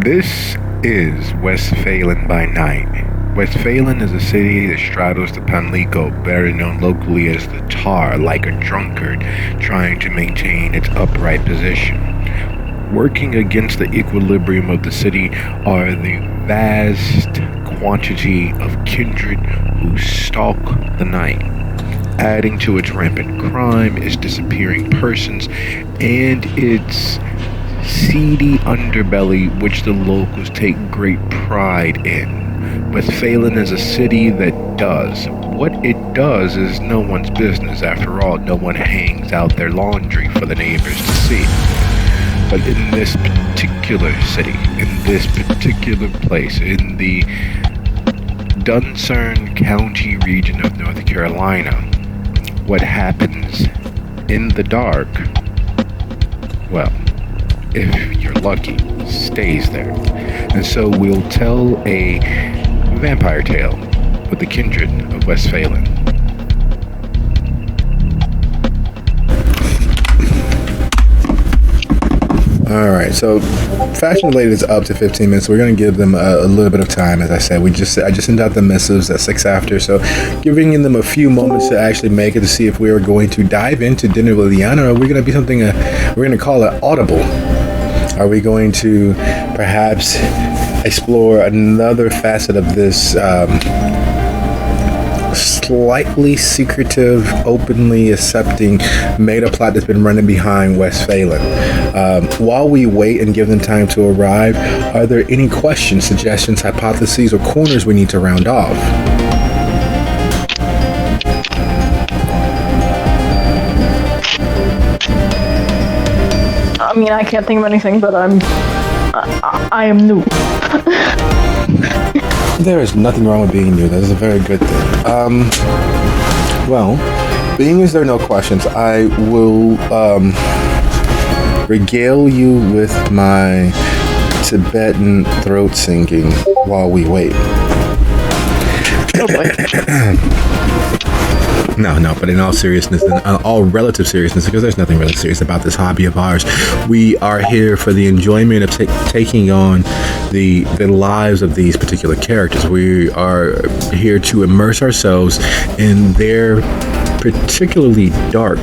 This is Westphalen by night. Westphalen is a city that straddles the Pamlico, better known locally as the Tar, like a drunkard trying to maintain its upright position. Working against the equilibrium of the city are the vast quantity of kindred who stalk the night. Adding to its rampant crime is disappearing persons and its seedy underbelly, which the locals take great pride in. Westphalen is a city that does. What it does is no one's business. After all, no one hangs out their laundry for the neighbors to see. But in this particular city, in this particular place, in the Duncern County region of North Carolina, what happens in the dark, well, if you're lucky, stays there. And so we'll tell a vampire tale with the kindred of Westphalen. Alright, so Fashion Related is up to 15 minutes. We're going to give them a little bit of time. As I said, I just sent out the missives at 6 after, so giving them a few moments to actually make it, to see if we are going to dive into Dinner with Lian, or are we going to be something, we're going to call it audible. Are we going to perhaps explore another facet of this slightly secretive, openly accepting meta plot that's been running behind Westphalen? While we wait and give them time to arrive, are there any questions, suggestions, hypotheses, or corners we need to round off? I mean, I can't think of anything, but I am new. There is nothing wrong with being new. That is a very good thing. Well, being as there are no questions, I will regale you with my Tibetan throat singing while we wait. Oh boy. No, but in all seriousness, in all relative seriousness, because there's nothing really serious about this hobby of ours, we are here for the enjoyment of taking on the lives of these particular characters. We are here to immerse ourselves in their particularly dark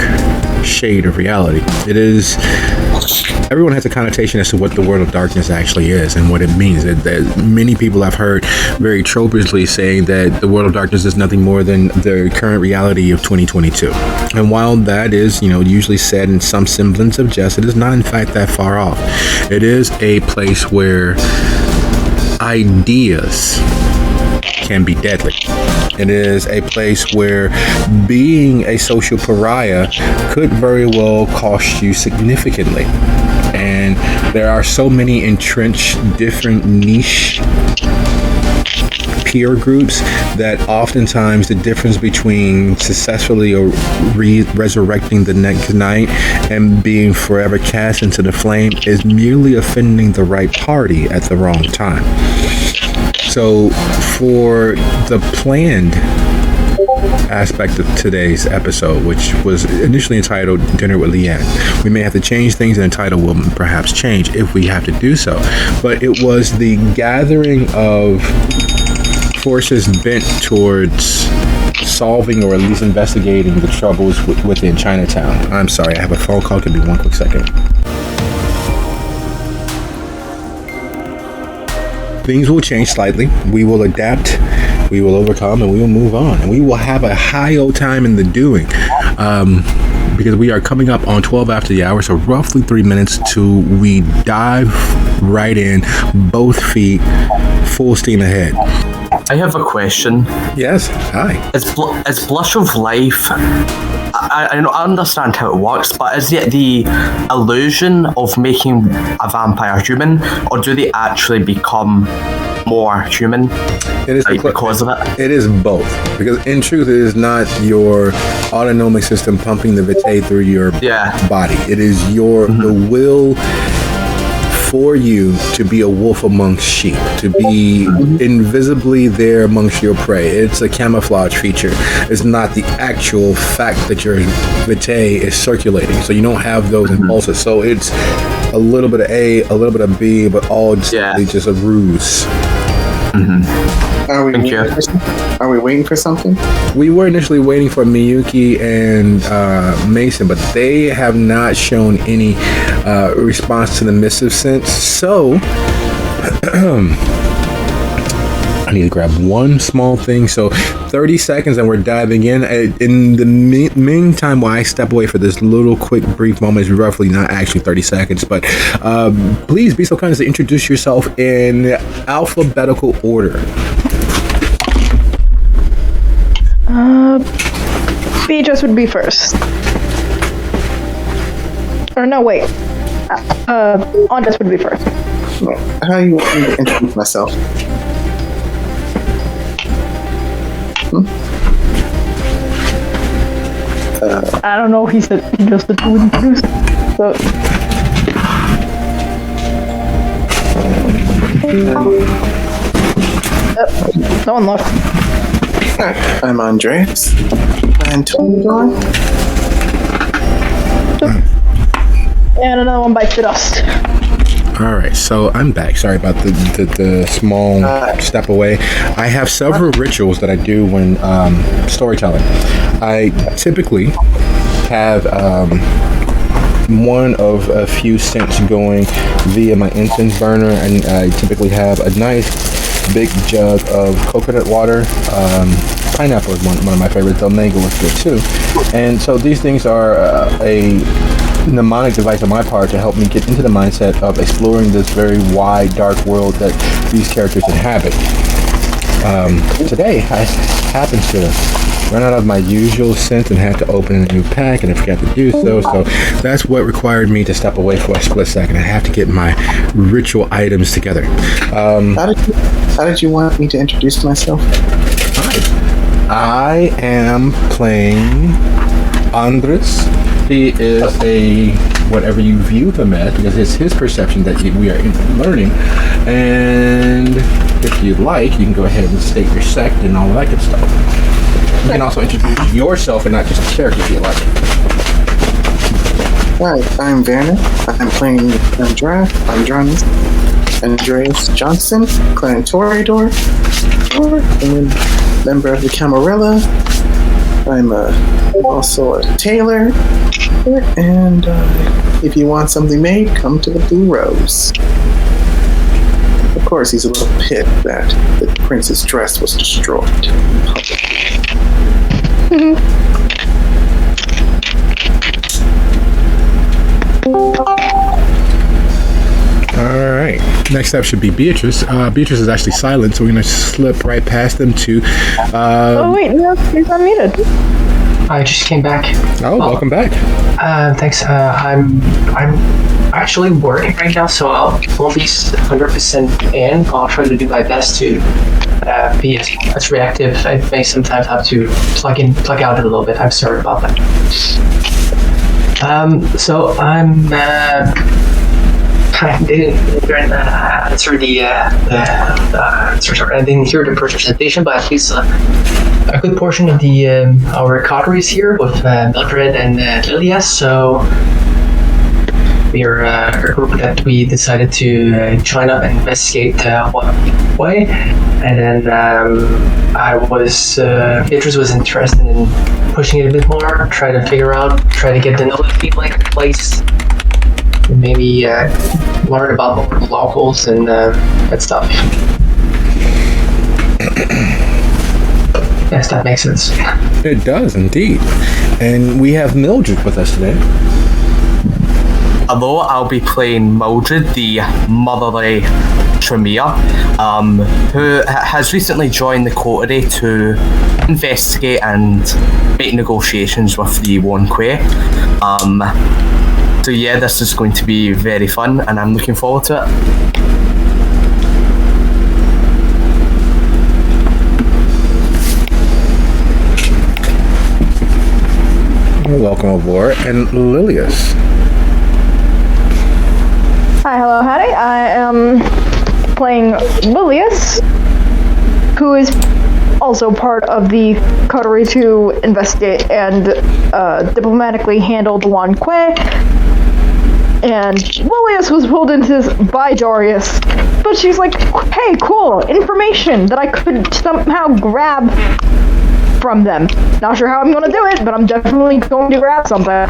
shade of reality. It is... Everyone has a connotation as to what the world of darkness actually is and what it means. That many people I've heard very tropically saying that the world of darkness is nothing more than the current reality of 2022. And while that is, usually said in some semblance of jest, it is not in fact that far off. It is a place where ideas can be deadly. It is a place where being a social pariah could very well cost you significantly. And there are so many entrenched different niche peer groups that oftentimes the difference between successfully resurrecting the next night and being forever cast into the flame is merely offending the right party at the wrong time. So for the planned aspect of today's episode, which was initially entitled Dinner with Lian, we may have to change things, and the title will perhaps change if we have to do so. But it was the gathering of forces bent towards solving or at least investigating the troubles within Chinatown. I'm sorry, I have a phone call. Give me one quick second. Things will change slightly. We will adapt, we will overcome, and we will move on. And we will have a high old time in the doing. Because we are coming up on 12 after the hour, so roughly 3 minutes till we dive right in, both feet, full steam ahead. I have a question. Yes, hi. Is Blush of Life... I understand how it works, but is it the illusion of making a vampire human, or do they actually become more human because of it? It is both, because in truth, it is not your autonomic system pumping the vitae through your body. It is the will for you to be a wolf amongst sheep, to be invisibly there amongst your prey. It's a camouflage feature. It's not the actual fact that your vitae is circulating, so you don't have those impulses. So it's a little bit of A, a little bit of B, but all just a ruse. Are we waiting for something? We were initially waiting for Miyuki and Mason, but they have not shown any response to the missive since. So I need to grab one small thing. So 30 seconds and we're diving in. In the meantime, while I step away for this little quick brief moment, is roughly not actually 30 seconds, but please be so kind as to introduce yourself in alphabetical order. Beatrice would be first. Or no, wait. Andres would be first. How do you want me to introduce myself? I don't know. He said he just said to introduce. So. No one left. I'm Andreas. Antonio. And another one bites the dust. All right, so I'm back. Sorry about the small step away. I have several rituals that I do when storytelling. I typically have one of a few scents going via my incense burner, and I typically have a nice big jug of coconut water. Pineapple is one of my favorites. Though mango is good too. And so these things are a mnemonic device on my part to help me get into the mindset of exploring this very wide, dark world that these characters inhabit. Today, I happened to run out of my usual scent and had to open a new pack, and I forgot to do so. So that's what required me to step away for a split second. I have to get my ritual items together. How did you want me to introduce myself? I am playing Andres. He is a whatever you view him as, because it's his perception that we are learning. And if you'd like, you can go ahead and state your sect and all that good stuff. You can also introduce yourself and not just a character if you like. Hi, I'm Werner. I'm playing Andreas Johnson, Clan Toreador, and member of the Camarilla. I'm also a tailor, and if you want something made, come to the Blue Rose. Of course, he's a little pit that the prince's dress was destroyed in public. All right. Next up should be Beatrice. Beatrice is actually silent, so we're going to slip right past them to... oh, wait. No, he's unmuted. I just came back. Oh, welcome back. Thanks. I'm actually working right now, so I won't be 100% in. I'll try to do my best to be as reactive. I may sometimes have to plug out a little bit. I'm sorry about that. So I'm I didn't answer I didn't hear the presentation, but at least a good portion of the our coterie is here with Mildred and Lilia. So we are a group that we decided to join up and investigate Wan Kuei, and then Beatrice was interested in pushing it a bit more, try to get to know the people in the place. Maybe learn about more locals and that stuff. Yes, that makes sense. It does indeed. And we have Mildred with us today. Although I'll be playing Mildred, the motherly Tremere, who has recently joined the coterie to investigate and make negotiations with the Wan Kuei. So yeah, this is going to be very fun, and I'm looking forward to it. Welcome aboard. And Lilius. Hi, hello, howdy. I am playing Lilius, who is also part of the coterie to investigate and diplomatically handle the Wan Kuei. And Lilius was pulled into this by Darius. But she's like, hey, cool, information that I could somehow grab from them. Not sure how I'm going to do it, but I'm definitely going to grab something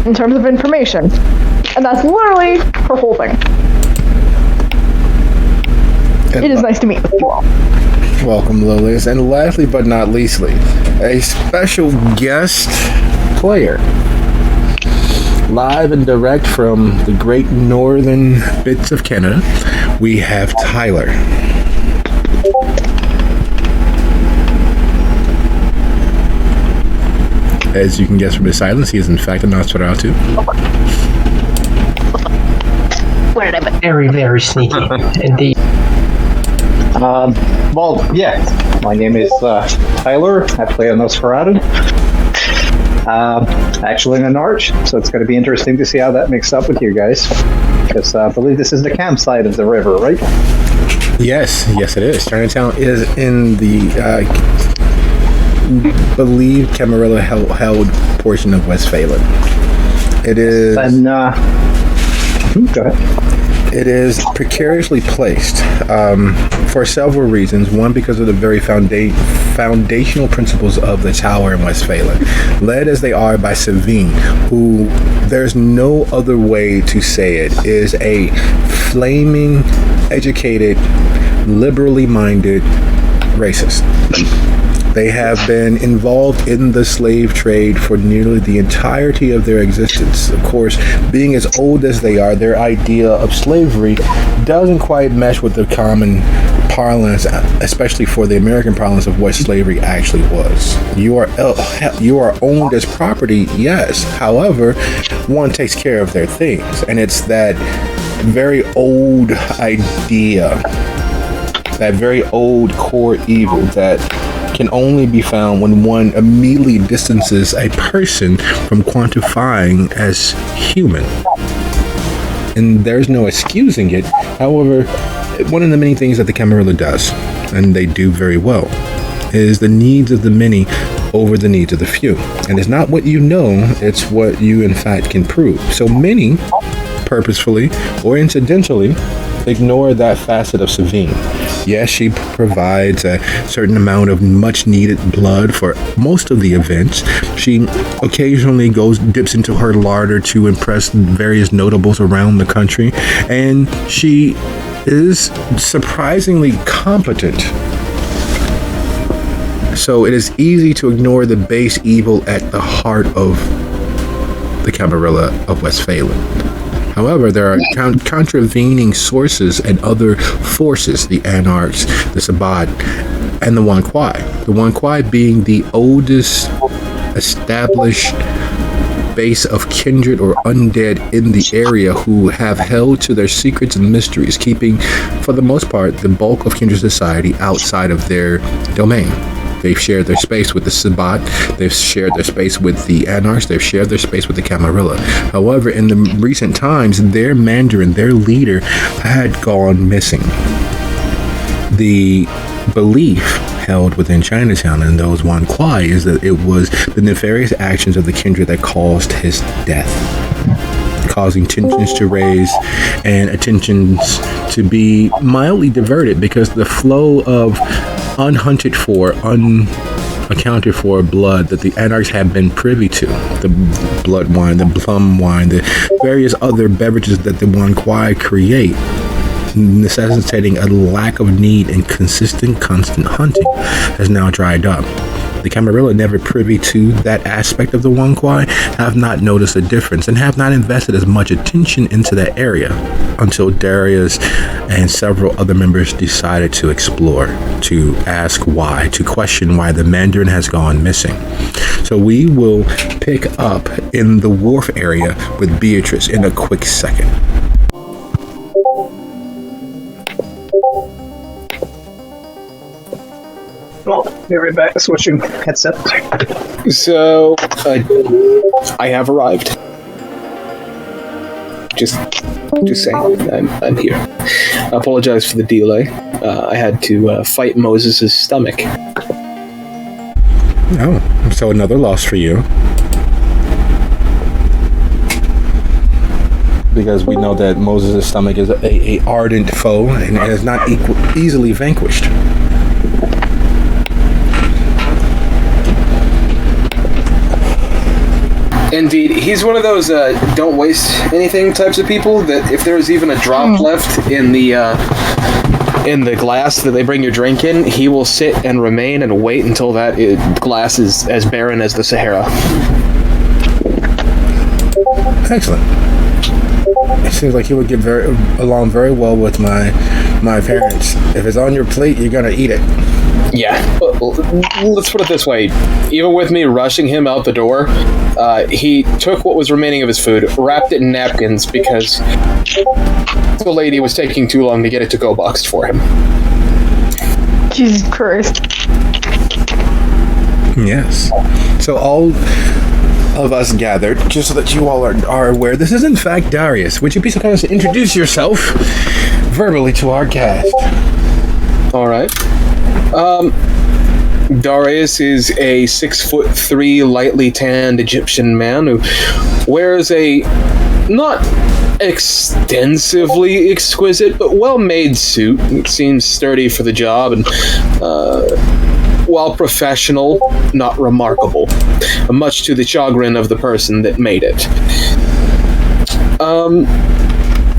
in terms of information. And that's literally her whole thing. It is nice to meet you all. Welcome, Lilius. And lastly but not leastly, a special guest player. Live and direct from the great northern bits of Canada, we have Tyler. As you can guess from his silence, he is in fact a Nosferatu. Where did I put? Very, very sneaky indeed. Well, yeah. My name is Tyler. I play a Nosferatu. Actually an arch, so it's going to be interesting to see how that mixes up with you guys. Because I believe this is the campsite of the river, right? Yes, it is. Chinatown is in the, believe Camarilla held portion of Westphalen. It is... And, go ahead. It is precariously placed for several reasons. One, because of the very foundational principles of the tower in Westphalen, led as they are by Savine, who, there's no other way to say it, is a flaming, educated, liberally minded racist. They have been involved in the slave trade for nearly the entirety of their existence. Of course, being as old as they are, their idea of slavery doesn't quite mesh with the common parlance, especially for the American parlance of what slavery actually was. You are owned as property, yes. However, one takes care of their things, and it's that very old idea, that very old core evil that can only be found when one immediately distances a person from quantifying as human. And there's no excusing it. However, one of the many things that the Camarilla does, and they do very well, is the needs of the many over the needs of the few. And it's not what you know, it's what you in fact can prove. So many, purposefully or incidentally, ignore that facet of Savine. Yes, she provides a certain amount of much needed blood for most of the events. She occasionally dips into her larder to impress various notables around the country, and she is surprisingly competent. So it is easy to ignore the base evil at the heart of the Camarilla of Westphalen. However, there are contravening sources and other forces, the Anarchs, the Sabbat, and the Wan Kuei. The Wan Kuei being the oldest established base of kindred or undead in the area, who have held to their secrets and mysteries, keeping, for the most part, the bulk of kindred society outside of their domain. They've shared their space with the Sabbat, they've shared their space with the Anarchs, they've shared their space with the Camarilla. However, in the recent times, their Mandarin, their leader, had gone missing. The belief held within Chinatown and those Wan Kuei is that it was the nefarious actions of the kindred that caused his death, causing tensions to raise and attentions to be mildly diverted, because the flow of unhunted for, unaccounted for blood that the Anarchs have been privy to, the blood wine, the plum wine, the various other beverages that the Wan Kuei create, necessitating a lack of need in consistent, constant hunting, has now dried up. The Camarilla, never privy to that aspect of the Wan Kuei, have not noticed a difference and have not invested as much attention into that area until Darius and several other members decided to explore, to ask why, to question why the Mandarin has gone missing. So we will pick up in the wharf area with Beatrice in a quick second. Well, be right back. Switching headset. So, I have arrived. Just saying, I'm here. I apologize for the delay. I had to fight Moses' stomach. Oh, so another loss for you. because we know that Moses' stomach is a ardent foe and is not easily vanquished. Indeed, he's one of those don't waste anything types of people that if there's even a drop left in the glass that they bring your drink in, he will sit and remain and wait until that glass is as barren as the Sahara. Excellent. It seems like you would get along very well with my parents. If it's on your plate, you're gonna eat it. Yeah, let's put it this way. Even with me rushing him out the door, he took what was remaining of his food, wrapped it in napkins because the lady was taking too long to get it to go boxed for him. Jesus Christ. Yes. So all of us gathered, just so that you all are aware, this is in fact Darius. Would you be so kind as to introduce yourself verbally to our cast? All right. Darius is a 6'3", lightly tanned Egyptian man who wears a not extensively exquisite but well-made suit. It seems sturdy for the job and while professional, not remarkable, much to the chagrin of the person that made it.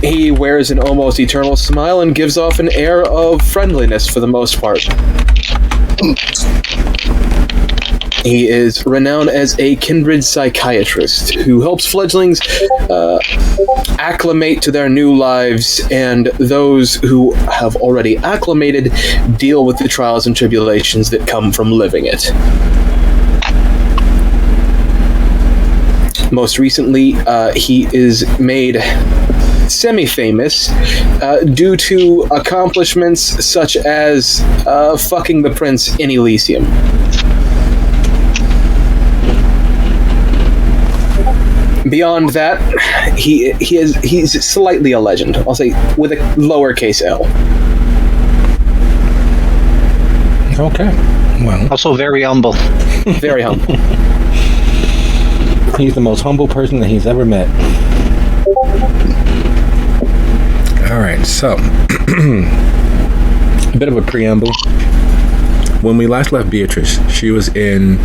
He wears an almost eternal smile and gives off an air of friendliness for the most part. He is renowned as a kindred psychiatrist who helps fledglings acclimate to their new lives, and those who have already acclimated deal with the trials and tribulations that come from living it. Most recently, he is made semi-famous due to accomplishments such as fucking the prince in Elysium. Beyond that, he's slightly a legend. I'll say with a lowercase L. Okay. Well, Also very humble. Very humble. he's the most humble person that he's ever met. All right, so a bit of a preamble. When we last left Beatrice, she was in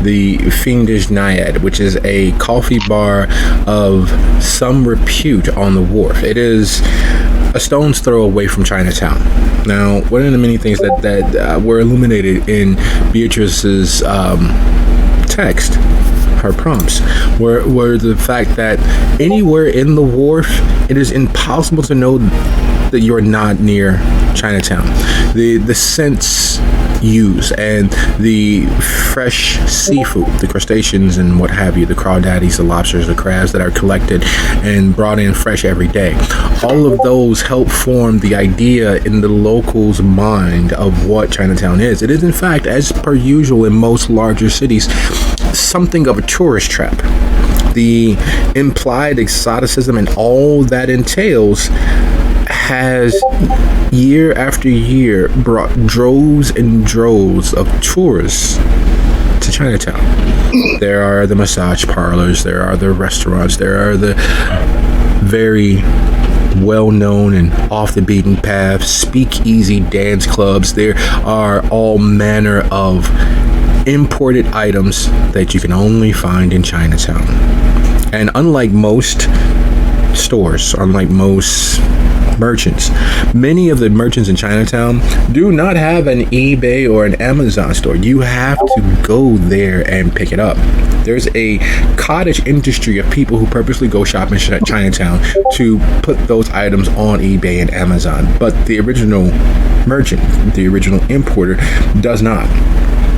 the Fiendish Naiad, which is a coffee bar of some repute on the wharf. It is a stone's throw away from Chinatown. Now, one of the many things that were illuminated in Beatrice's text, her prompts, were the fact that anywhere in the wharf, it is impossible to know that you're not near Chinatown. The scents used and the fresh seafood, the crustaceans and what have you, the crawdaddies, the lobsters, the crabs that are collected and brought in fresh every day. All of those help form the idea in the locals' mind of what Chinatown is. It is, in fact, as per usual in most larger cities, something of a tourist trap. The implied exoticism and all that entails has year after year brought droves and droves of tourists to Chinatown. There are the massage parlors, there are the restaurants, there are the very well-known and off the beaten path speakeasy dance clubs. There are all manner of imported items that you can only find in Chinatown. And unlike most stores, unlike most merchants, many of the merchants in Chinatown do not have an eBay or an Amazon store. You have to go there and pick it up. There's a cottage industry of people who purposely go shop in Chinatown to put those items on eBay and Amazon, but the original merchant, the original importer, does not.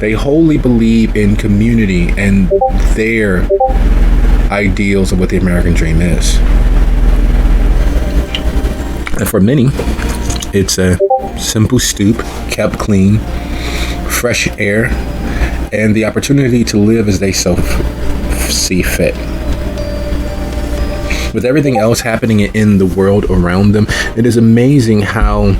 They wholly believe in community and their ideals of what the American dream is. And for many, it's a simple stoop, kept clean, fresh air, and the opportunity to live as they so see fit. With everything else happening in the world around them, it is amazing how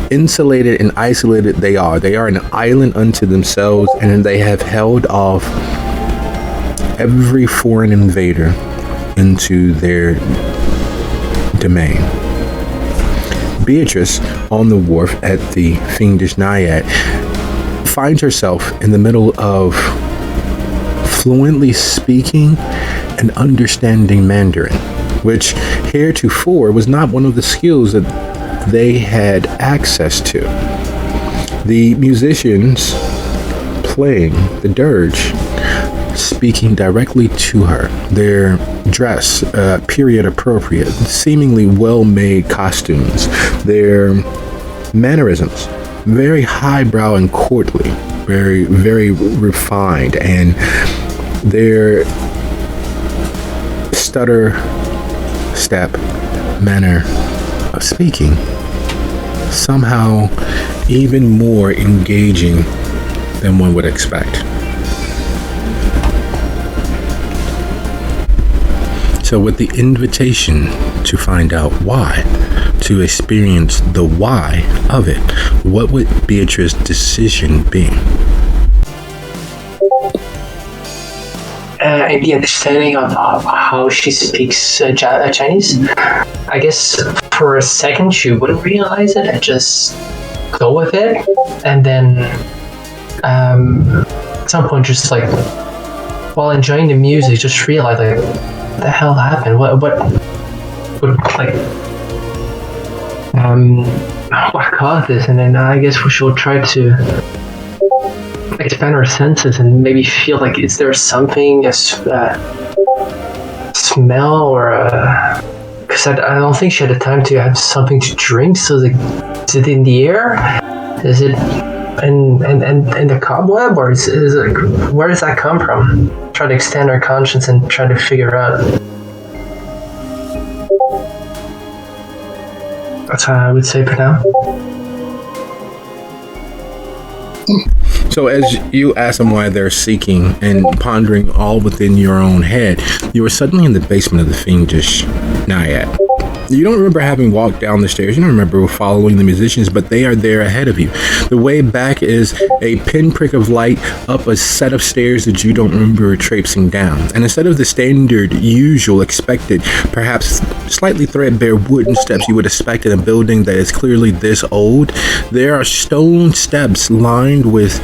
insulated and isolated they are. They are an island unto themselves, and they have held off every foreign invader into their domain. Beatrice, on the wharf at the Fiendish Naiad, finds herself in the middle of fluently speaking and understanding Mandarin, which heretofore was not one of the skills that they had access to. The musicians playing the dirge, speaking directly to her, their dress, period appropriate, seemingly well-made costumes, their mannerisms, very highbrow and courtly, very, very refined, and their stutter, step, manner of speaking, somehow even more engaging than one would expect. So with the invitation to find out why, to experience the why of it, what would Beatrice's decision be? In the understanding of how she speaks Chinese, I guess for a second she wouldn't realize it and just go with it, and then at some point just like while enjoying the music just realize like what the hell happened, what caused this, and then I guess we should try to expand our senses and maybe feel like is there something, a smell or because I don't think she had the time to have something to drink, so is it in the air, is it in the cobweb, or is it, where does that come from? Try to extend our conscience and try to figure out. That's how I would say for now. So as you ask them why they're seeking and pondering all within your own head, you are suddenly in the basement of the Fiendish Naiad. You don't remember having walked down the stairs. You don't remember following the musicians, but they are there ahead of you. The way back is a pinprick of light up a set of stairs that you don't remember traipsing down. And instead of the standard, usual, expected, perhaps slightly threadbare wooden steps you would expect in a building that is clearly this old, there are stone steps lined with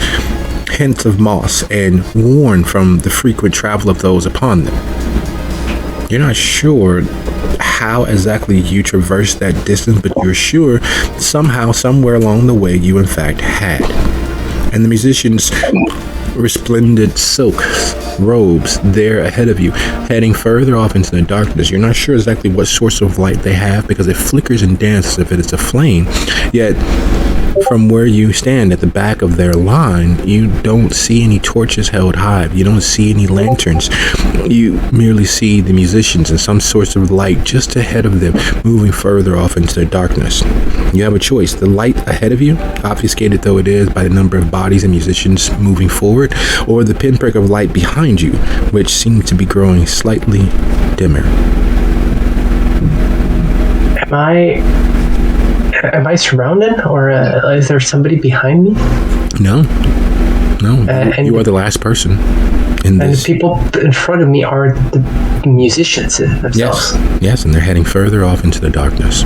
hints of moss and worn from the frequent travel of those upon them. You're not sure how exactly you traversed that distance, but you're sure somehow, somewhere along the way, you in fact had. And the musicians' resplendent silk robes there ahead of you, heading further off into the darkness. You're not sure exactly what source of light they have because it flickers and dances if it is a flame, yet from where you stand at the back of their line, you don't see any torches held high. You don't see any lanterns. You merely see the musicians and some source of light just ahead of them, moving further off into the darkness. You have a choice. The light ahead of you, obfuscated though it is by the number of bodies and musicians moving forward, or the pinprick of light behind you, which seems to be growing slightly dimmer. Am I surrounded, or is there somebody behind me? No. You are the last person in this. And the people in front of me are the musicians themselves. Yes, and they're heading further off into the darkness.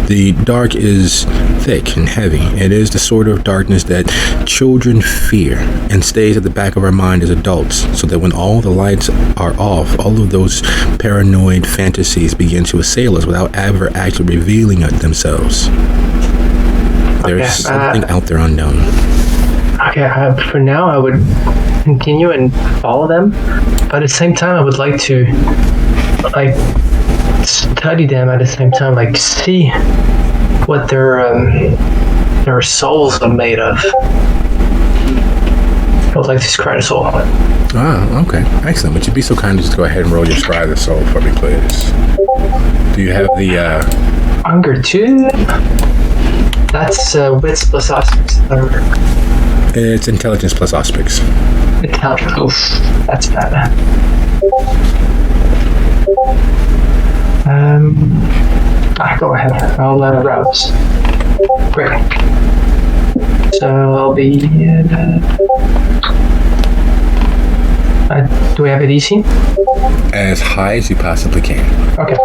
The dark is thick and heavy. It is the sort of darkness that children fear and stays at the back of our mind as adults, so that when all the lights are off, all of those paranoid fantasies begin to assail us without ever actually revealing themselves. There's something out there unknown. Okay, for now I would continue and follow them, but at the same time I would like to study them at the same time, like see what their souls are made of. I would like to scry the soul. Ah, okay. Excellent. Would you be so kind to just go ahead and roll your scry the soul for me, please? Do you have the Hunger 2? That's wits plus auspics. It's intelligence plus auspics. Intelligence. Oof, that's bad. Go ahead. I'll rouse. Great. So I'll be. Do we have a DC? As high as you possibly can. Okay.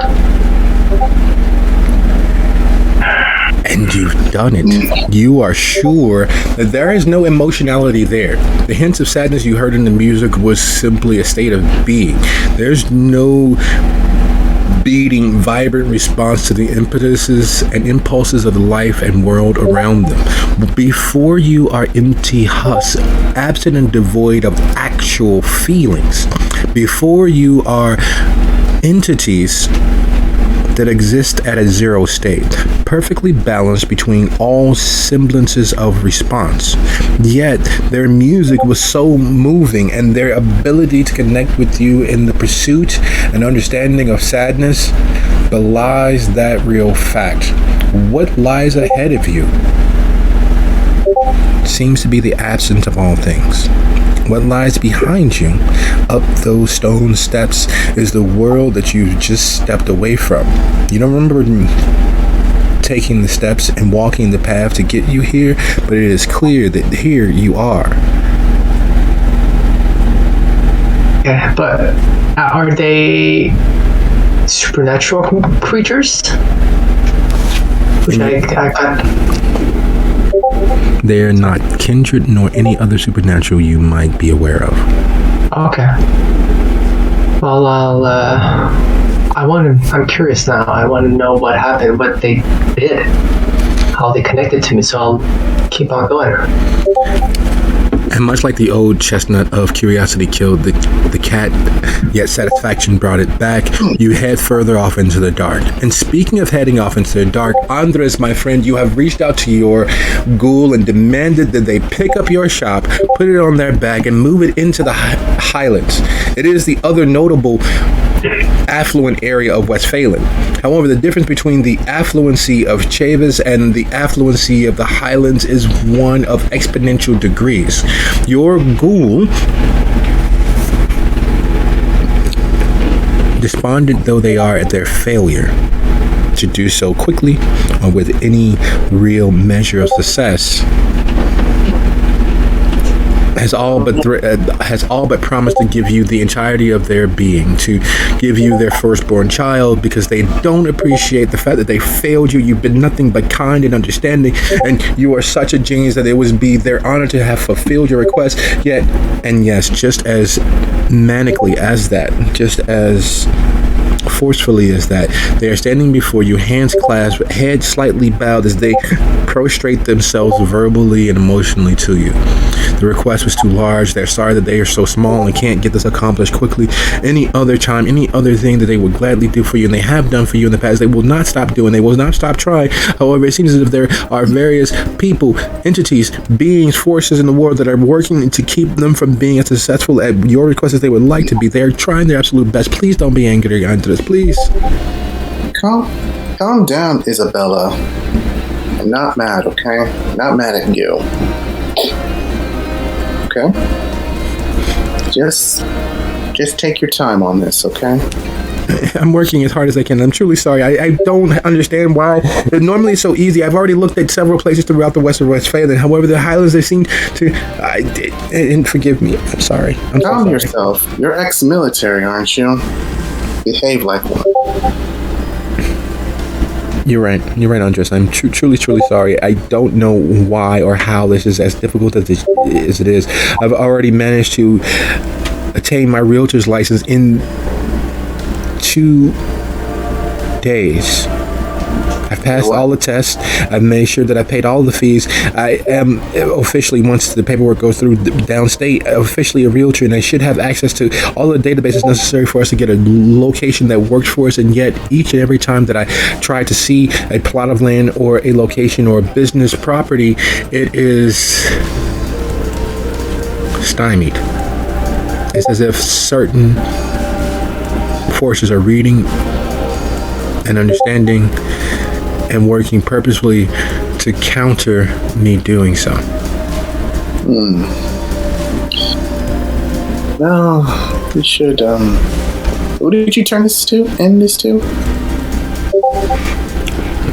And you've done it. You are sure that there is no emotionality there. The hints of sadness you heard in the music was simply a state of being. There's no beating, vibrant response to the impetuses and impulses of life and world around them. Before you are empty husks, absent and devoid of actual feelings. Before you are entities that exist at a zero state, perfectly balanced between all semblances of response. Yet their music was so moving, and their ability to connect with you in the pursuit and understanding of sadness belies that real fact. What lies ahead of you seems to be the absence of all things. What lies behind you, up those stone steps, is the world that you've just stepped away from. You don't remember taking the steps and walking the path to get you here, but it is clear that here you are. Yeah, but are they supernatural creatures? Which I got. They are not kindred nor any other supernatural you might be aware of. Okay. Well, I'm curious now. I want to know what happened, what they did, how they connected to me. So I'll keep on going. And much like the old chestnut of curiosity killed the cat, yet satisfaction brought it back, you head further off into the dark. And speaking of heading off into the dark, Andres, my friend, you have reached out to your ghoul and demanded that they pick up your shop, put it on their back, and move it into the highlands. It is the other notable affluent area of Westphalen. However, the difference between the affluency of Chavis and the affluency of the Highlands is one of exponential degrees. Your ghoul, despondent though they are at their failure to do so quickly or with any real measure of success, has all but promised to give you the entirety of their being, to give you their firstborn child, because they don't appreciate the fact that they failed you. You've been nothing but kind and understanding, and you are such a genius that it would be their honor to have fulfilled your request. Yet, and yes, just as manically as that, just as forcefully as that, they are standing before you, hands clasped, heads slightly bowed, as they prostrate themselves verbally and emotionally to you. The request was too large. They're sorry that they are so small and can't get this accomplished quickly. Any other time, any other thing that they would gladly do for you, and they have done for you in the past, they will not stop doing. They will not stop trying. However, it seems as if there are various people, entities, beings, forces in the world that are working to keep them from being as successful at your request as they would like to be. They are trying their absolute best. Please don't be angry onto this, please. Calm down, Isabella. I'm not mad, okay? Not mad at you. Okay? Just take your time on this, okay? I'm working as hard as I can. I'm truly sorry. I don't understand why. Normally it's so easy. I've already looked at several places throughout the western Westphalen. However, the Highlands, they seem to... and forgive me. I'm sorry. Calm yourself. You're ex-military, aren't you? Behave like one. You're right, Andres. I'm truly sorry. I don't know why or how this is as difficult as it is. I've already managed to attain my realtor's license in 2 days. I've passed all the tests. I've made sure that I paid all the fees. I am officially, once the paperwork goes through downstate, officially a realtor, and I should have access to all the databases necessary for us to get a location that works for us. And yet, each and every time that I try to see a plot of land or a location or a business property, it is stymied. It's as if certain forces are reading and understanding and working purposefully to counter me doing so. Well, we should, who did you turn this to? End this to?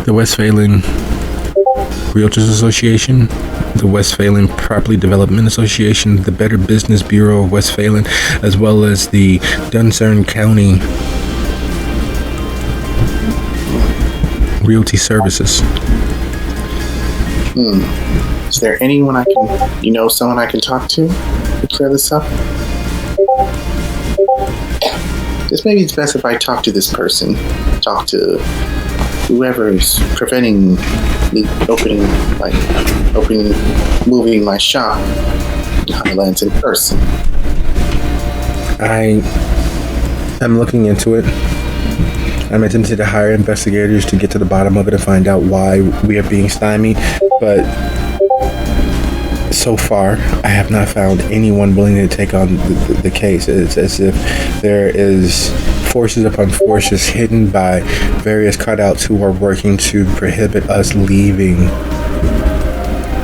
The Westphalen Realtors Association, the Westphalen Property Development Association, the Better Business Bureau of Westphalen, as well as the Dunsern County Realty Services. Is there anyone I can, someone I can talk to clear this up? Guess maybe it's best if I talk to this person. Talk to whoever's preventing me moving my shop in Highlands in person. I am looking into it. I'm attempting to hire investigators to get to the bottom of it and find out why we are being stymied, but so far I have not found anyone willing to take on the case. It's as if there is forces upon forces hidden by various cutouts who are working to prohibit us leaving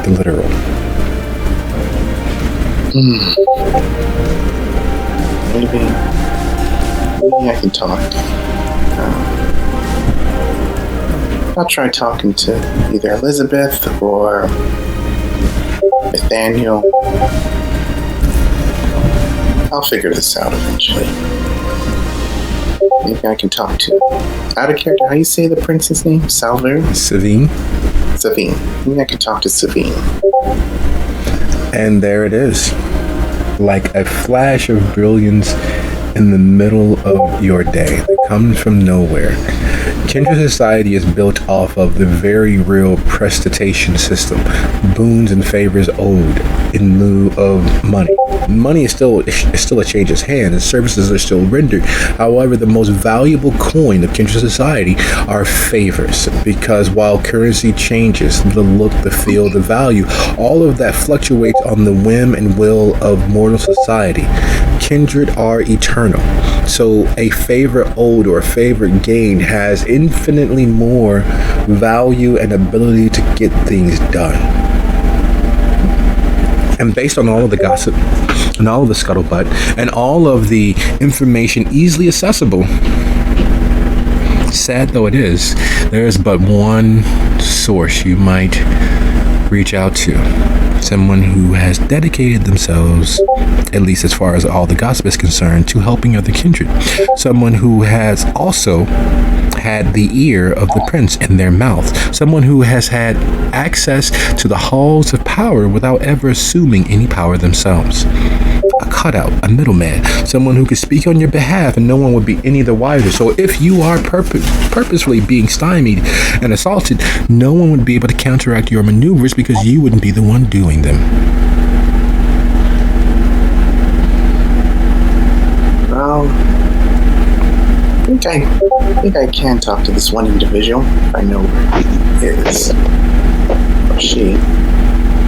the literal. Maybe I can talk. I'll try talking to either Elizabeth or Nathaniel. I'll figure this out eventually. Maybe I can talk to, out of character, how you say the prince's name? Savine. Maybe I can talk to Savine. And there it is. Like a flash of brilliance in the middle of your day that comes from nowhere. Kindred society is built off of the very real prestitation system, boons and favors owed in lieu of money. Money is still a change's hand, and services are still rendered. However, the most valuable coin of Kindred society are favors, because while currency changes, the look, the feel, the value, all of that fluctuates on the whim and will of mortal society. Kindred are eternal, so a favor owed or a favor gained has infinitely more value and ability to get things done. And based on all of the gossip and all of the scuttlebutt and all of the information easily accessible, sad though it is, there is but one source you might reach out to. Someone who has dedicated themselves, at least as far as all the gossip is concerned, to helping other kindred. Someone who has also had the ear of the prince in their mouth. Someone who has had access to the halls of power without ever assuming any power themselves. A cutout, a middleman, someone who could speak on your behalf and no one would be any the wiser. So if you are purposefully being stymied and assaulted, no one would be able to counteract your maneuvers because you wouldn't be the one doing them. Well, I think I can talk to this one individual if I know where he is. Or she.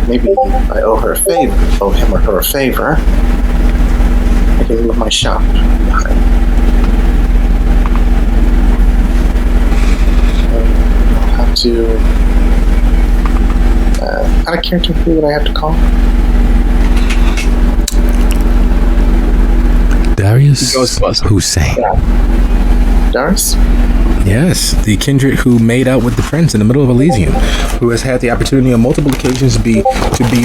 Maybe if I owe him or her a favor, I can move my shop. I'll have to... out of character, who would I have to call? Darius Hussein. Darius? Yes, the kindred who made out with the prince in the middle of Elysium, who has had the opportunity on multiple occasions to be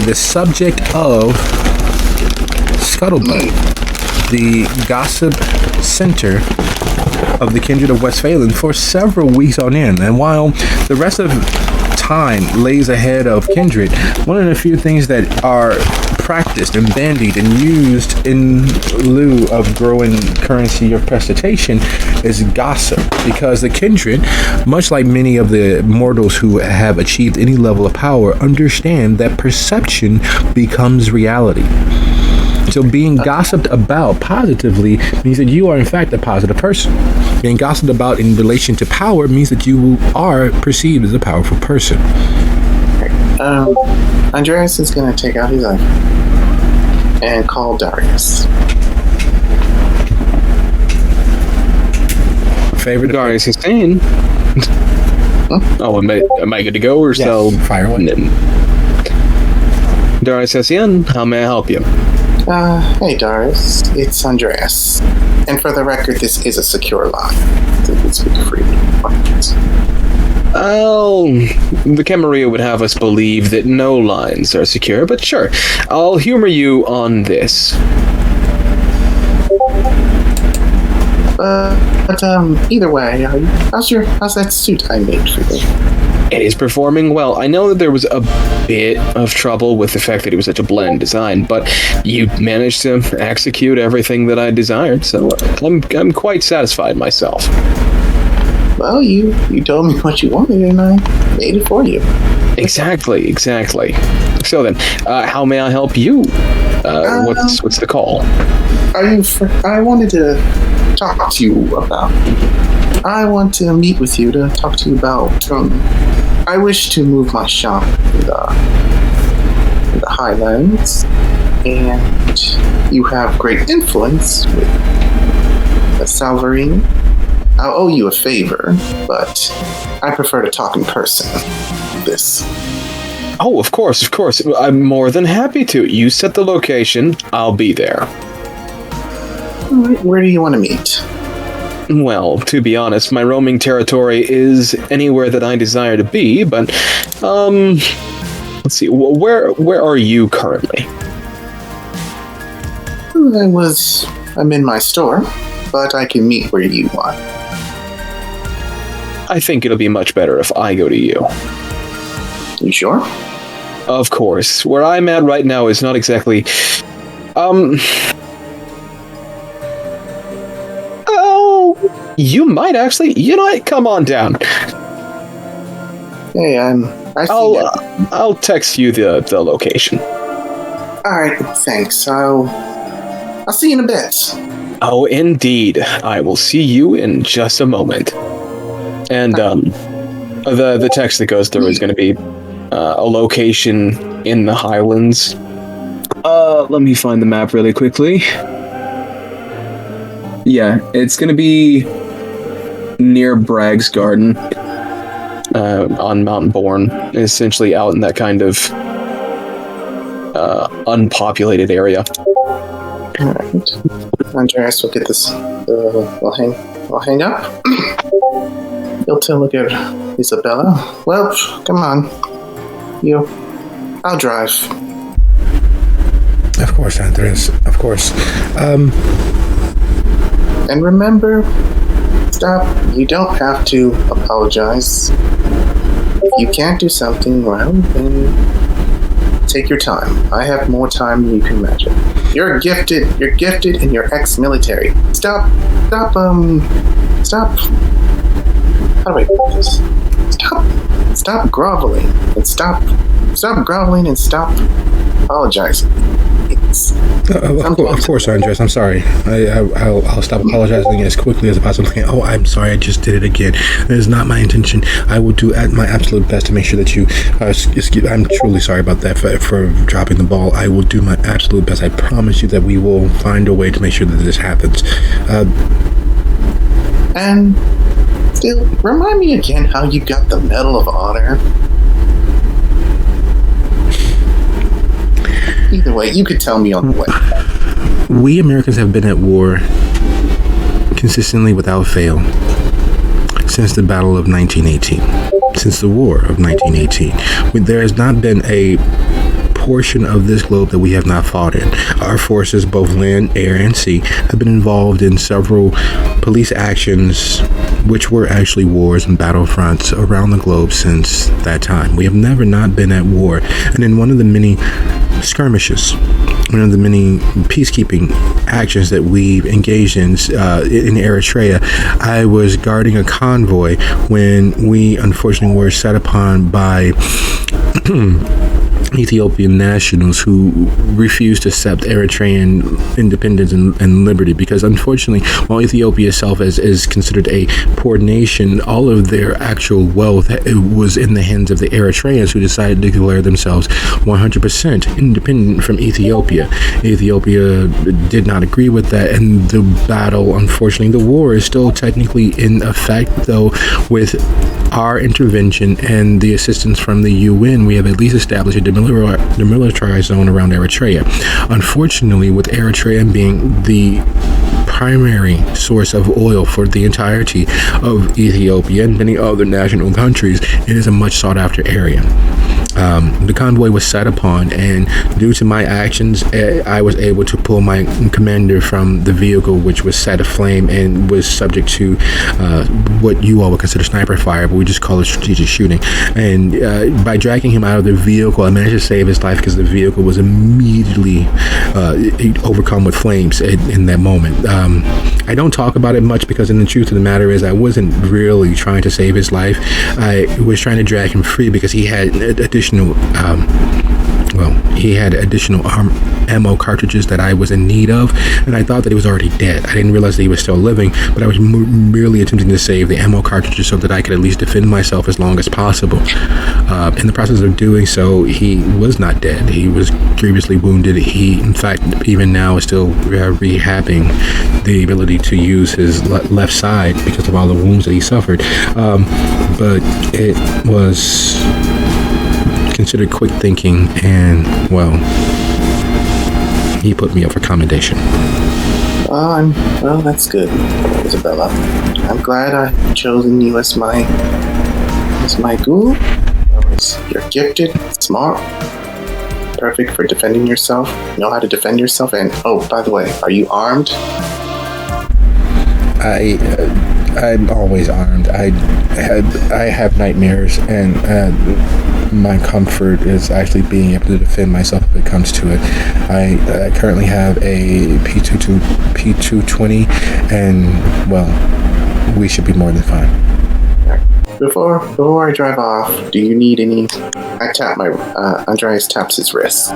the subject of scuttlebutt, the gossip center of the kindred of Westphalen for several weeks on end. And while the rest of time lays ahead of kindred, one of the few things that are practiced and bandied and used in lieu of growing currency of prestitation is gossip, because the kindred, much like many of the mortals who have achieved any level of power, understand that perception becomes reality. So being gossiped about positively means that you are in fact a positive person. Being gossiped about in relation to power means that you are perceived as a powerful person. Andreas is going to take out his iPhone and call Darius. Favorite Darius is saying. Oh, am I good to go or yes, so? Fire away. Darius says, how may I help you? Hey Darius, it's Andreas. And for the record, this is a secure line. So you can speak freely. Oh, the Camarilla would have us believe that no lines are secure, but sure, I'll humor you on this. But either way, how's that suit I made for you? It is performing well. I know that there was a bit of trouble with the fact that it was such a bland design, but you managed to execute everything that I desired, so I'm quite satisfied myself. Well, you told me what you wanted, and I made it for you. Exactly. So then, how may I help you? What's the call? I wanted to talk to you about. I want to meet with you to talk to you about. I wish to move my shop in the Highlands, and you have great influence with the Salvarine. I'll owe you a favor, but I prefer to talk in person. This. Oh, of course. I'm more than happy to. You set the location, I'll be there. All right, where do you want to meet? Well, to be honest, my roaming territory is anywhere that I desire to be, but, let's see, where are you currently? I'm in my store, but I can meet where you want. I think it'll be much better if I go to you. You sure? Of course. Where I'm at right now is not exactly, you might actually, come on down. Hey, I'll text you the location. Alright, thanks. I'll see you in a bit. Oh, indeed. I will see you in just a moment. And, the text that goes through is going to be, a location in the Highlands. Let me find the map really quickly. Yeah, it's going to be near Bragg's Garden, on Mount Bourne, essentially out in that kind of unpopulated area. Alright. Andreas will get this. We'll hang up. You'll take a look at Isabella. Well, come on. I'll drive. Of course, Andreas. Of course. And remember, stop. You don't have to apologize. If you can't do something, well, then take your time. I have more time than you can imagine. You're gifted, and you're ex-military. Stop. How do I put this? Stop groveling, and stop groveling, and stop apologizing. Of course, Andres. I'm sorry. I'll stop apologizing as quickly as I possibly can. Oh, I'm sorry. I just did it again. That is not my intention. I will do my absolute best to make sure that you. I'm truly sorry about that for dropping the ball. I will do my absolute best. I promise you that we will find a way to make sure that this happens. And still, remind me again how you got the Medal of Honor. Either way, you could tell me on the way. We Americans have been at war consistently without fail since the Battle of 1918. Since the War of 1918. There has not been a portion of this globe that we have not fought in. Our forces, both land, air, and sea, have been involved in several police actions, which were actually wars and battlefronts around the globe since that time. We have never not been at war. And in one of the many skirmishes, one of the many peacekeeping actions that we've engaged in Eritrea, I was guarding a convoy when we unfortunately were set upon by Ethiopian nationals who refused to accept Eritrean independence and liberty, because unfortunately, while Ethiopia itself is considered a poor nation, all of their actual wealth was in the hands of the Eritreans, who decided to declare themselves 100% independent from Ethiopia. Ethiopia did not agree with that, and the battle, unfortunately, the war is still technically in effect, though with our intervention and the assistance from the UN, we have at least established a demilitarized zone around Eritrea. Unfortunately, with Eritrea being the primary source of oil for the entirety of Ethiopia and many other national countries, it is a much sought after area. the convoy was set upon, and due to my actions, I was able to pull my commander from the vehicle, which was set aflame and was subject to what you all would consider sniper fire, but we just call it strategic shooting. And by dragging him out of the vehicle, I managed to save his life because the vehicle was immediately overcome with flames in that moment. I don't talk about it much because the truth of the matter is I wasn't really trying to save his life. I was trying to drag him free because he had additional ammo cartridges that I was in need of, and I thought that he was already dead. I didn't realize that he was still living, but I was merely attempting to save the ammo cartridges so that I could at least defend myself as long as possible. In the process of doing so, he was not dead. He was grievously wounded. He, in fact, even now is still rehabbing the ability to use his left side because of all the wounds that he suffered. But it was considered quick thinking, and well, he put me up for commendation. Well, that's good, Isabella. I'm glad I've chosen you as my ghoul. You're gifted, smart, perfect for defending yourself. Know how to defend yourself. And oh, by the way, are you armed? I'm always armed. I have nightmares, and my comfort is actually being able to defend myself if it comes to it. I currently have a P220, and well, we should be more than fine. Before I drive off, do you need any? I tap my Andreas taps his wrist.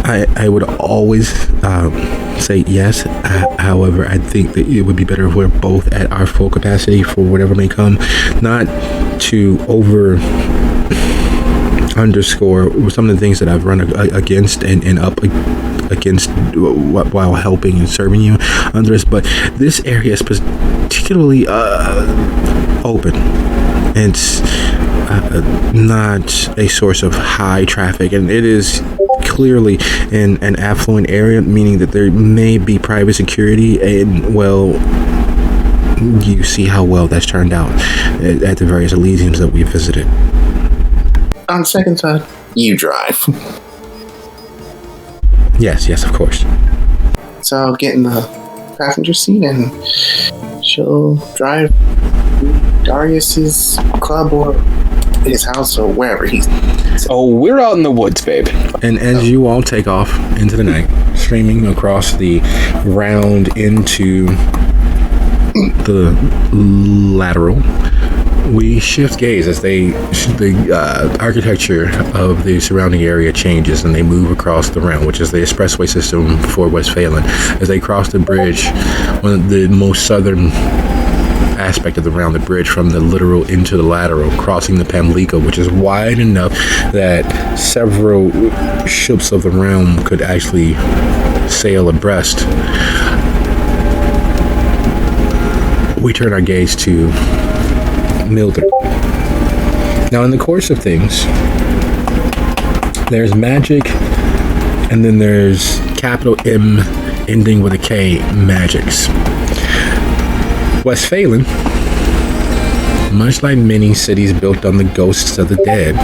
I would always say yes. However, I think that it would be better if we're both at our full capacity for whatever may come, not to underscore some of the things that I've run against and up against while helping and serving you, Andres. But this area is particularly open. It's not a source of high traffic, and it is clearly in an affluent area, meaning that there may be private security, and well, you see how well that's turned out at the various Elysiums that we visited. On second thought, you drive. Yes, of course. So I'll get in the passenger seat and she'll drive Darius's club or his house or wherever he's. Oh, we're out in the woods, babe. And as you all take off into the night, streaming across the round into the lateral, we shift gaze as the architecture of the surrounding area changes, and they move across the round, which is the expressway system for Westphalen. As they cross the bridge, one of the most southern aspect of the round, the bridge from the literal into the lateral, crossing the Pamlico, which is wide enough that several ships of the realm could actually sail abreast. We turn our gaze to Mildred. Now, in the course of things, there's magic, and then there's capital M ending with a K magics. Westphalen, much like many cities built on the ghosts of the dead,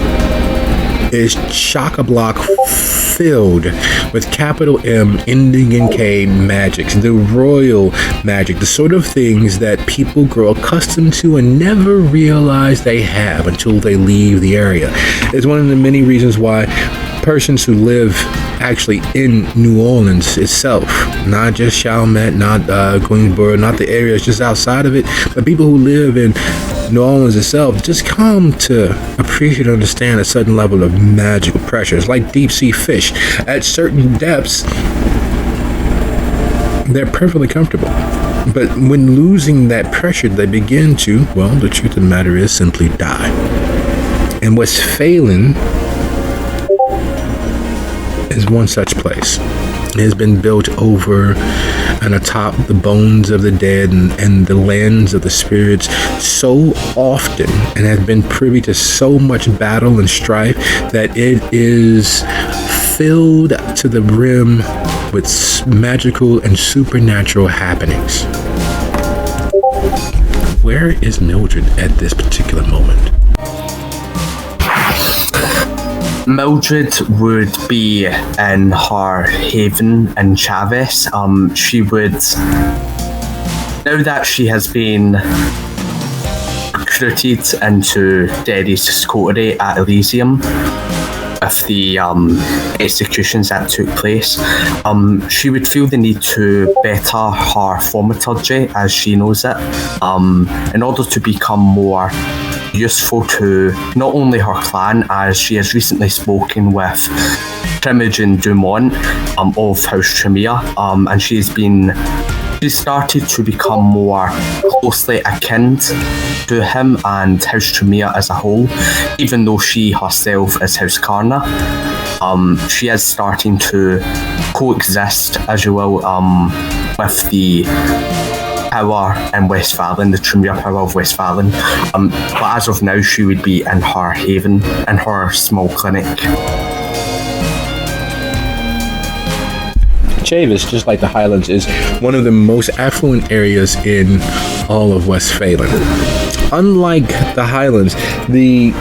is chock-a-block filled with capital M ending in K magics, the royal magic, the sort of things that people grow accustomed to and never realize they have until they leave the area. It's one of the many reasons why persons who live actually in New Orleans itself, not just Chalmette, not Queensboro, not the areas just outside of it, but people who live in New Orleans itself just come to appreciate and understand a certain level of magical pressures, like deep sea fish. At certain depths, they're perfectly comfortable. But when losing that pressure, they begin to, well, the truth of the matter is, simply die. And Westphalen is one such place. It has been built over and atop the bones of the dead and the lands of the spirits so often, and has been privy to so much battle and strife that it is filled to the brim with magical and supernatural happenings. Where is Mildred at this particular moment? Mildred would be in her haven in Chavez. She would, now that she has been recruited into Derry's coterie at Elysium with the executions that took place, she would feel the need to better her thaumaturgy, as she knows it, in order to become more useful to not only her clan, as she has recently spoken with Primogen Dumont of House Tremere, and she started to become more closely akin to him and House Tremere as a whole, even though she herself is House Karna. She is starting to coexist, as you will, with the power in Westphalen, the Tremere power of Westphalen. But as of now, she would be in her haven, in her small clinic. Chavez, just like the Highlands, is one of the most affluent areas in all of Westphalen. Unlike the Highlands, the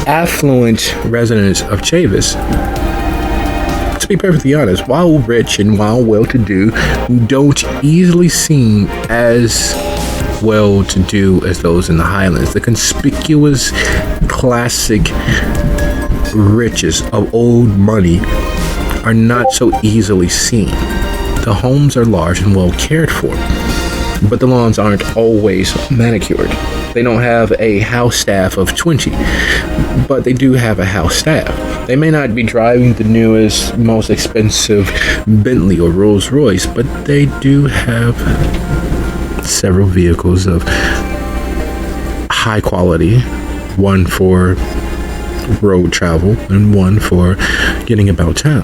affluent residents of Chavez, to be perfectly honest, while rich and while well-to-do, don't easily seem as well-to-do as those in the Highlands. The conspicuous classic riches of old money are not so easily seen. The homes are large and well cared for, but the lawns aren't always manicured. They don't have a house staff of 20, but they do have a house staff. They may not be driving the newest, most expensive Bentley or Rolls Royce, but they do have several vehicles of high quality, one for road travel and one for getting about town.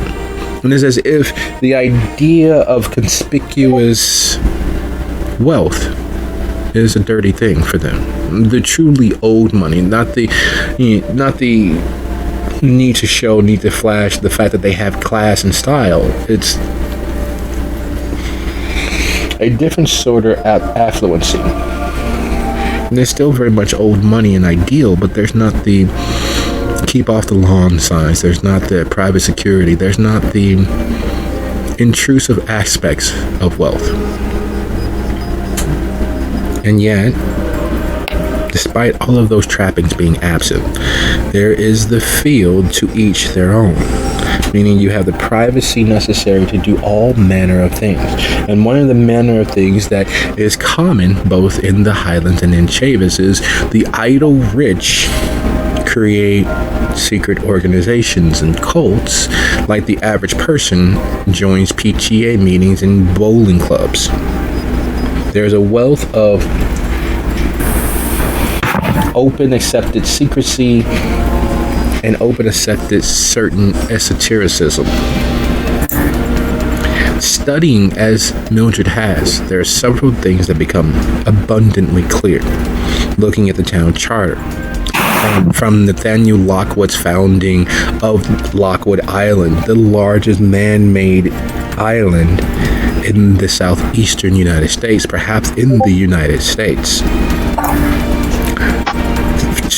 And it's as if the idea of conspicuous wealth is a dirty thing for them. The truly old money, not the need to show, need to flash, the fact that they have class and style. It's a different sort of affluency. And there's still very much old money and ideal, but there's not the keep off the lawn signs, there's not the private security, there's not the intrusive aspects of wealth. And yet, despite all of those trappings being absent, there is the field to each their own, meaning you have the privacy necessary to do all manner of things. And one of the manner of things that is common both in the Highlands and in Chavez is the idle rich create secret organizations and cults, like the average person joins PTA meetings and bowling clubs. There's a wealth of open accepted secrecy and open accepted certain esotericism. Studying as Mildred has, there are several things that become abundantly clear looking at the town charter. From Nathaniel Lockwood's founding of Lockwood Island, the largest man-made island in the southeastern United States, perhaps in the United States,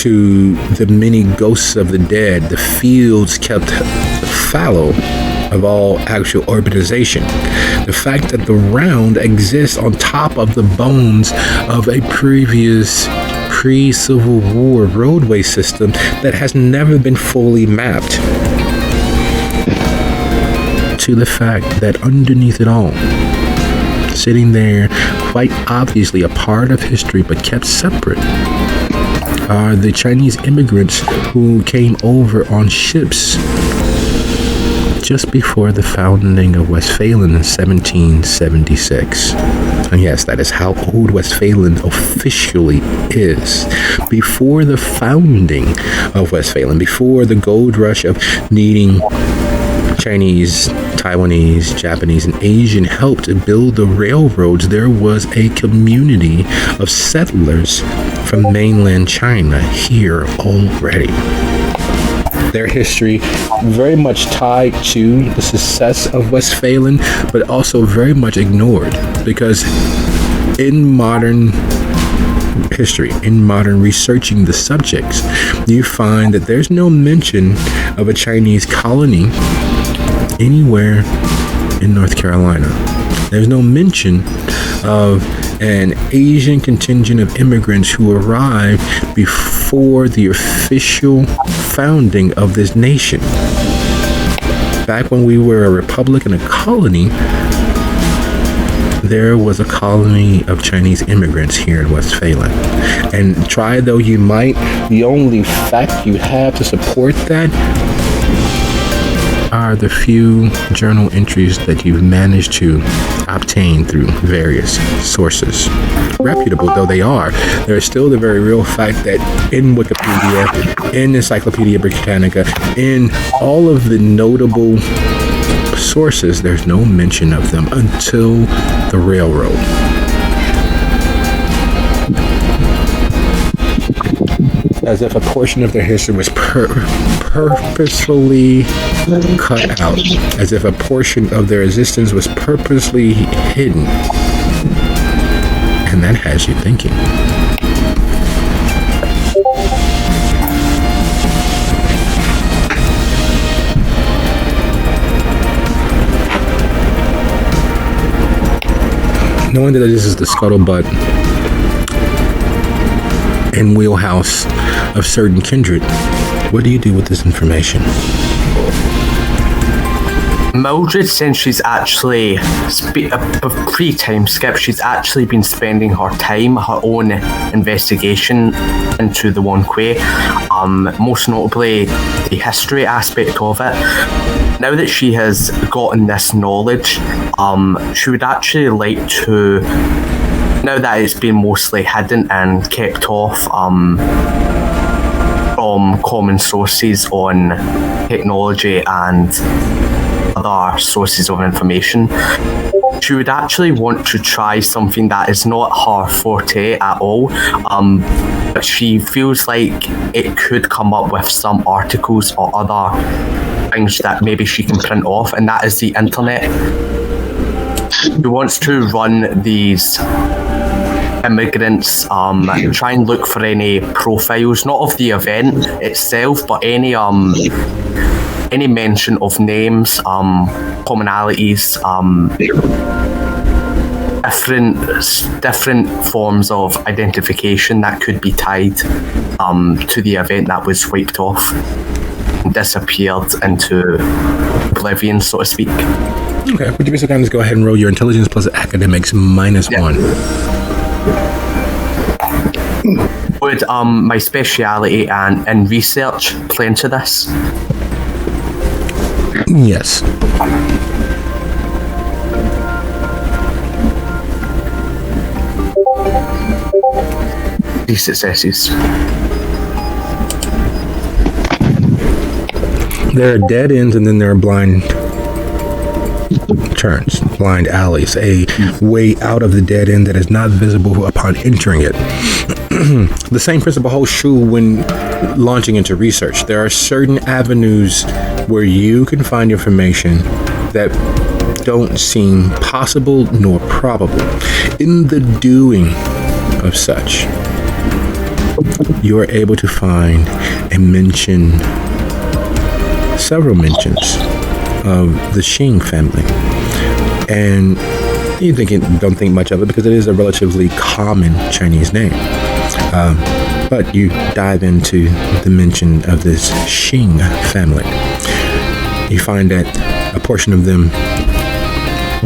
to the many ghosts of the dead, the fields kept fallow of all actual urbanization. The fact that the round exists on top of the bones of a previous pre-Civil War roadway system that has never been fully mapped, to the fact that underneath it all, sitting there, quite obviously a part of history but kept separate, are the Chinese immigrants who came over on ships just before the founding of Westphalen in 1776. And yes, that is how old Westphalen officially is. Before the founding of Westphalen, before the gold rush of needing Chinese, Taiwanese, Japanese, and Asian help to build the railroads, there was a community of settlers from mainland China here already. Their history very much tied to the success of Westphalen, but also very much ignored, because in modern history, in modern researching the subjects, you find that there's no mention of a Chinese colony anywhere in North Carolina. There's no mention of an Asian contingent of immigrants who arrived before the official founding of this nation. Back when we were a republic and a colony, there was a colony of Chinese immigrants here in Westphalen. And try though you might, the only fact you have to support that are the few journal entries that you've managed to obtain through various sources. Reputable though they are, there's still the very real fact that in Wikipedia, in Encyclopedia Britannica, in all of the notable sources, there's no mention of them until the railroad. As if a portion of their history was purposefully cut out, as if a portion of their existence was purposely hidden. And that has you thinking. Knowing that this is the scuttlebutt and wheelhouse of certain kindred, what do you do with this information? Mildred, since she's actually pre-time skip, she's actually been spending her time, her own investigation into the Wan Kuei, most notably the history aspect of it. Now that she has gotten this knowledge, she would actually like to, now that it's been mostly hidden and kept off from common sources on technology and other sources of information, she would actually want to try something that is not her forte at all, but she feels like it could come up with some articles or other things that maybe she can print off, and that is the internet. She wants to run these immigrants, try and look for any profiles, not of the event itself, but any mention of names, commonalities, different forms of identification that could be tied to the event that was wiped off and disappeared into oblivion, so to speak. Okay, would you be so kind as go ahead and roll your intelligence plus academics -1? Would my speciality and research play into this? Yes. These successes. There are dead ends and then there are blind turns, blind alleys, a way out of the dead end that is not visible upon entering it. The same principle holds true when launching into research. There are certain avenues where you can find information that don't seem possible nor probable. In the doing of such, you are able to find and mention several mentions of the Xing family. And you don't think much of it because it is a relatively common Chinese name. But you dive into the mention of this Xing family. You find that a portion of them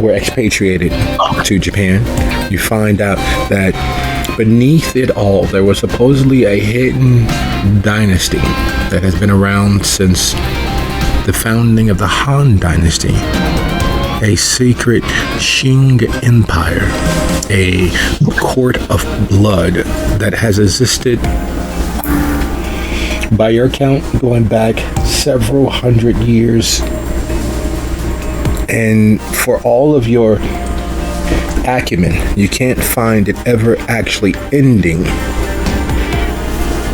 were expatriated to Japan. You find out that beneath it all, there was supposedly a hidden dynasty that has been around since the founding of the Han Dynasty. A secret Qing Empire, a court of blood that has existed, by your count, going back several hundred years. And for all of your acumen, you can't find it ever actually ending.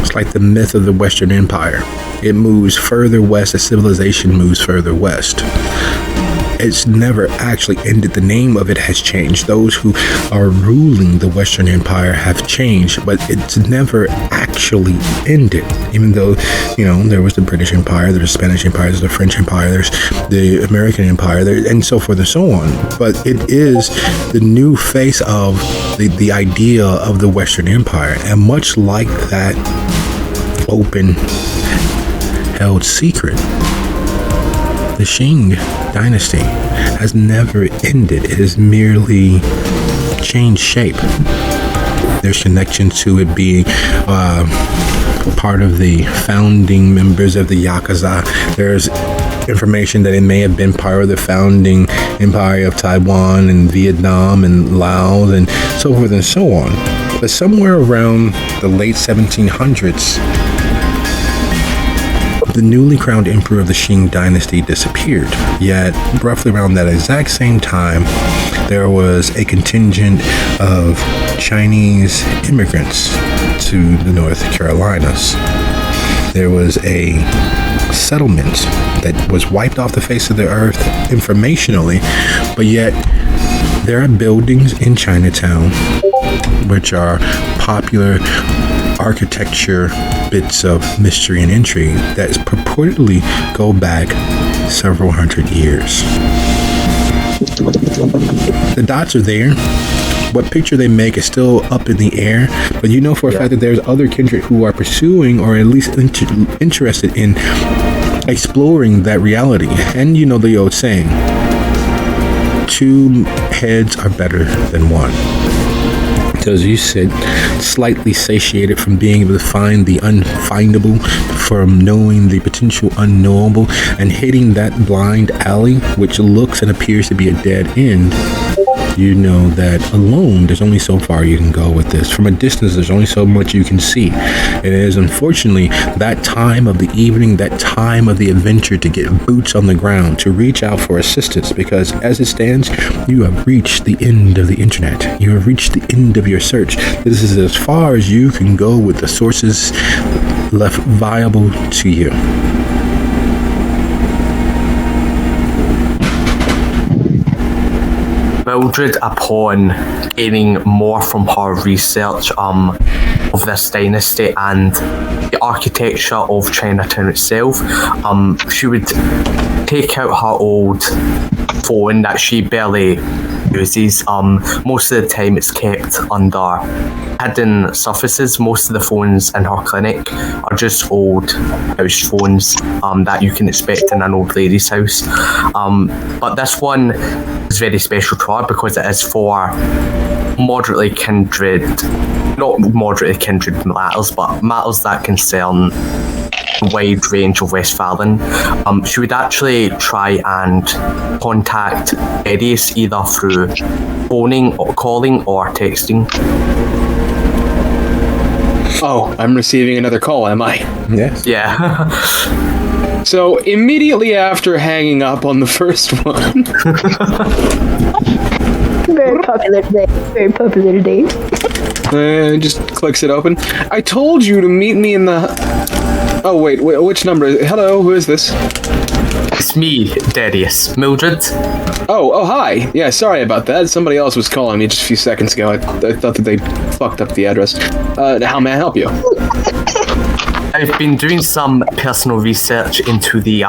It's like the myth of the Western Empire. It moves further west as civilization moves further west. it's never actually ended. The name of it has changed. Those who are ruling the Western Empire have changed, but it's never actually ended. Even though, there was the British Empire, there's the Spanish Empire, there's the French Empire, there's the American Empire, and so forth and so on. But it is the new face of the idea of the Western Empire. And much like that open held secret, the Qing dynasty has never ended. It has merely changed shape. There's connection to it being part of the founding members of the Yakuza. There's information that it may have been part of the founding empire of Taiwan and Vietnam and Laos and so forth and so on. But somewhere around the late 1700s, the newly crowned emperor of the Qing dynasty disappeared. Yet, roughly around that exact same time, there was a contingent of Chinese immigrants to the North Carolinas. There was a settlement that was wiped off the face of the earth informationally, but yet there are buildings in Chinatown which are popular architecture bits of mystery and intrigue that purportedly go back several hundred years. The dots are there. What picture they make is still up in the air, but you know for a fact that there's other kindred who are pursuing or at least interested in exploring that reality. And you know the old saying, 2 heads are better than one. So as you sit, slightly satiated from being able to find the unfindable, from knowing the potential unknowable, and hitting that blind alley, which looks and appears to be a dead end, you know that alone, there's only so far you can go with this. From a distance, there's only so much you can see. It is unfortunately that time of the evening, that time of the adventure to get boots on the ground, to reach out for assistance, because as it stands, you have reached the end of the internet. You have reached the end of your search. This is as far as you can go with the sources left viable to you. Mildred, upon gaining more from her research of this dynasty and the architecture of Chinatown itself, she would take out her old phone that she barely uses. Most of the time it's kept under hidden surfaces. Most of the phones in her clinic are just old house phones that you can expect in an old lady's house. But this one is very special to her because it is for moderately kindred, not moderately kindred matters, but matters that concern a wide range of Westphalen. She would actually try and contact Beatrice either through phoning or calling or texting. Oh, I'm receiving another call, am I? Yes. Yeah. So, immediately after hanging up on the first one... Very popular today. Very popular today. Just clicks it open. I told you to meet me in the... Oh, wait, which number? Hello, who is this? It's me, Darius. Mildred. Oh, hi. Yeah, sorry about that. Somebody else was calling me just a few seconds ago. I thought that they fucked up the address. How may I help you? I've been doing some personal research into the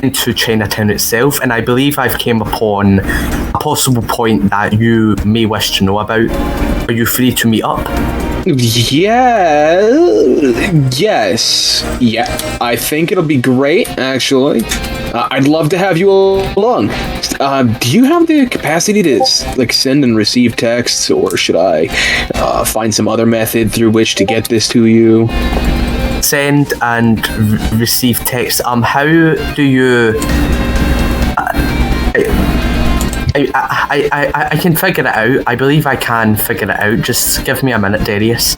into Chinatown itself, and I believe I've came upon a possible point that you may wish to know about. Are you free to meet up? Yeah. Yes. Yeah. I think it'll be great, actually. I'd love to have you along. Do you have the capacity to send and receive texts, or should I find some other method through which to get this to you? Send and receive text. How do you? I can figure it out. I believe I can figure it out. Just give me a minute, Darius.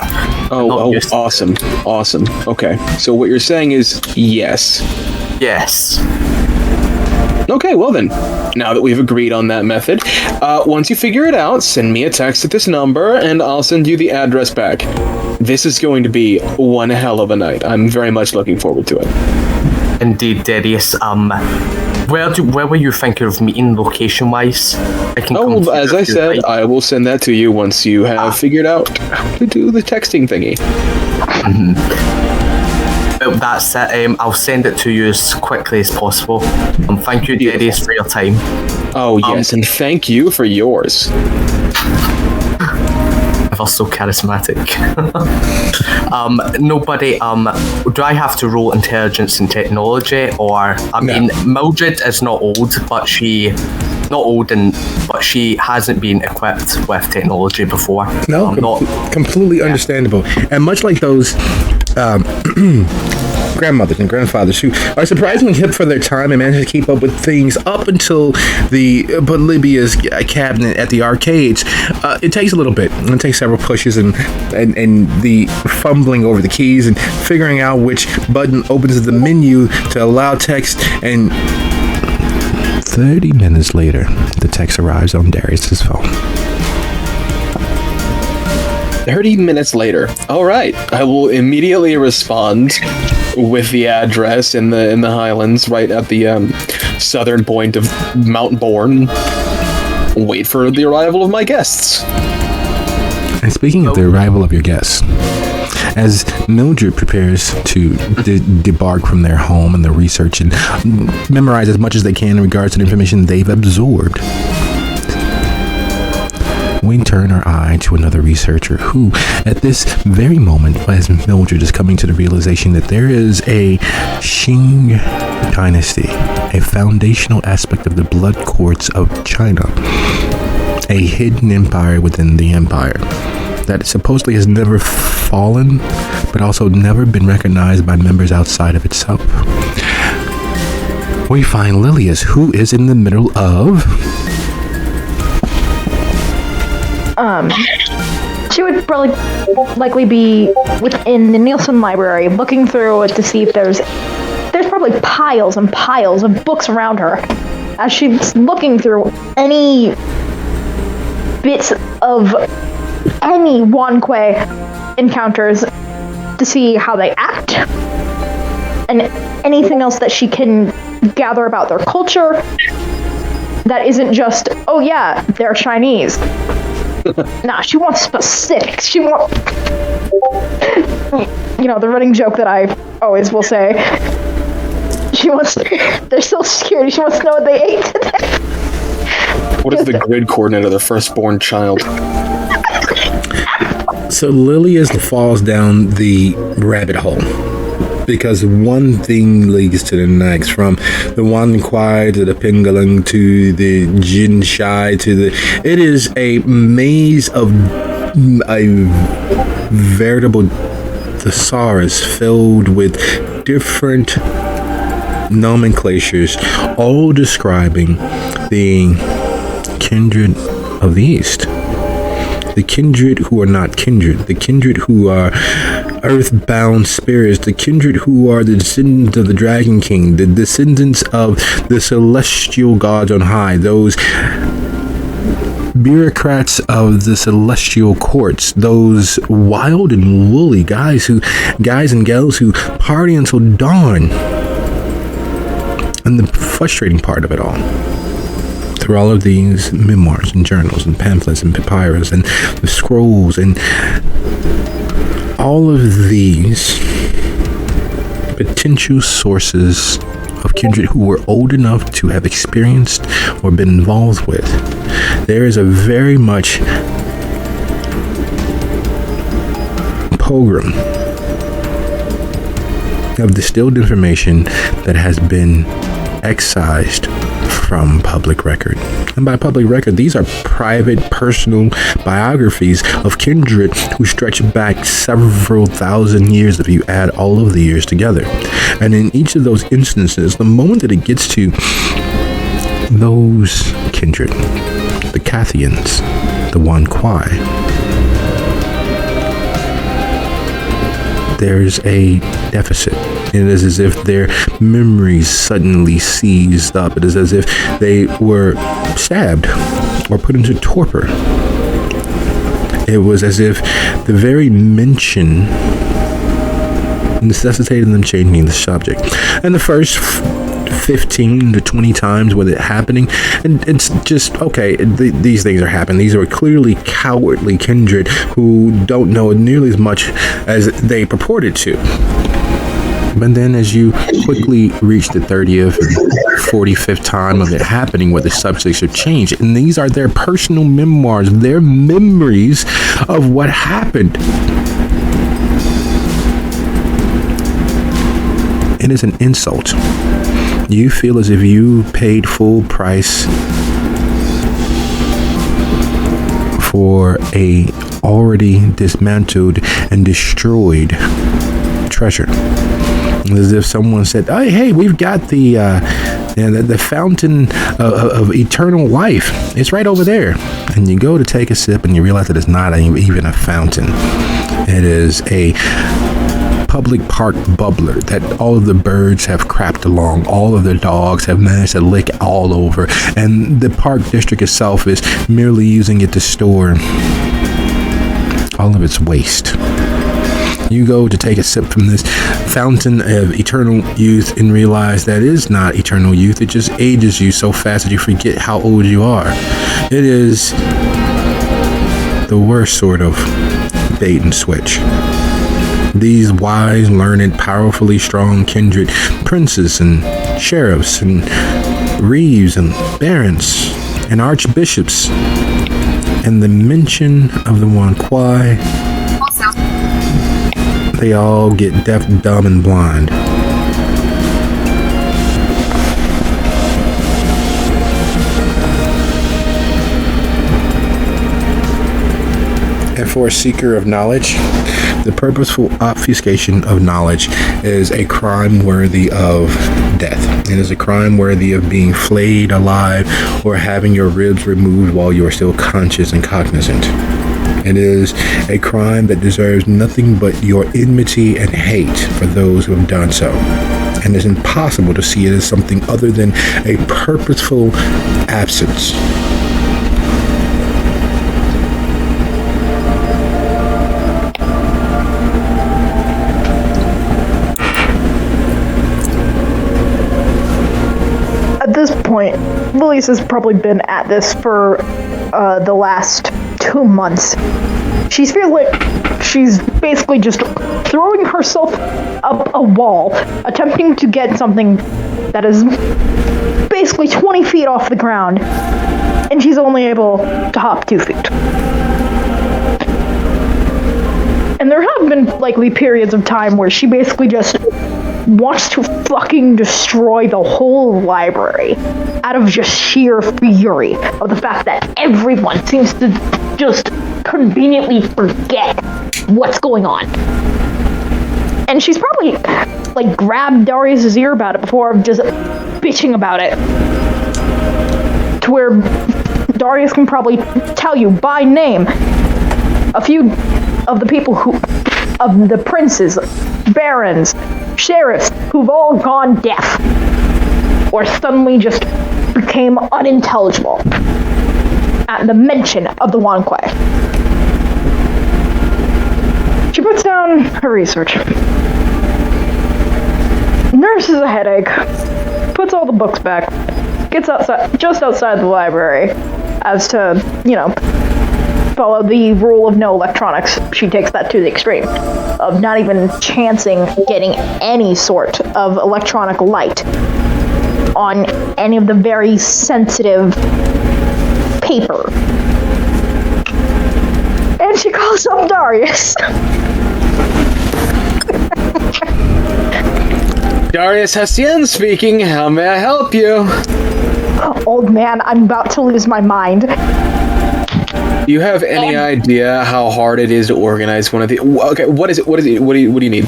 Oh, awesome. Okay, so what you're saying is yes. Yes. Okay, well then, now that we've agreed on that method, once you figure it out, send me a text at this number, and I'll send you the address back. This is going to be one hell of a night. I'm very much looking forward to it. Indeed, Darius. Where were you thinking of meeting location-wise? I can come Oh, as through I if you'd said, like. I will send that to you once you have figured out how to do the texting thingy. That's it. I'll send it to you as quickly as possible. Thank you, Darius, for your time. Oh, yes, and thank you for yours. Ever so charismatic. Nobody. Do I have to roll intelligence and technology, or I mean, Mildred is not old, but she hasn't been equipped with technology before. No, completely understandable. And much like those grandmothers and grandfathers who are surprisingly hip for their time and manage to keep up with things up until the Polybia's cabinet at the arcades, it takes a little bit. It takes several pushes and the fumbling over the keys and figuring out which button opens the menu to allow text. And 30 minutes later, the text arrives on Darius's phone. 30 minutes later. All right, I will immediately respond with the address in the Highlands, right at the southern point of Mount Bourne. Wait for the arrival of my guests. And speaking of the arrival of your guests, as Mildred prepares to debark from their home and their research and memorize as much as they can in regards to the information they've absorbed, we turn our eye to another researcher who, at this very moment, as Mildred is coming to the realization that there is a Qing dynasty, a foundational aspect of the blood courts of China, a hidden empire within the empire that supposedly has never fallen, but also never been recognized by members outside of itself. We find Lilius, who is in the middle of... She would probably likely be within the Nielsen library, looking through it to see if there's probably piles and piles of books around her. As she's looking through any bits of any Wan Kuei encounters to see how they act, and anything else that she can gather about their culture that isn't just, oh yeah, they're Chinese. Nah, she wants specifics. She wants, the running joke that I always will say. She wants, they're so scared. She wants to know what they ate today. What is the grid coordinate of the firstborn child? So Lilius falls down the rabbit hole, because one thing leads to the next, from the Wan Kuei to the Pingaling to the Jin Shai to the... It is a maze of a veritable thesaurus filled with different nomenclatures, all describing the kindred of the East. The kindred who are not kindred, the kindred who are earthbound spirits, the kindred who are the descendants of the Dragon King, the descendants of the celestial gods on high, those bureaucrats of the celestial courts, those wild and woolly guys and gals who party until dawn. And the frustrating part of it all, through all of these memoirs and journals and pamphlets and papyrus and the scrolls and all of these potential sources of kindred who were old enough to have experienced or been involved with, there is a very much program of distilled information that has been excised from public record. And by public record, these are private, personal biographies of kindred who stretch back several thousand years if you add all of the years together. And in each of those instances, the moment that it gets to those kindred, the Cathians, the Wan Kuei, there's a deficit. It is as if their memories suddenly seized up. It is as if they were stabbed or put into torpor. It was as if the very mention necessitated them changing the subject. And the first 15 to 20 times with it happening, and it's just okay. These things are happening. These are clearly cowardly kindred who don't know nearly as much as they purported to. But then as you quickly reach the 30th and 45th time of it happening, where the subjects have changed, and these are their personal memoirs, their memories of what happened. It is an insult. You feel as if you paid full price for a already dismantled and destroyed treasure. As if someone said, "Oh, hey, we've got the fountain of eternal life. It's right over there." And you go to take a sip and you realize that it's not even a fountain. It is a public park bubbler that all of the birds have crapped along. All of the dogs have managed to lick all over. And the park district itself is merely using it to store all of its waste. You go to take a sip from this fountain of eternal youth and realize that it is not eternal youth. It just ages you so fast that you forget how old you are. It is the worst sort of bait and switch. These wise, learned, powerfully strong kindred princes and sheriffs and reeves and barons and archbishops and the mention of the Wan Kuei, they all get deaf, dumb, and blind. And for a seeker of knowledge, the purposeful obfuscation of knowledge is a crime worthy of death. It is a crime worthy of being flayed alive or having your ribs removed while you are still conscious and cognizant. It is a crime that deserves nothing but your enmity and hate for those who have done so. And it's impossible to see it as something other than a purposeful absence. At this point, Lilius has probably been at this for the last 2 months. She feels like she's basically just throwing herself up a wall, attempting to get something that is basically 20 feet off the ground, and she's only able to hop 2 feet. And there have been likely periods of time where she basically just wants to fucking destroy the whole library out of just sheer fury of the fact that everyone seems to just conveniently forget what's going on. And she's probably like grabbed Darius's ear about it before, just bitching about it, to where Darius can probably tell you by name a few of the people of the princes, barons, sheriffs who've all gone deaf or suddenly just became unintelligible at the mention of the Wan Kuei. She puts down her research, nurses a headache, puts all the books back, gets outside, just outside the library, as to, follow the rule of no electronics. She takes that to the extreme of not even chancing getting any sort of electronic light on any of the very sensitive paper. And she calls up Darius. Darius Hestian speaking. How may I help you? Old man, I'm about to lose my mind. Do you have any idea how hard it is to organize one of the? Okay, what is it? What do you need?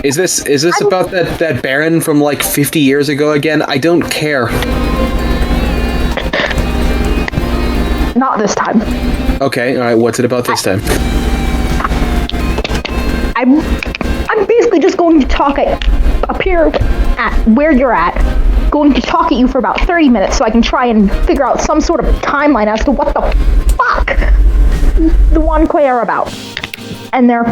Is this about that Baron from like 50 years ago again? I don't care. Not this time. Okay, all right. What's it about this time? I'm basically just going to talk up here at where you're at. Going to talk at you for about 30 minutes so I can try and figure out some sort of timeline as to what the fuck the Wan Kuei are about and their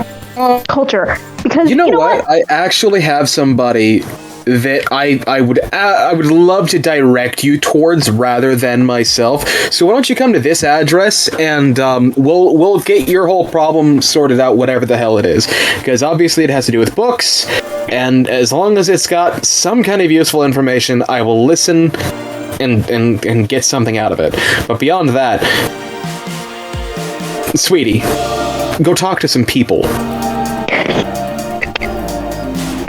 culture. Because Because You know what? I actually have somebody that I would love to direct you towards rather than myself. So why don't you come to this address and we'll get your whole problem sorted out, whatever the hell it is. Because obviously it has to do with books, and as long as it's got some kind of useful information, I will listen and get something out of it. But beyond that, sweetie, go talk to some people.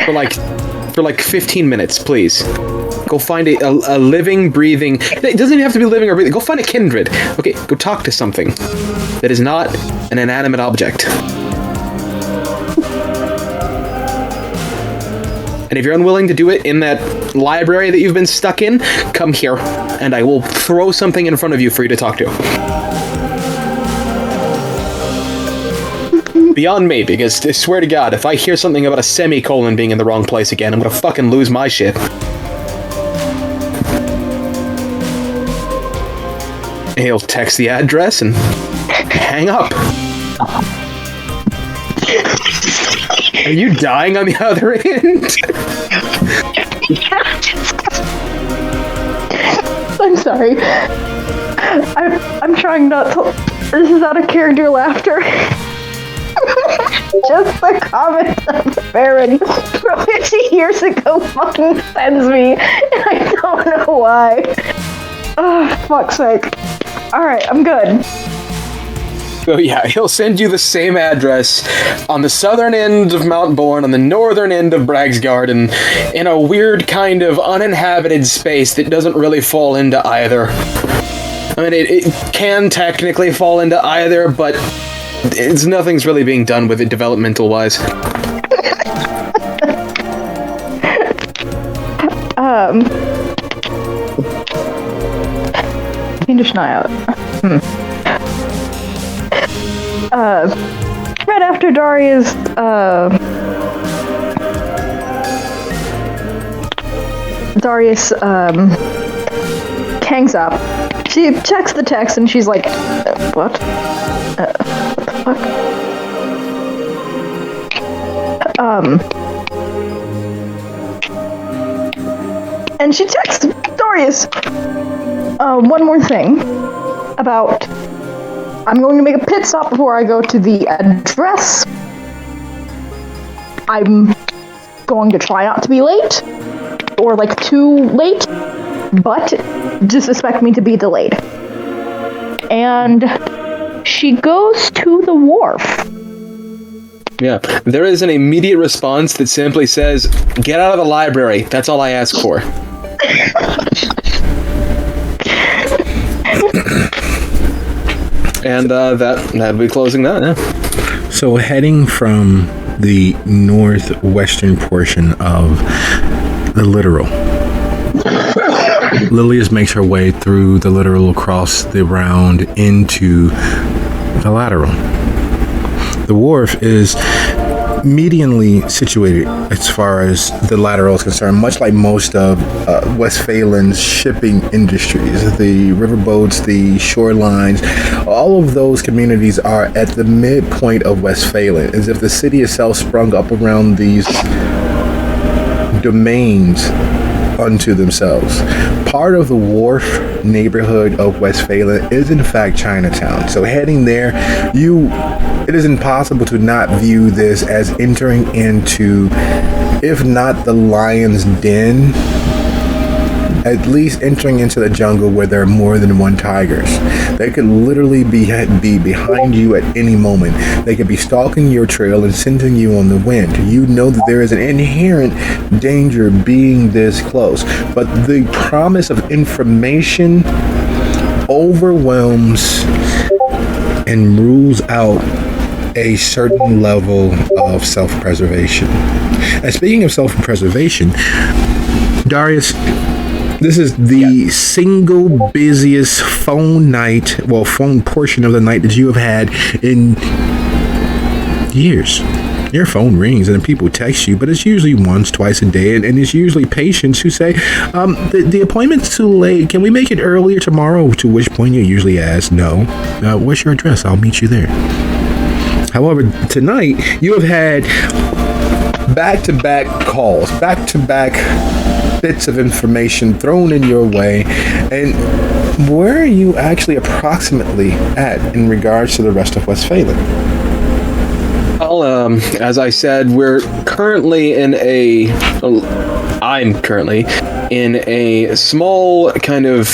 For like 15 minutes, please. Go find a living, breathing... It doesn't even have to be living or breathing. Go find a kindred. Okay, go talk to something that is not an inanimate object. And if you're unwilling to do it in that library that you've been stuck in, come here, and I will throw something in front of you for you to talk to. Beyond me, because I swear to God, if I hear something about a semicolon being in the wrong place again, I'm gonna fucking lose my shit. He'll text the address and hang up. Are you dying on the other end? I'm sorry. I'm trying not to... This is out of character laughter. Just the comment of Baron from 50 years ago fucking sends me, and I don't know why. Oh, fuck's sake. Alright, I'm good. So yeah, he'll send you the same address on the southern end of Mount Bourne, on the northern end of Bragg's Garden, in a weird kind of uninhabited space that doesn't really fall into either. I mean, it can technically fall into either, but nothing's really being done with it developmental-wise. Fiendish Naiad. Right after Darius, hangs up. She checks the text and she's like, what? What the fuck? And she texts Darius, one more thing about, I'm going to make a pit stop before I go to the address. I'm going to try not to be late, or like too late, but just expect me to be delayed. And she goes to the wharf. Yeah, there is an immediate response that simply says, "Get out of the library. That's all I ask for." And that'll be closing that, yeah. So heading from the northwestern portion of the littoral, Lilius makes her way through the littoral, across the round into the lateral. The wharf is medianly situated as far as the lateral is concerned, much like most of Westphalen's shipping industries. The riverboats, the shorelines, all of those communities are at the midpoint of Westphalen, as if the city itself sprung up around these domains unto themselves. Part of the wharf neighborhood of Westphalen is in fact Chinatown. So heading there, it is impossible to not view this as entering into, if not the lion's den, at least entering into the jungle where there are more than one tigers. They could literally be behind you at any moment. They could be stalking your trail and sending you on the wind. You know that there is an inherent danger being this close, but the promise of information overwhelms and rules out a certain level of self-preservation. And speaking of self-preservation, Darius, this is the single busiest phone portion of the night that you have had in years. Your phone rings and people text you, but it's usually once, twice a day, and it's usually patients who say, the appointment's too late. Can we make it earlier tomorrow? To which point you usually ask, no. What's your address? I'll meet you there. However, tonight, you have had back-to-back calls, back-to-back bits of information thrown in your way. And where are you actually approximately at in regards to the rest of Westphalen? Well, as I said, I'm currently in a small kind of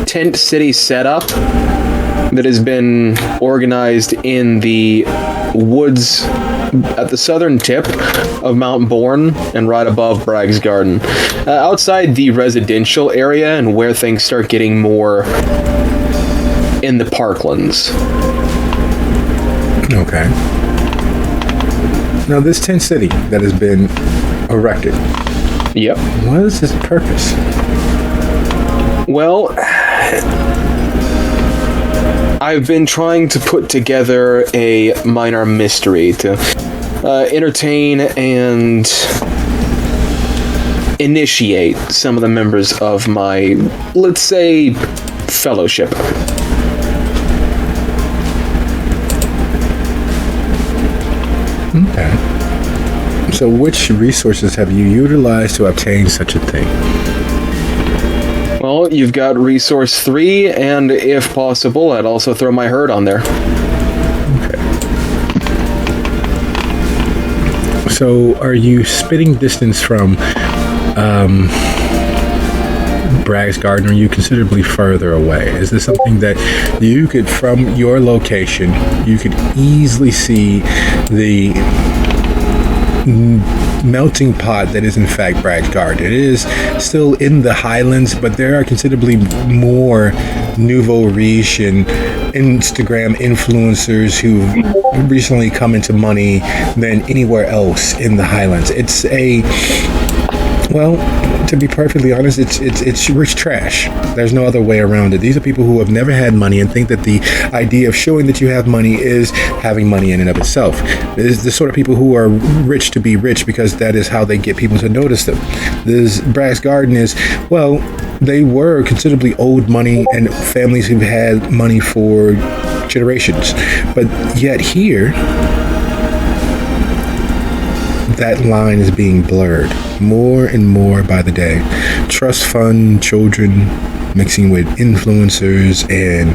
tent city setup that has been organized in the woods at the southern tip of Mount Bourne and right above Bragg's Garden. Outside the residential area and where things start getting more in the parklands. Okay. Now, this tent city that has been erected. Yep. What is its purpose? Well, I've been trying to put together a minor mystery to entertain and initiate some of the members of my, let's say, fellowship. Okay. So which resources have you utilized to obtain such a thing? Well, you've got resource 3, and if possible, I'd also throw my herd on there. Okay. So are you spitting distance from Bragg's Garden, or are you considerably further away? Is this something that you could, from your location, you could easily see the melting pot that is in fact Bragg's Garden? It is still in the highlands, but there are considerably more nouveau riche and Instagram influencers who recently come into money than anywhere else in the highlands. It's a, well, to be perfectly honest, it's rich trash. There's no other way around it. These are people who have never had money and think that the idea of showing that you have money is having money in and of itself. It is the sort of people who are rich to be rich because that is how they get people to notice them. This Bragg's Garden is, well, they were considerably owed money and families who've had money for generations. But yet here, that line is being blurred more and more by the day. Trust fund children mixing with influencers and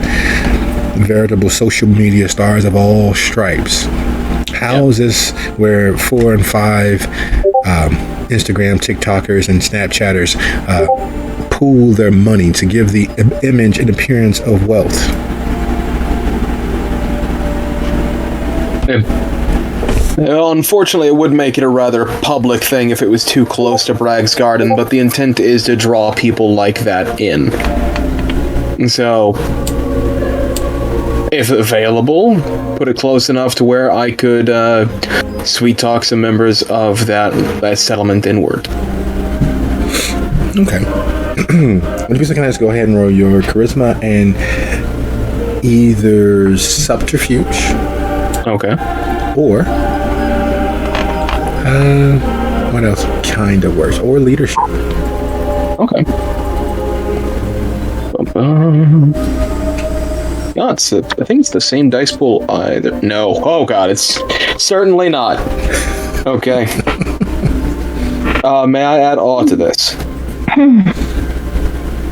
veritable social media stars of all stripes. Houses where 4 and 5 Instagram TikTokers and Snapchatters pool their money to give the image and appearance of wealth. Well, unfortunately, it would make it a rather public thing if it was too close to Bragg's Garden, but the intent is to draw people like that in. So, if available, put it close enough to where I could sweet talk some members of that settlement inward. Okay. Beatrice, can I just go ahead and roll your charisma and either subterfuge? Okay. Or what else kind of works? Or leadership. Okay. Yeah, I think it's the same dice pool either. No. Oh god, it's certainly not. Okay. May I add awe to this?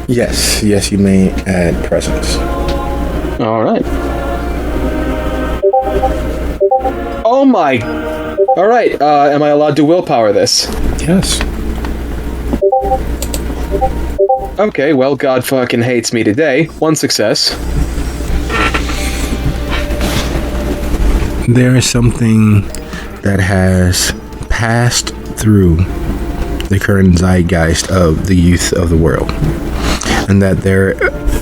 Yes, you may add presence. Alright. Oh my... Alright, am I allowed to willpower this? Yes. Okay, well, God fucking hates me today. 1 success. There is something that has passed through the current zeitgeist of the youth of the world, and that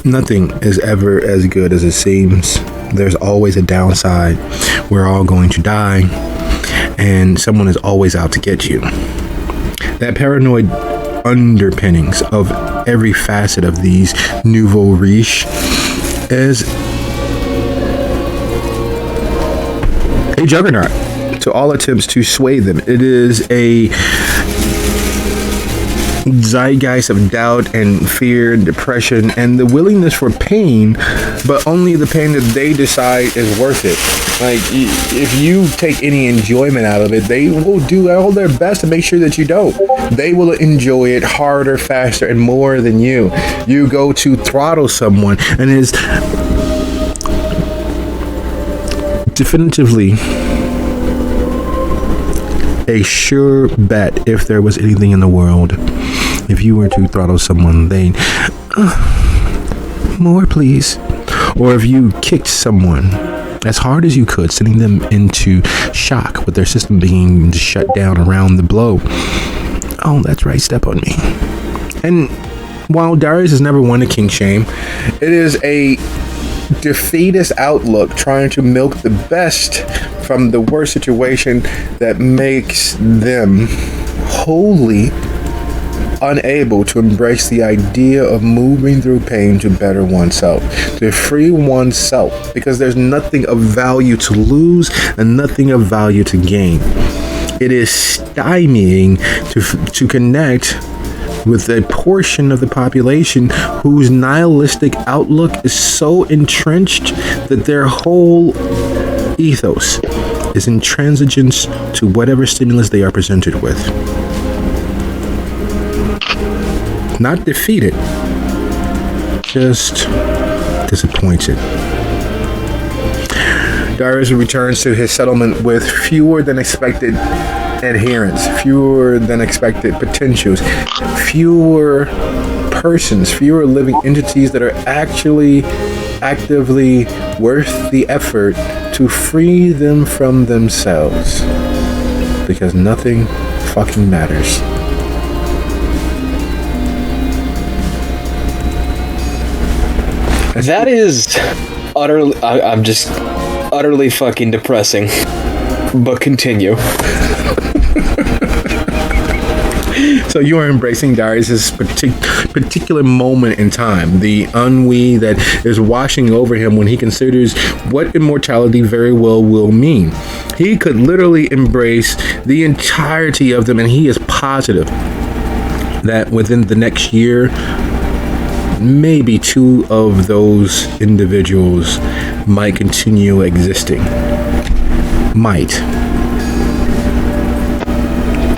nothing is ever as good as it seems. There's always a downside. We're all going to die, and someone is always out to get you. That paranoid underpinnings of every facet of these nouveau riche is a juggernaut to all attempts to sway them. It is a zeitgeist of doubt and fear and depression and the willingness for pain, but only the pain that they decide is worth it. Like, if you take any enjoyment out of it, they will do all their best to make sure that you don't. They will enjoy it harder, faster, and more than you. You go to throttle someone, and it is definitively a sure bet, if there was anything in the world, if you were to throttle someone, they more please. Or if you kicked someone as hard as you could, sending them into shock with their system being shut down around the blow. Oh, that's right, step on me. And while Darius has never won a king shame, it is a defeatist outlook trying to milk the best from the worst situation that makes them wholly unable to embrace the idea of moving through pain to better oneself, to free oneself, because there's nothing of value to lose and nothing of value to gain. It is stymieing to connect with a portion of the population whose nihilistic outlook is so entrenched that their whole ethos is intransigence to whatever stimulus they are presented with. Not defeated, just disappointed. Darius returns to his settlement with fewer than expected adherents, fewer than expected potentials, fewer persons, fewer living entities that are actually actively worth the effort to free them from themselves. Because nothing fucking matters. That is utterly. I'm just utterly fucking depressing. But continue. So you are embracing Darius' particular moment in time, the ennui that is washing over him when he considers what immortality very well will mean. He could literally embrace the entirety of them, and he is positive that within the next year, maybe two of those individuals might continue existing. Might.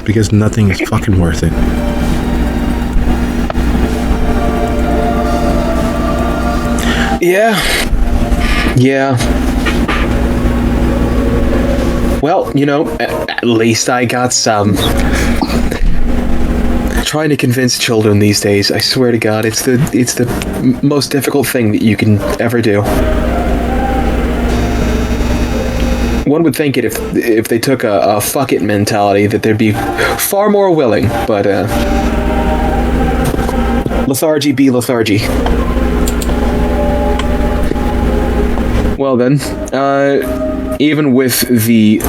Because nothing is fucking worth it. Yeah. Well, at least I got some. Trying to convince children these days, I swear to God, it's the most difficult thing that you can ever do. One would think it if they took a fuck it mentality that they'd be far more willing, but lethargy be lethargy. Well then, even with the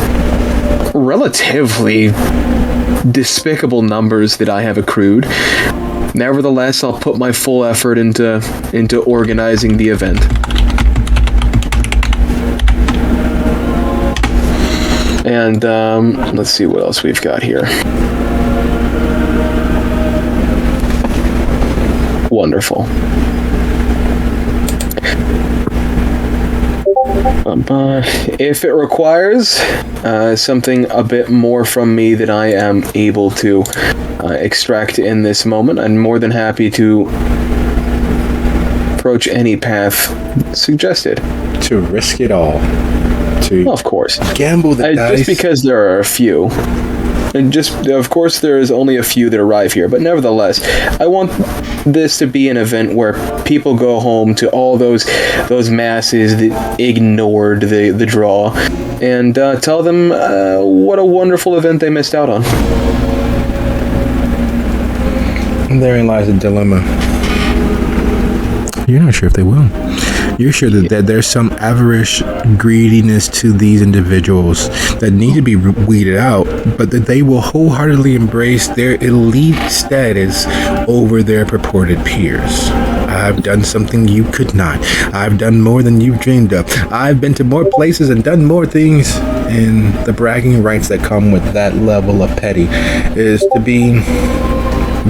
relatively despicable numbers that I have accrued, nevertheless, I'll put my full effort into organizing the event. And let's see what else we've got here. Wonderful. If it requires something a bit more from me than I am able to extract in this moment, I'm more than happy to approach any path suggested. To risk it all. Well, of course. Gamble the dice. Just because there are a few. And of course, there is only a few that arrive here, but nevertheless, I want this to be an event where people go home to all those masses that ignored the draw, and tell them what a wonderful event they missed out on. And therein lies a dilemma. You're not sure if they will. You're sure that there's some avarice, greediness to these individuals that need to be weeded out, but that they will wholeheartedly embrace their elite status over their purported peers. I've done something you could not. I've done more than you've dreamed of. I've been to more places and done more things. And the bragging rights that come with that level of petty is to be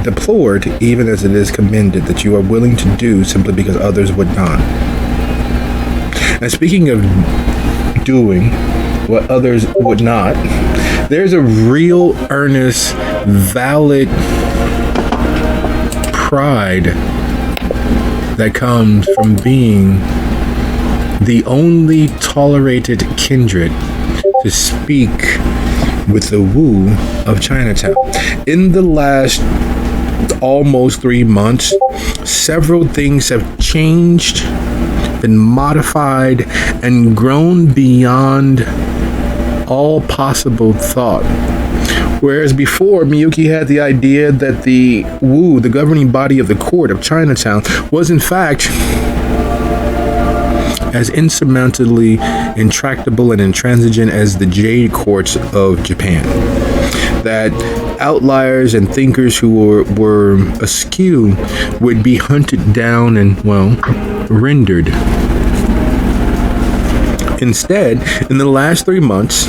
deplored, even as it is commended that you are willing to do simply because others would not. And speaking of doing what others would not. There's a real, earnest, valid pride that comes from being the only tolerated kindred to speak with the Wu of Chinatown. In the last almost 3 months, several things have changed, been modified, and grown beyond all possible thought. Whereas before, Miyuki had the idea that the Wu, the governing body of the court of Chinatown, was in fact as insurmountably intractable and intransigent as the jade courts of Japan. That outliers and thinkers who were askew would be hunted down and, well, rendered. Instead, in the last 3 months,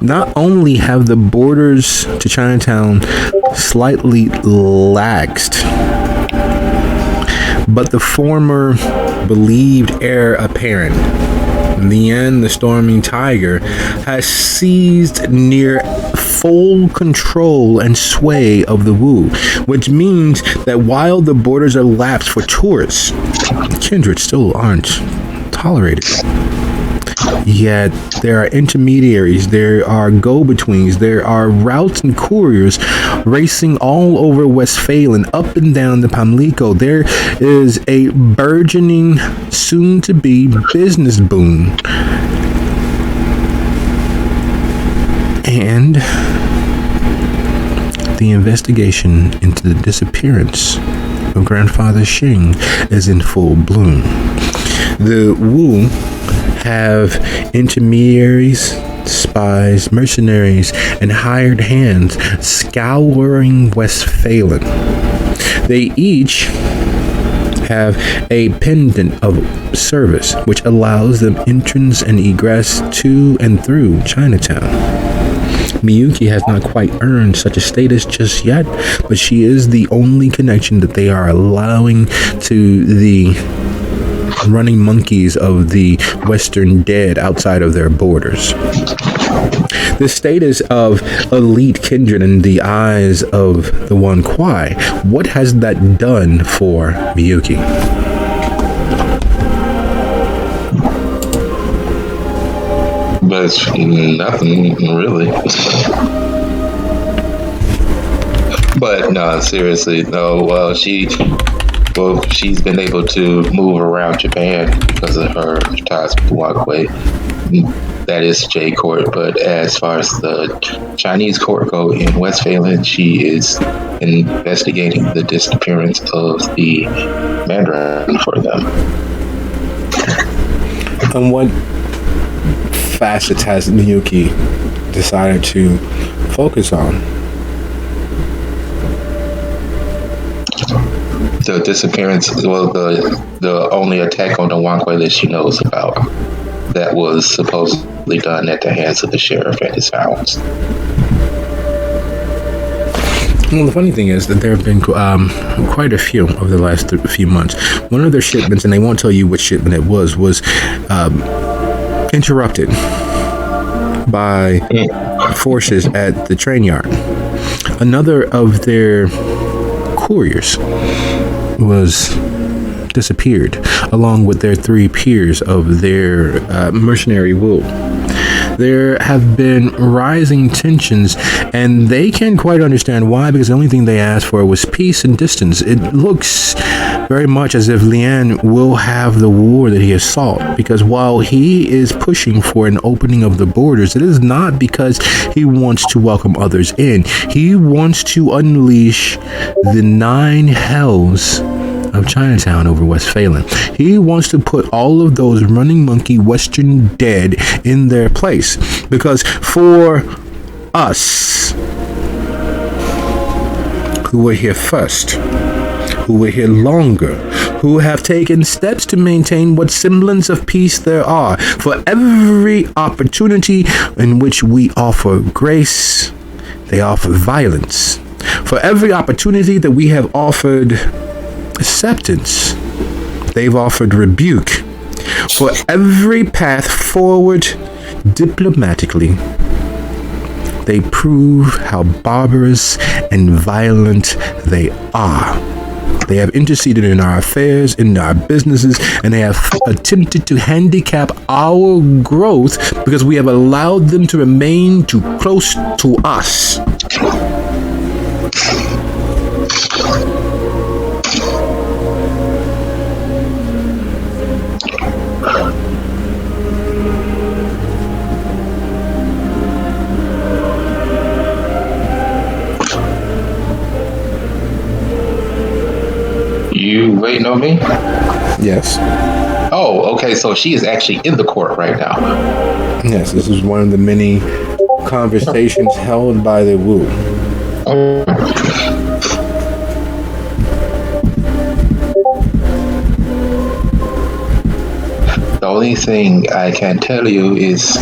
not only have the borders to Chinatown slightly laxed, but the former believed heir apparent, Lian the Storming Tiger, has seized near full control and sway of the Wu, which means that while the borders are lapsed for tourists, kindred still aren't tolerated. Yet there are intermediaries, there are go-betweens, there are routes and couriers racing all over Westphalen, up and down the Pamlico. There is a burgeoning, soon-to-be business boom. And the investigation into the disappearance of Grandfather Xing is in full bloom. The Wu have intermediaries, spies, mercenaries, and hired hands scouring Westphalen. They each have a pendant of service which allows them entrance and egress to and through Chinatown. Miyuki has not quite earned such a status just yet, but she is the only connection that they are allowing to the running monkeys of the Western dead outside of their borders. The status of elite kindred in the eyes of the Wan Kuei, what has that done for Miyuki? But it's nothing really. But no, seriously, no. Well, she's been able to move around Japan because of her ties with Wan Kuei. That is J Court, but as far as the Chinese court go in Westphalen, she is investigating the disappearance of the Mandarin for them. And what facets has Miyuki decided to focus on? The disappearance, well, the only attack on the Wan Kuei that she knows about that was supposedly done at the hands of the sheriff and his hounds. Well, the funny thing is that there have been quite a few over the last few months. One of their shipments, and they won't tell you which shipment it was interrupted by forces at the train yard. Another of their couriers was disappeared, along with their 3 peers of their mercenary Wu. There have been rising tensions, and they can't quite understand why, because the only thing they asked for was peace and distance. It looks very much as if Lian will have the war that he has sought, because while he is pushing for an opening of the borders, it is not because he wants to welcome others in. He wants to unleash the 9 hells of Chinatown over Westphalen. He wants to put all of those running monkey Western dead in their place, because for us who were here first, who were here longer, who have taken steps to maintain what semblance of peace there are, for every opportunity in which we offer grace, they offer violence. For every opportunity that we have offered acceptance, they've offered rebuke. For every path forward diplomatically, they prove how barbarous and violent they are. They have interceded in our affairs, in our businesses, and they have attempted to handicap our growth because we have allowed them to remain too close to us. You waiting on me? Yes. Oh, okay. So she is actually in the court right now. Yes, this is one of the many conversations held by the Wu. The only thing I can tell you is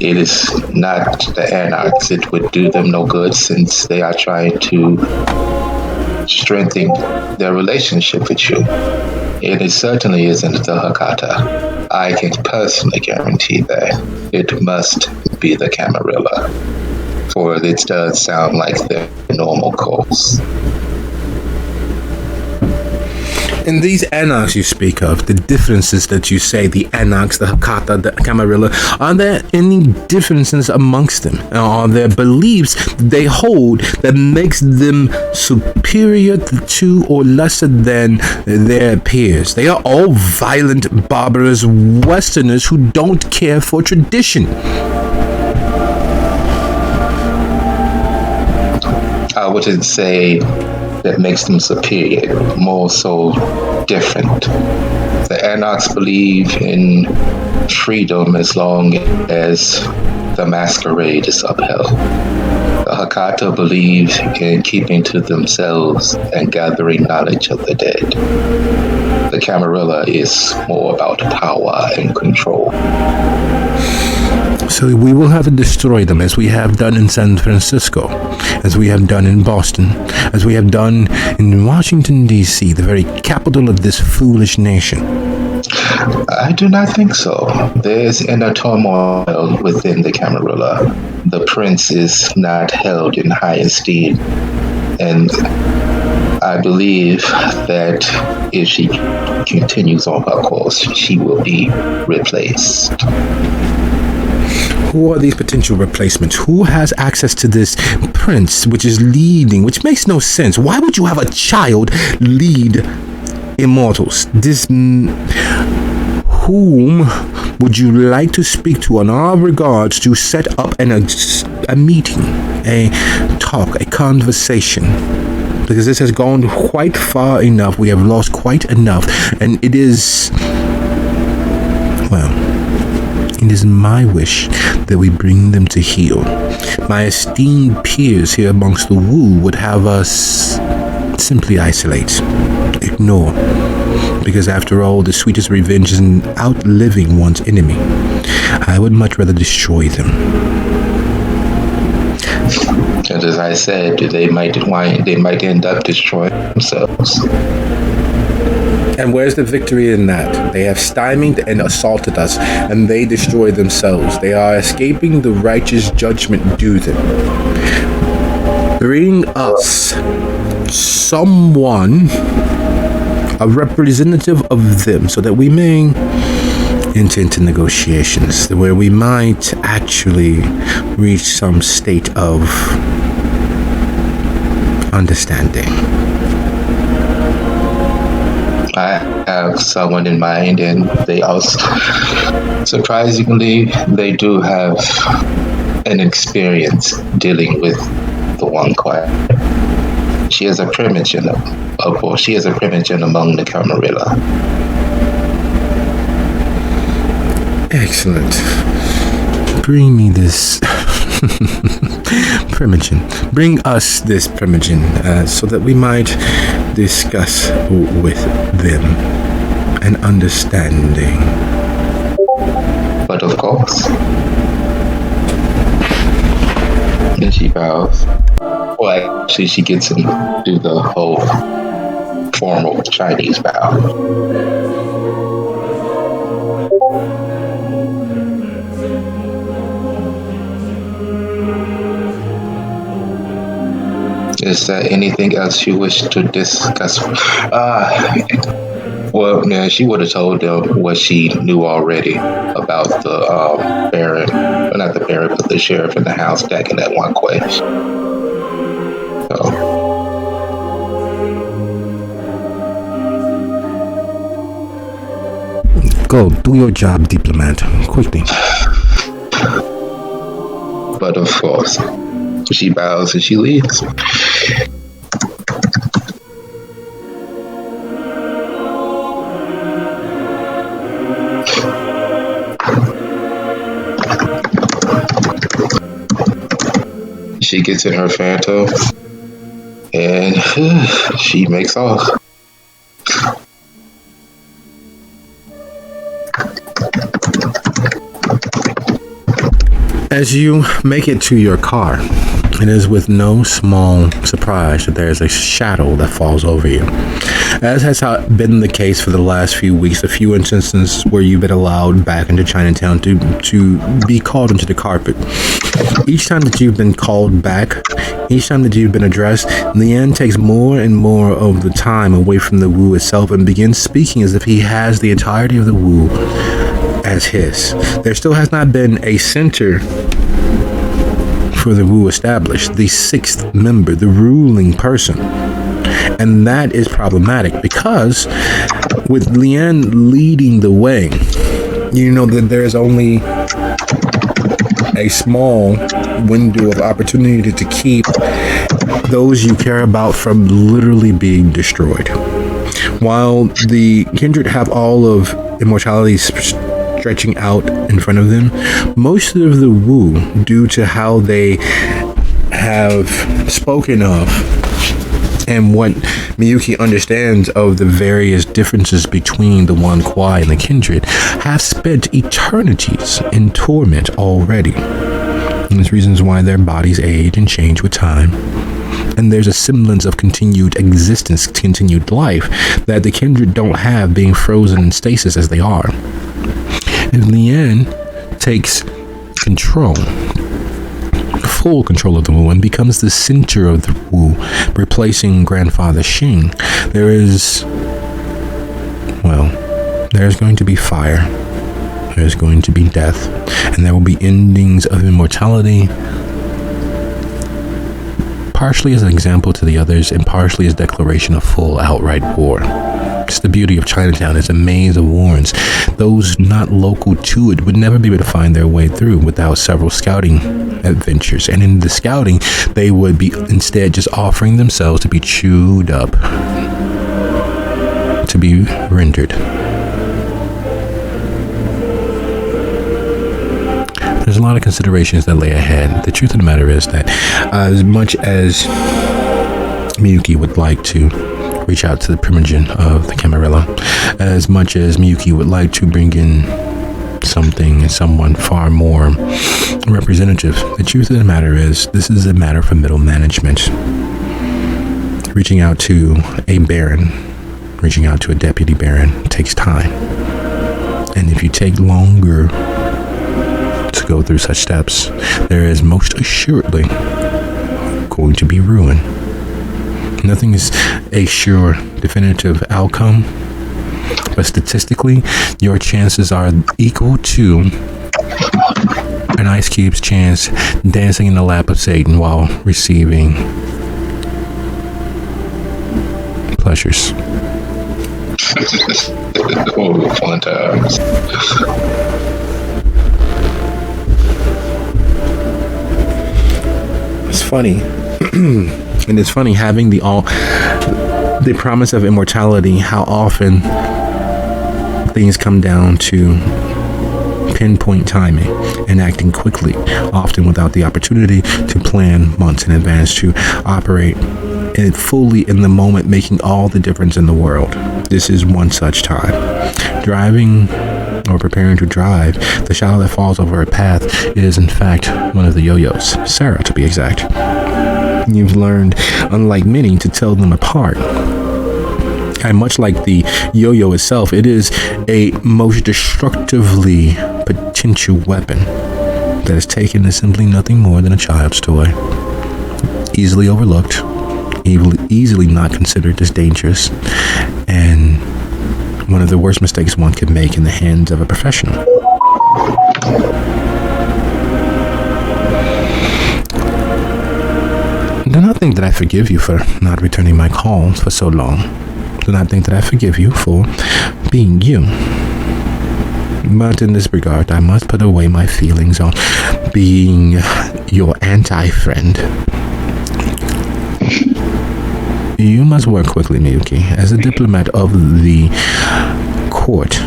it is not the anarchs. It would do them no good since they are trying to strengthen their relationship with you. It certainly isn't the Hakata. I can personally guarantee that it must be the Camarilla, for it does sound like their normal course. In these anarchs you speak of, the differences that you say, the anarchs, the Hakata, the Camarilla, are there any differences amongst them? Are there beliefs they hold that makes them superior to or lesser than their peers? They are all violent, barbarous Westerners who don't care for tradition. I wouldn't say that makes them superior, more so different. The anarchs believe in freedom as long as the masquerade is upheld. The Hakata believe in keeping to themselves and gathering knowledge of the dead. The Camarilla is more about power and control. So we will have to destroy them as we have done in San Francisco, as we have done in Boston, as we have done in Washington, D.C., the very capital of this foolish nation. I do not think so. There's inner turmoil within the Camarilla. The prince is not held in high esteem, and I believe that if she continues on her course, she will be replaced. Who are these potential replacements? Who has access to this prince, which is leading, which makes no sense? Why would you have a child lead immortals? Whom would you like to speak to in our regards to set up a meeting, a talk, a conversation? Because this has gone quite far enough. We have lost quite enough. And it is, well, it is my wish that we bring them to heel. My esteemed peers here amongst the Wu would have us simply isolate, ignore. Because after all, the sweetest revenge is in outliving one's enemy. I would much rather destroy them. And as I said, they might end up destroying themselves. And where's the victory in that? They have stymied and assaulted us, and they destroy themselves. They are escaping the righteous judgment due them. Bring us someone, a representative of them, so that we may enter into negotiations, where we might actually reach some state of understanding. I have someone in mind, and they also, surprisingly, they do have an experience dealing with the Wan Kuei. She is a primogen among the Camarilla. Excellent. Bring me this primogen. Bring us this primogen, so that we might discuss with them an understanding. But of course. And she bows. Well, actually, she gets him to do the whole formal Chinese bow. Is there anything else you wish to discuss? Well, man, she would have told them what she knew already about the Baron, well, not the Baron, but the sheriff in the house back in that Wan Kuei. So, Go, do your job, diplomat, quickly. but of course, she bows and she leaves. She gets in her phantom and she makes off. As you make it to your car, it is with no small surprise that there is a shadow that falls over you. As has been the case for the last few weeks, a few instances where you've been allowed back into Chinatown to be called into the carpet. Each time that you've been called back, each time that you've been addressed, Lian takes more and more of the time away from the Wu itself and begins speaking as if he has the entirety of the Wu as his. There still has not been a center for the Wu established, the sixth member, the ruling person. And that is problematic because with Lian leading the way, you know that there is only a small window of opportunity to keep those you care about from literally being destroyed. While the kindred have all of immortality stretching out in front of them, most of the Wu, due to how they have spoken of and what Miyuki understands of the various differences between the Wan Kuei and the kindred, have spent eternities in torment already. And there's reasons why their bodies age and change with time. And there's a semblance of continued existence, continued life, that the kindred don't have, being frozen in stasis as they are. And Lian takes control, full control of the Wu, and becomes the center of the Wu, replacing Grandfather Xing. There's going to be fire, there's going to be death, and there will be endings of immortality, partially as an example to the others, and partially as declaration of full outright war. It's the beauty of Chinatown. It's a maze of warrens. Those not local to it would never be able to find their way through without several scouting adventures. And in the scouting, they would be instead just offering themselves to be chewed up, to be rendered. There's a lot of considerations that lay ahead. The truth of the matter is that as much as Miyuki would like to reach out to the primogen of the Camarilla, as much as Miyuki would like to bring in something and someone far more representative, the truth of the matter is this is a matter for middle management. Reaching out to a baron, reaching out to a deputy baron takes time. And if you take longer to go through such steps, there is most assuredly going to be ruin. Nothing is a sure, definitive outcome, but statistically, your chances are equal to an ice cube's chance dancing in the lap of Satan while receiving pleasures. Oh, fun times. It's funny. And it's funny having the promise of immortality, how often things come down to pinpoint timing and acting quickly, often without the opportunity to plan months in advance, to operate fully in the moment, making all the difference in the world. This is one such time. Driving or preparing to drive, the shadow that falls over a path is in fact one of the yo-yos, Sarah to be exact. You've learned, unlike many, to tell them apart. And much like the yo-yo itself, it is a most destructively potential weapon that is taken as simply nothing more than a child's toy. Easily overlooked, easily not considered as dangerous, and one of the worst mistakes one could make in the hands of a professional. Do not think that I forgive you for not returning my calls for so long. Do not think that I forgive you for being you. But in this regard, I must put away my feelings on being your anti-friend. You must work quickly, Miyuki. As a diplomat of the court,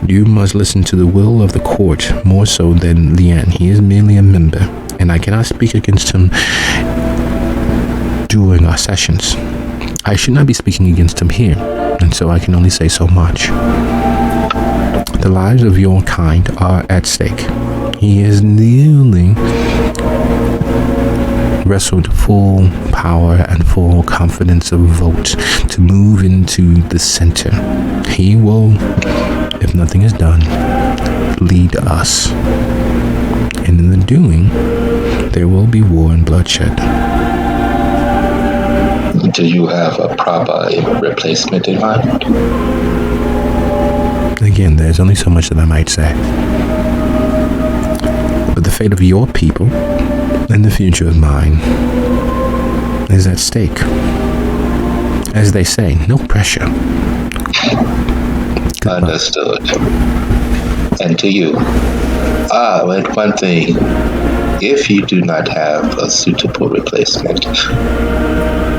you must listen to the will of the court more so than Lian. He is merely a member, and I cannot speak against him during our sessions. I should not be speaking against him here, and so I can only say so much. The lives of your kind are at stake. He is newly wrestled full power and full confidence of vote to move into the center. He will, if nothing is done, lead us. And in the doing, there will be war and bloodshed. Do you have a proper replacement in mind? Again, there's only so much that I might say. But the fate of your people and the future of mine is at stake. As they say, no pressure. Goodbye. Understood. And to you, but one thing, if you do not have a suitable replacement,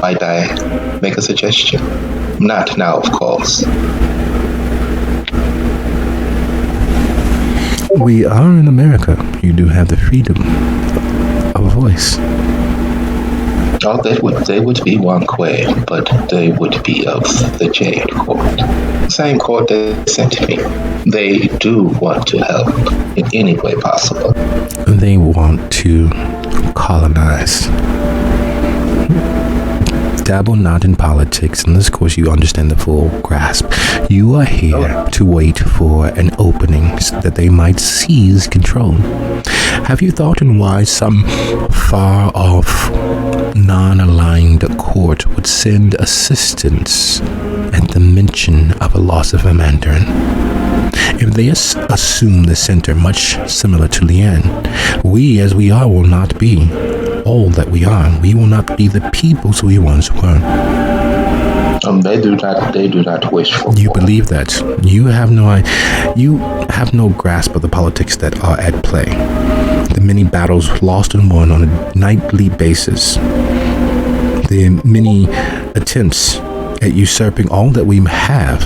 might I make a suggestion? Not now, of course. We are in America. You do have the freedom of voice. Oh, they would be Wan Kuei, but they would be of the Jade Court. Same court they sent me. They do want to help in any way possible. They want to colonize. Dabble not in politics, unless of course you understand the full grasp. You are here to wait for an opening so that they might seize control. Have you thought on why some far-off, non-aligned court would send assistance at the mention of a loss of a Mandarin? If they assume the center much similar to Lian, we as we are will not be all that we are. We will not be the peoples we once were. They do not wish for. You believe that. You have no grasp of the politics that are at play. The many battles lost and won on a nightly basis. The many attempts at usurping all that we have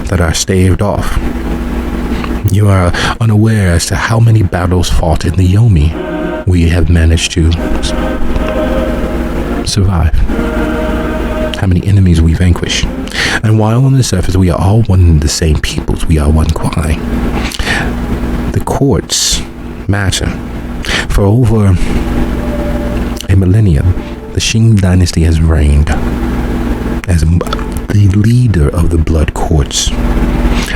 that are staved off. You are unaware as to how many battles fought in the Yomi we have managed to survive. How many enemies we vanquished. And while on the surface we are all one and the same peoples, we are Wan Kuei. The courts matter. For over a millennium, the Qing dynasty has reigned as the leader of the blood courts.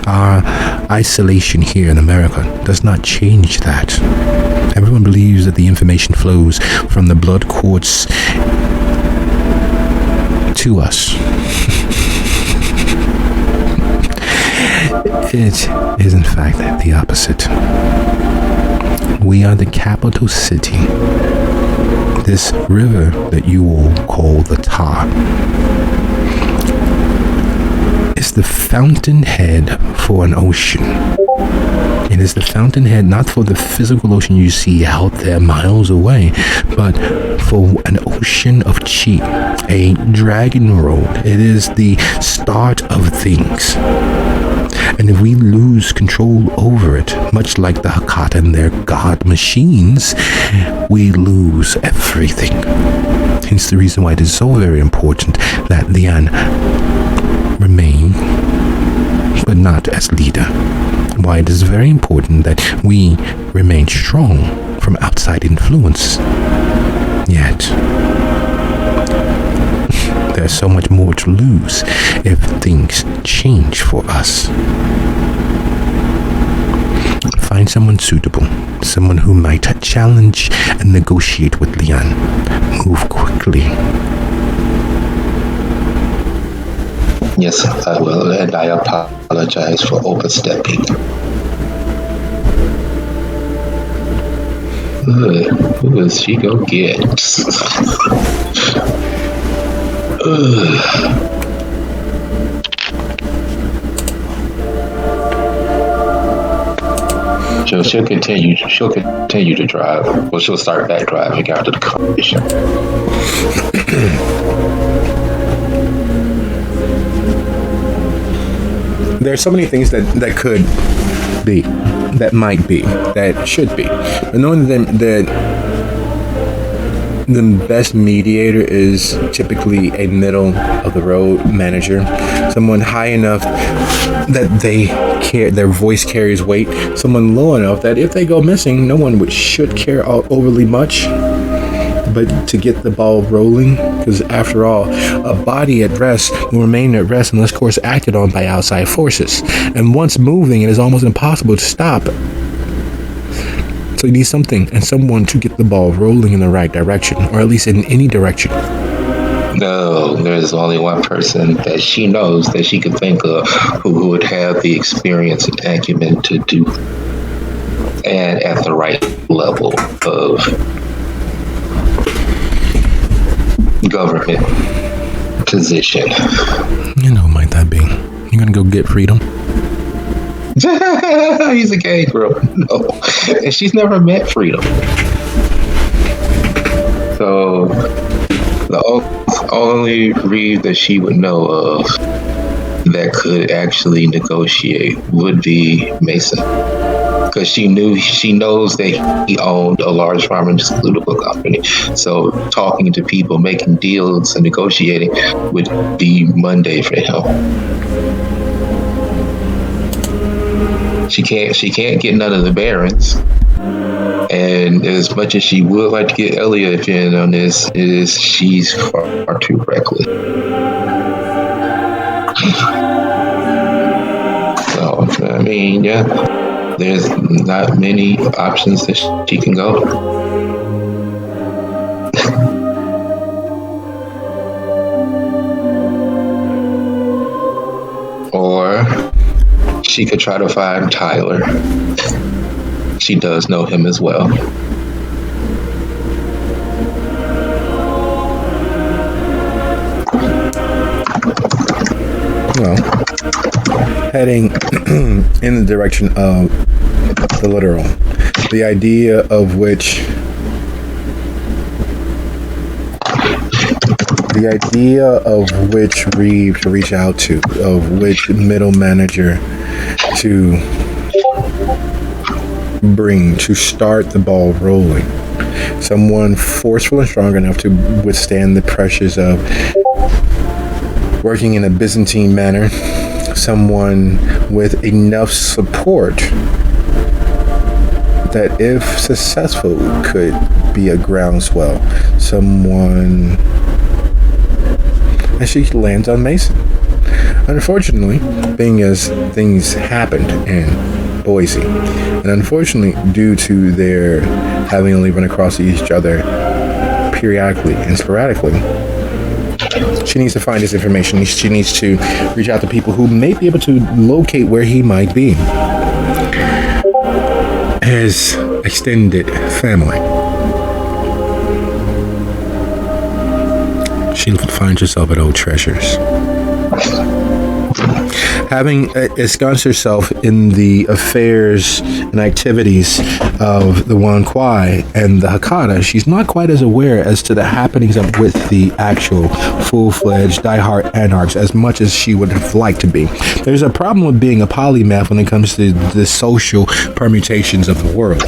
Our isolation here in America does not change that. Everyone believes that the information flows from the blood courts to us. It is in fact the opposite. We are the capital city. This river that you all call the Tar is the fountainhead for an ocean. It is the fountainhead not for the physical ocean you see out there miles away, but for an ocean of chi, a dragon road. It is the start of things. And if we lose control over it, much like the Hakata and their god machines, we lose everything. Hence the reason why it is so very important that Lian remain, but not as leader. Why it is very important that we remain strong from outside influence. Yet, there's so much more to lose if things change for us. Find someone suitable, someone who might challenge and negotiate with Lian. Move quickly. Yes, I will, and I apologize for overstepping. Who is she go get? She'll continue. She'll continue to drive. Well, she'll start back driving after the competition. There are so many things that could be, that might be, that should be. But knowing that the best mediator is typically a middle of the road manager, someone high enough that their voice carries weight, someone low enough that if they go missing, no one should care overly much. But to get the ball rolling, because after all, a body at rest will remain at rest unless, of course, acted on by outside forces. And once moving, it is almost impossible to stop. So you need something and someone to get the ball rolling in the right direction, or at least in any direction. No, there's only one person that she knows that she could think of who would have the experience and acumen to do, and at the right level of government position. You know, might that be? You're gonna go get freedom? He's a gay girl. No. And she's never met freedom. So the only read that she would know of that could actually negotiate would be Mason. Because she knows that he owned a large pharmaceutical company. So talking to people, making deals and negotiating would be Monday for him. She can't get none of the barons. And as much as she would like to get Elliot in on this, she's far too reckless. So, I mean, yeah, there's not many options that she can go. Or she could try to find Tyler. She does know him as well. Well, heading in the direction of the literal, the idea of which Reeve to reach out to, of which middle manager to bring to start the ball rolling. Someone forceful and strong enough to withstand the pressures of working in a Byzantine manner. Someone with enough support that, if successful, could be a groundswell. Someone, and she lands on Mason. Unfortunately, being as things happened in Boise, and unfortunately, due to their having only run across each other periodically and sporadically, she needs to find this information. She needs to reach out to people who may be able to locate where he might be. His extended family. She finds herself at Old Treasures. Having ensconced herself in the affairs and activities of the Wan Kuei and the Hakata, she's not quite as aware as to the happenings with the actual full-fledged diehard anarchs as much as she would have liked to be. There's a problem with being a polymath when it comes to the social permutations of the world.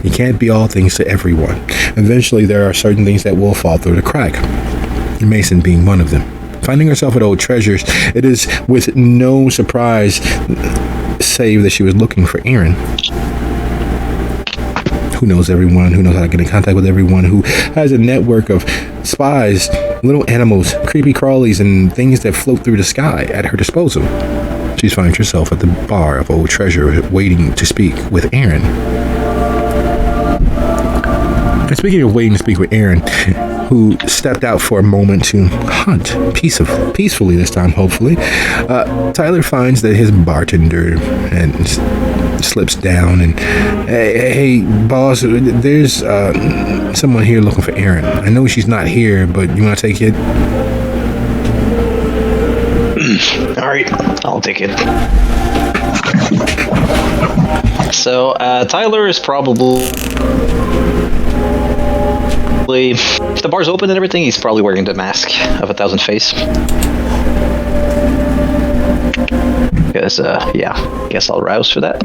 You can't be all things to everyone. Eventually, there are certain things that will fall through the crack. Mason being one of them. Finding herself at Old Treasures, it is with no surprise, save that she was looking for Aaron. Who knows everyone, who knows how to get in contact with everyone, who has a network of spies, little animals, creepy crawlies, and things that float through the sky at her disposal. She finds herself at the bar of Old Treasure, waiting to speak with Aaron. Speaking of waiting to speak with Aaron, who stepped out for a moment to hunt peacefully this time, hopefully, Tyler finds that his bartender and slips down and, hey, boss, there's someone here looking for Aaron. I know she's not here, but you want to take it? All right, I'll take it. So, Tyler is probably... If the bar's open and everything, he's probably wearing the mask of 1,000 face. Because, yeah, guess I'll rouse for that.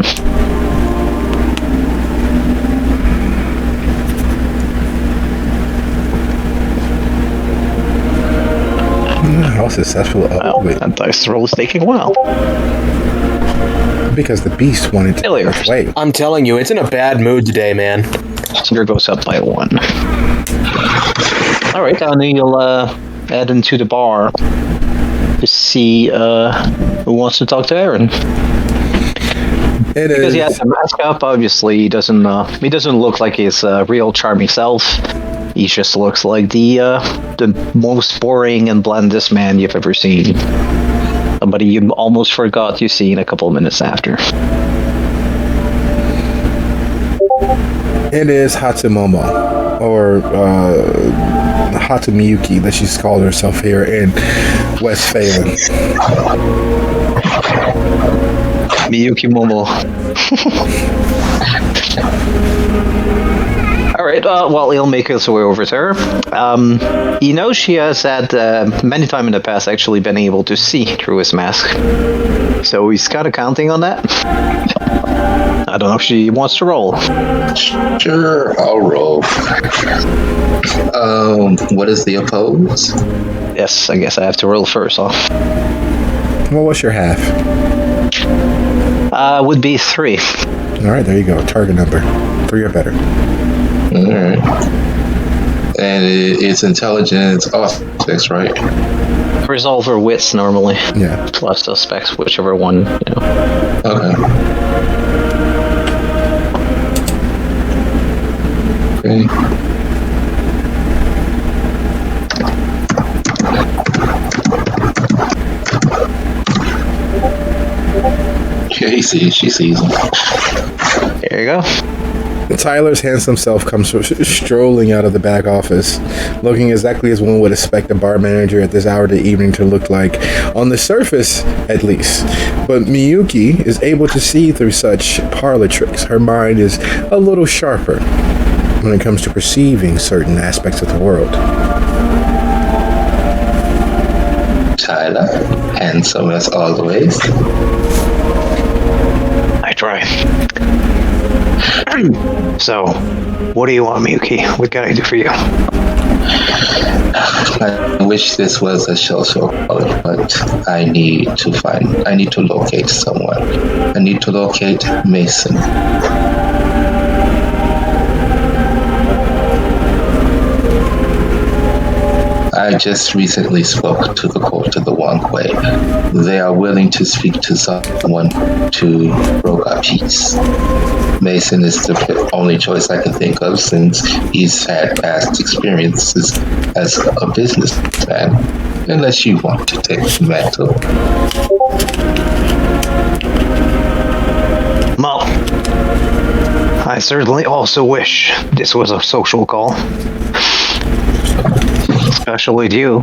How successful? Well, that dice roll is taking a while. Because the beast wanted to Failure. wait. I'm telling you, it's in a bad mood today, man. Here goes up by 1. Alright, and then you'll add into the bar to see who wants to talk to Aaron. Because he has the mask up, obviously he doesn't look like his real charming self. He just looks like the most boring and blandest man you've ever seen. Somebody you almost forgot you seen a couple of minutes after. It is Hatsumomo, or Hatsumiyuki, that she's called herself here in Westphalen. Miyuki Momo. Alright, well, he'll make his way over to her. You know, she has had many times in the past actually been able to see through his mask. So he's kind of counting on that. I don't know if she wants to roll. Sure, I'll roll. What is the oppose? Yes, I guess I have to roll first, huh? Well, what's your half? Would be 3. Alright, there you go. Target number. 3 or better. Alright. And it's intelligence aspects, right? Resolve or wits normally. Yeah. Plus suspects, whichever one, you know. Okay. Yeah, she sees him. There you go. Tyler's handsome self comes strolling out of the back office, looking exactly as one would expect a bar manager at this hour of the evening to look like, on the surface at least. But Miyuki is able to see through such parlor tricks. Her mind is a little sharper when it comes to perceiving certain aspects of the world. Tyler, handsome as always. I try. So, what do you want, Miyuki? What can I do for you? I wish this was a social call, but I need to locate someone. I need to locate Mason. I just recently spoke to the court of the Wan Kuei. They are willing to speak to someone to broker peace. Mason is the only choice I can think of since he's had past experiences as a businessman. Unless you want to take the mantle. Well, I certainly also wish this was a social call. Especially to you.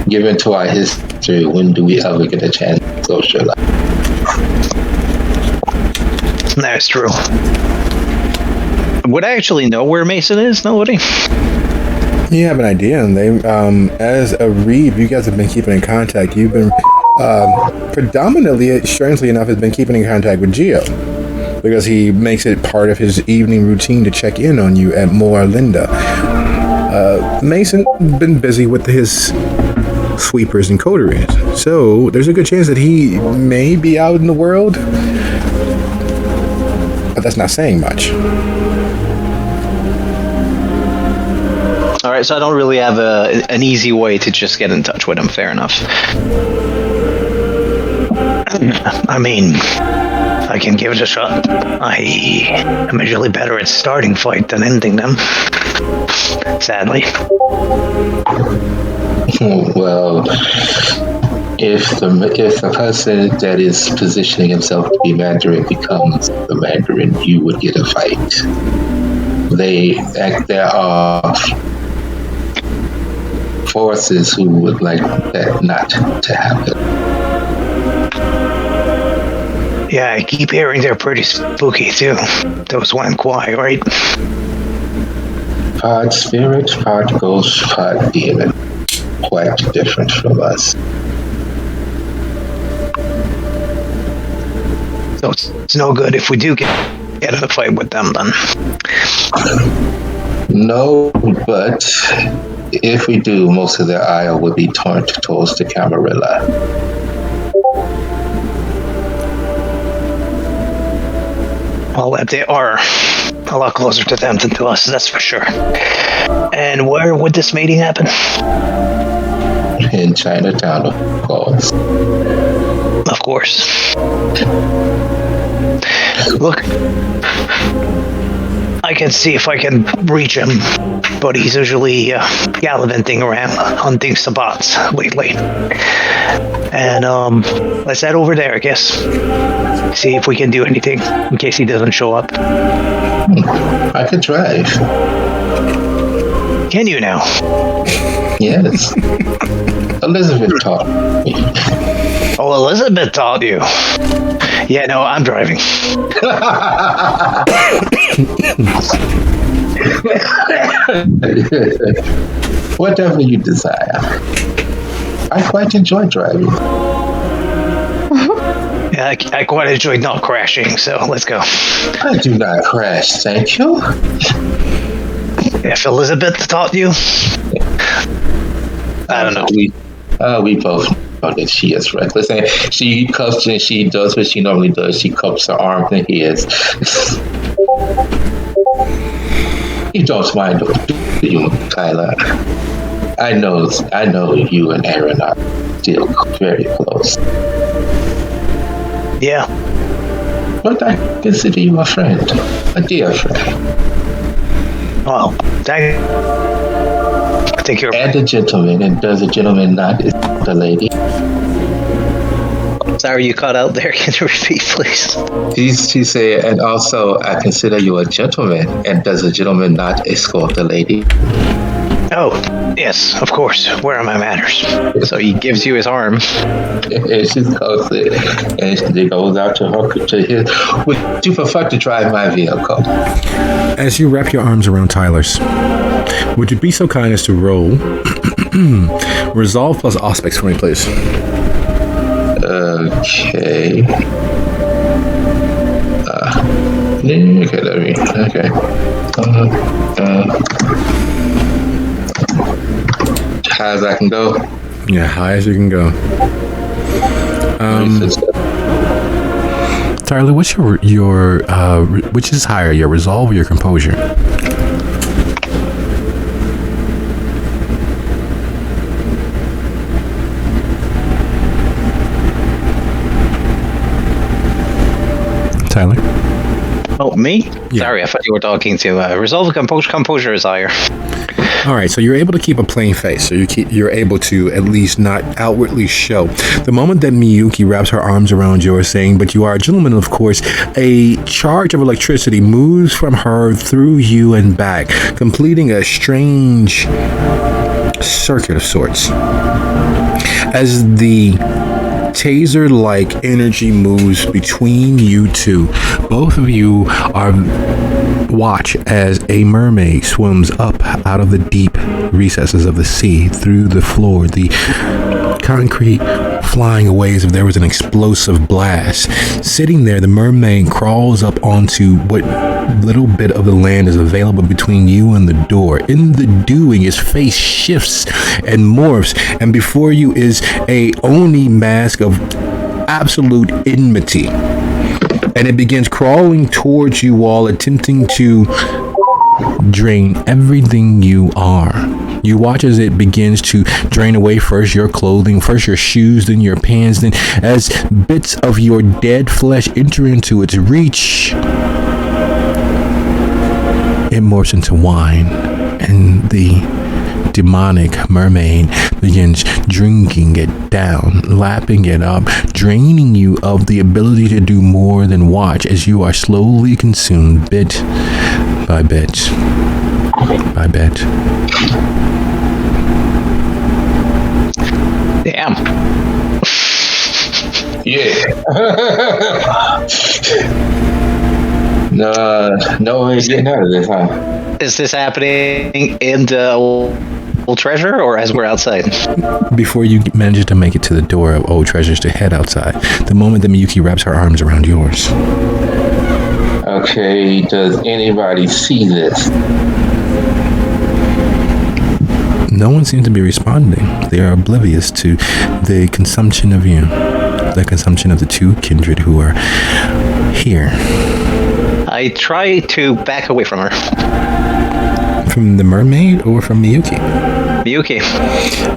Given to our history, when do we ever get a chance to socialize? That's true. Would I actually know where Mason is? Nobody? You have an idea, and they, as a Reeve, you guys have been keeping in contact. You've been, predominantly, strangely enough, has been keeping in contact with Gio. Because he makes it part of his evening routine to check in on you at Moa Linda. Mason been busy with his sweepers and coteries, so there's a good chance that he may be out in the world, but that's not saying much. Alright, so I don't really have an easy way to just get in touch with him, fair enough. I mean, I can give it a shot. I am usually better at starting fight than ending them. Sadly. Well, if the person that is positioning himself to be Mandarin becomes the Mandarin, you would get a fight. There are forces who would like that not to happen. Yeah, I keep hearing they're pretty spooky too. Those Wan Kuei, right? Part spirit, part ghost, part demon. Quite different from us. So it's no good if we do get in a fight with them then. No, but if we do, most of their ire would be turned towards the Camarilla. Well, they are a lot closer to them than to us, that's for sure. And where would this meeting happen? In Chinatown, of course. Of course. Look, I can see if I can reach him, but he's usually gallivanting around, hunting spots lately. And let's head over there, I guess. See if we can do anything in case he doesn't show up. I could drive. Can you now? Yes. Elizabeth taught me. Oh, Elizabeth taught you. Yeah, no, I'm driving. Whatever you desire. I quite enjoy driving. Yeah, I quite enjoyed not crashing, so let's go. I do not crash, thank you. If Elizabeth taught you, I don't know. We both know that she is reckless, and she cups and she does what she normally does. She cups her arms and his. You don't mind, do you, Tyler? I know you and Aaron are still very close. Yeah. But I consider you a friend, a dear friend. Well, thank you. Take care. And a gentleman, and does a gentleman not is the lady? Sorry, you cut out there. Can you repeat, please? She said, and also I consider you a gentleman, and does a gentleman not escort the lady? Oh, yes, of course. Where are my manners? So he gives you his arm. And she goes it, and she goes out to his. Would you prefer to drive my vehicle? As you wrap your arms around Tyler's, would you be so kind as to roll Resolve plus Auspex for me, please? Okay. Okay. High as I can go. Yeah, high as you can go. Tyler, what's your which is higher, your resolve or your composure? Tyler? Oh, me? Yeah. Sorry, I thought you were talking to Resolve and Composure is higher. All right, so you're able to keep a plain face, so you're able to at least not outwardly show. The moment that Miyuki wraps her arms around yours, saying, "But you are a gentleman," of course, a charge of electricity moves from her through you and back, completing a strange circuit of sorts. As the taser-like energy moves between you two, both of you watch as a mermaid swims up out of the deep recesses of the sea through the floor, the concrete flying away as if there was an explosive blast. Sitting there, the mermaid crawls up onto what little bit of the land is available between you and the door. In the doing, his face shifts and morphs, and before you is a Oni mask of absolute enmity. And it begins crawling towards you all, attempting to drain everything you are. You watch as it begins to drain away first your clothing, first your shoes, then your pants, then as bits of your dead flesh enter into its reach, it morphs into wine, and the demonic mermaid begins drinking it down, lapping it up, draining you of the ability to do more than watch as you are slowly consumed bit by bit by bit. Damn. Yeah. No way getting out of this, huh? Is this happening in the Old Treasure or as we're outside? Before you manage to make it to the door of Old Treasures to head outside, the moment that Miyuki wraps her arms around yours. Okay, does anybody see this? No one seems to be responding. They are oblivious to the consumption of you, the consumption of the two kindred who are here. I try to back away from her. From the mermaid or from Miyuki? Miyuki.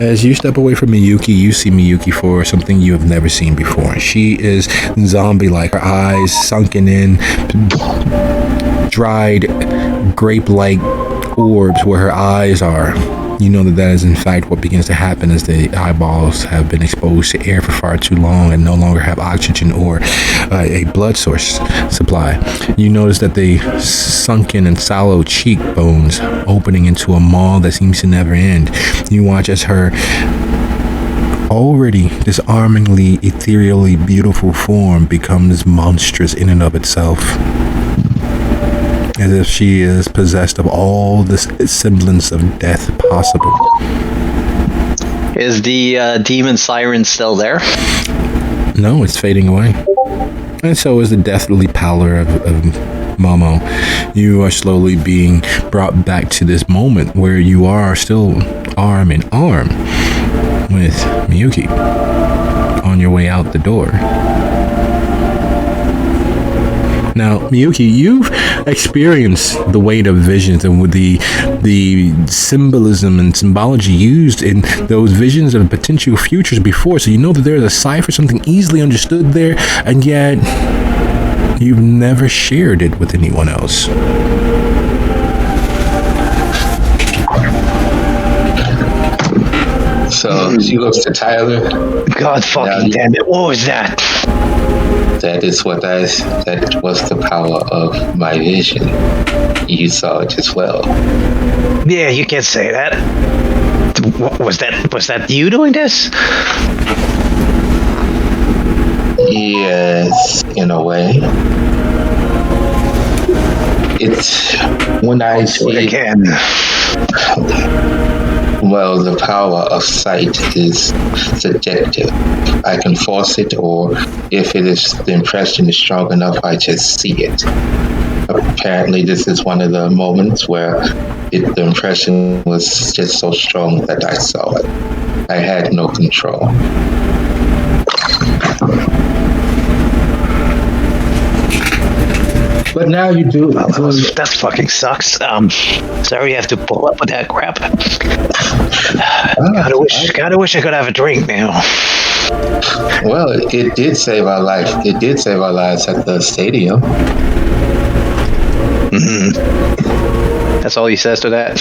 As you step away from Miyuki, you see Miyuki for something you have never seen before. She is zombie-like, her eyes sunken in, dried grape-like orbs where her eyes are. You know that is in fact what begins to happen as the eyeballs have been exposed to air for far too long and no longer have oxygen or a blood source supply. You notice that the sunken and sallow cheekbones opening into a maw that seems to never end. You watch as her already disarmingly, ethereally beautiful form becomes monstrous in and of itself. As if she is possessed of all this semblance of death possible. Is the demon siren still there? No, it's fading away. And so is the deathly pallor of Momo. You are slowly being brought back to this moment where you are still arm in arm with Miyuki on your way out the door. Now, Miyuki, you've experienced the weight of visions and with the symbolism and symbology used in those visions of potential futures before, so you know that there is a cipher, something easily understood there, and yet you've never shared it with anyone else. So she looks to Tyler. God fucking damn it! What was that? That was the power of my vision. You saw it as well. Yeah, you can't say that. Was that you doing this? Yes, in a way. It's when I see again. Well, the power of sight is subjective. I can force it, or if the impression is strong enough, I just see it. Apparently, this is one of the moments where the impression was just so strong that I saw it. I had no control. But now you do. That fucking sucks. Sorry you have to pull up with that crap. Gotta wish I could have a drink now. Well, it did save our life. It did save our lives at the stadium. Mm-hmm. That's all he says to that.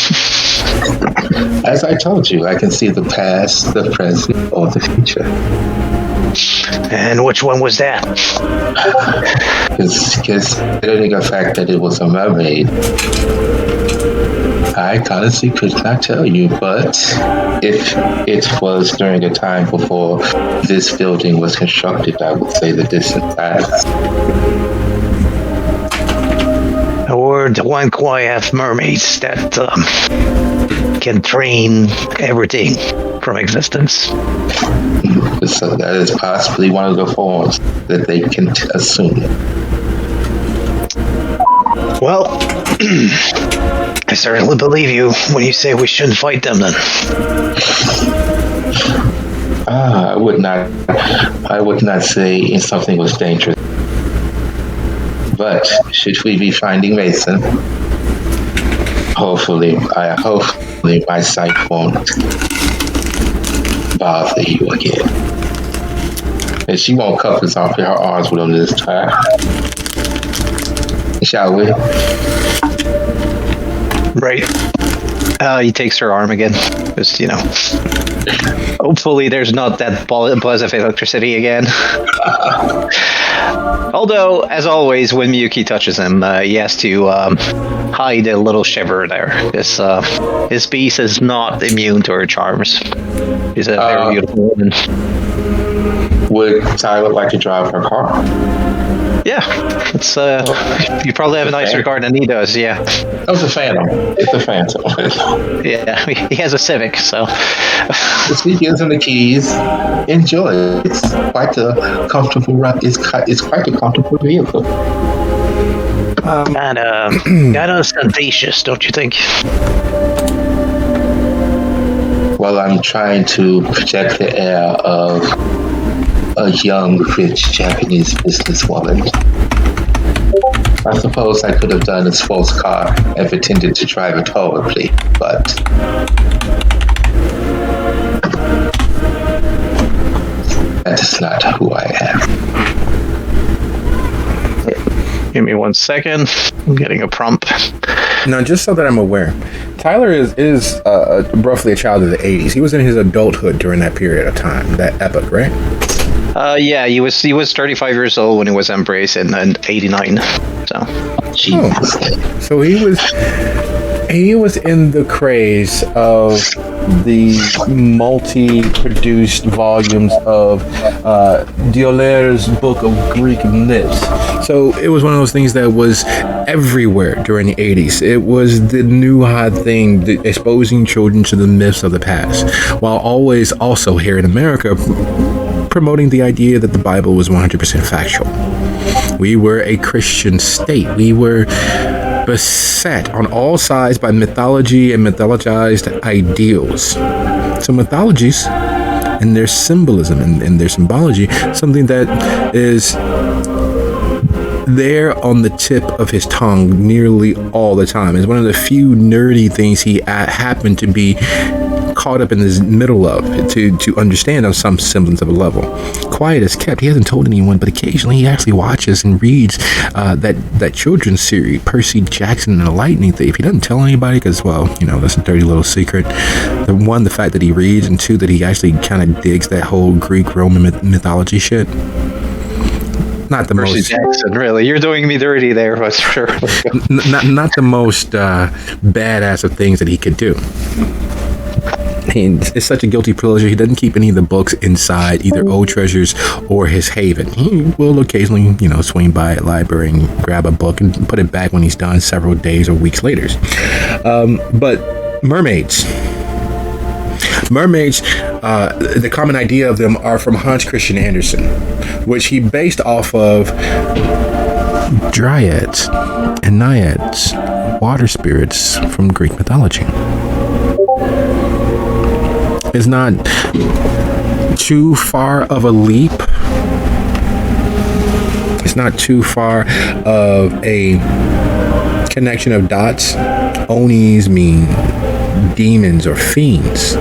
As I told you, I can see the past, the present, or the future. And which one was that? Considering the fact that it was a mermaid, I honestly could not tell you, but if it was during a time before this building was constructed, I would say the distant past. Or the Wan Kuei have mermaids that can drain everything from existence. So that is possibly one of the forms that they can assume. Well, I certainly believe you when you say we shouldn't fight them then. I would not say something was dangerous. But should we be finding Mason, Hopefully my sight won't bother you again. And she won't cup us off in her arms with him this time. Shall we? Right. He takes her arm again. Just, hopefully there's not that buzz of electricity again. Although, as always, when Miyuki touches him, he has to hide a little shiver there. His beast is not immune to her charms. She's a very beautiful woman. Would Tyler like to drive her car? Yeah, it's you probably have a nicer car than he does. Yeah. That was a Phantom. It's a Phantom. Yeah, he has a Civic, so. He gives him the keys. Enjoy. It's quite a comfortable ride. It's quite a comfortable vehicle. Kind of ostentatious, don't you think? Well, I'm trying to project the air of a young, rich Japanese businesswoman. I suppose I could have done a sports car and pretended to drive it horribly, but that is not who I am. Give me 1 second. I'm getting a prompt. Now, just so that I'm aware, Tyler is roughly a child of the 80s. He was in his adulthood during that period of time, that epoch, right? Yeah, he was 35 years old when he was embraced in 89. So, so he was in the craze of the multi-produced volumes of D'Euler's Book of Greek Myths. So it was one of those things that was everywhere during the 80s. It was the new hot thing, exposing children to the myths of the past, while always also here in America promoting the idea that the Bible was 100% factual. We were a Christian state. We were beset on all sides by mythology and mythologized ideals. So mythologies and their symbolism and their symbology, something that is there on the tip of his tongue nearly all the time. It's one of the few nerdy things he happened to be caught up in the middle of to understand on some semblance of a level. Quiet as kept. He hasn't told anyone, but occasionally he actually watches and reads that children's series, Percy Jackson and the Lightning Thief. He doesn't tell anybody because, well, that's a dirty little secret. The fact that he reads, and two, that he actually kind of digs that whole Greek Roman mythology shit. Not the Percy most Jackson, really. You're doing me dirty there, for sure. not the most badass of things that he could do. It's such a guilty pleasure. He doesn't keep any of the books inside either Old Treasures or his Haven. He will occasionally, swing by a library and grab a book and put it back when he's done several days or weeks later. But mermaids, the common idea of them are from Hans Christian Andersen, which he based off of dryads and naiads, water spirits from Greek mythology. It's not too far of a leap. It's not too far of a connection of dots. Onis mean demons or fiends.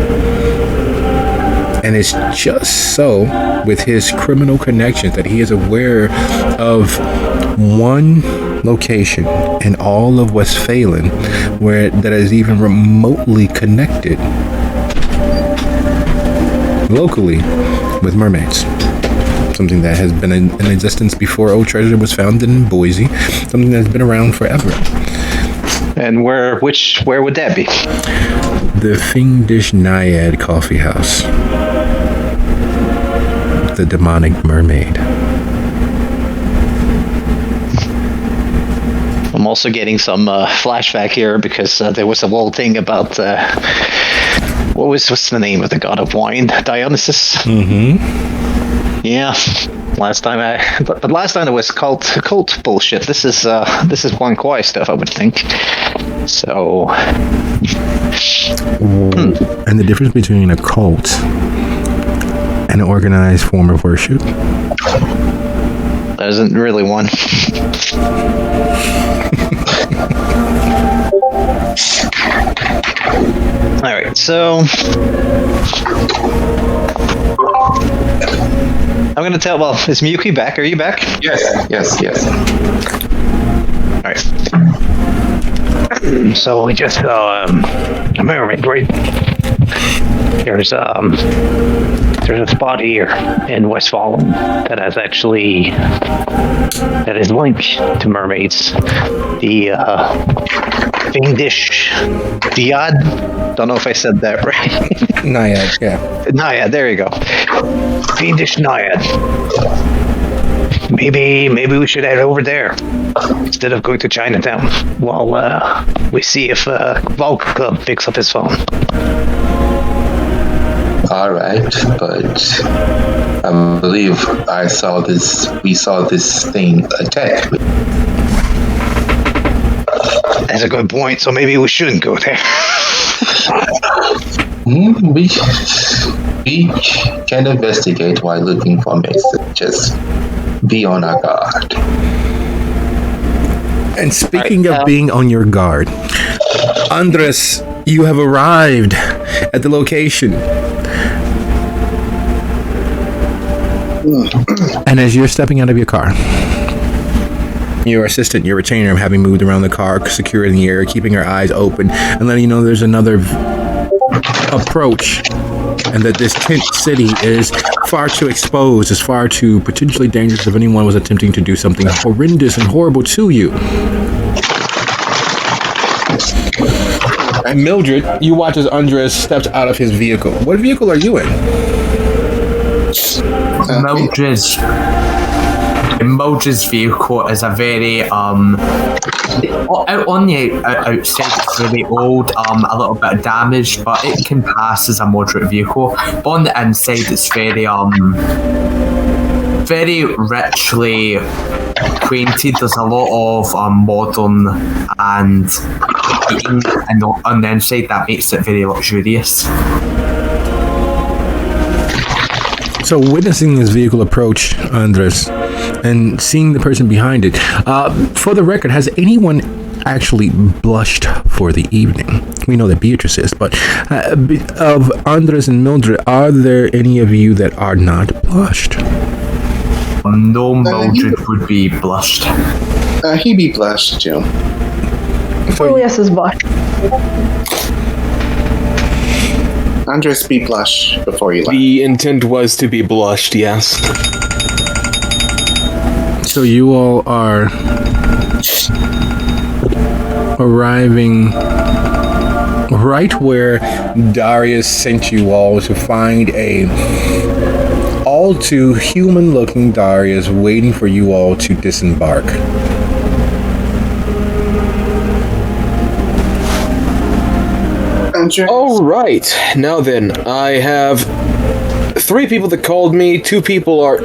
And it's just so with his criminal connections that he is aware of one location in all of Westphalen that is even remotely connected locally with mermaids. Something that has been in existence before Old Treasure was founded in Boise. Something that's been around forever. And where would that be? The Fiendish Naiad Coffee House. The Demonic Mermaid. I'm also getting some flashback here because there was a whole thing about what's the name of the god of wine? Dionysus. Mm-hmm. Yeah. Last time it was cult bullshit. This is Wan Kuei stuff, I would think. So. And the difference between a cult and an organized form of worship? There isn't really one. All right, so I'm gonna tell. Well, is Miyuki back? Are you back? Yes. All right. So we just saw a mermaid, right? There's a spot here in Westphalen that is linked to mermaids. The fiendish Diad. Don't know if I said that right. Naiad, yeah. Naiad, there you go. Fiendish Naiad. Maybe we should head over there instead of going to Chinatown while we see if Volk Club picks up his phone. All right, but I believe we saw this thing attack. That's a good point, so maybe we shouldn't go there. We can investigate while looking for Mason. Just be on our guard. And speaking of being on your guard, Andres, you have arrived at the location. And as you're stepping out of your car, your assistant, your retainer, having moved around the car, secure in the air, keeping her eyes open, and letting you know there's another approach, and that this tent city is far too exposed, is far too potentially dangerous if anyone was attempting to do something horrendous and horrible to you. And Mildred, you watch as Andres steps out of his vehicle. What vehicle are you in? Mildred's vehicle is a very out on the outside it's very old, a little bit damaged, but it can pass as a moderate vehicle. But on the inside it's very very richly painted. There's a lot of modern and on the inside that makes it very luxurious. So witnessing this vehicle approach, Andres, and seeing the person behind it, for the record, has anyone actually blushed for the evening? We know that Beatrice is, but of Andres and Mildred, are there any of you that are not blushed? No, Mildred would be blushed. He be blushed, Joe. Elias is blushed. Andres be blush before you left. The intent was to be blushed, yes. So you all are arriving right where Darius sent you all to find a all too human-looking Darius waiting for you all to disembark. All right. Now then, I have 3 people that called me. 3 people are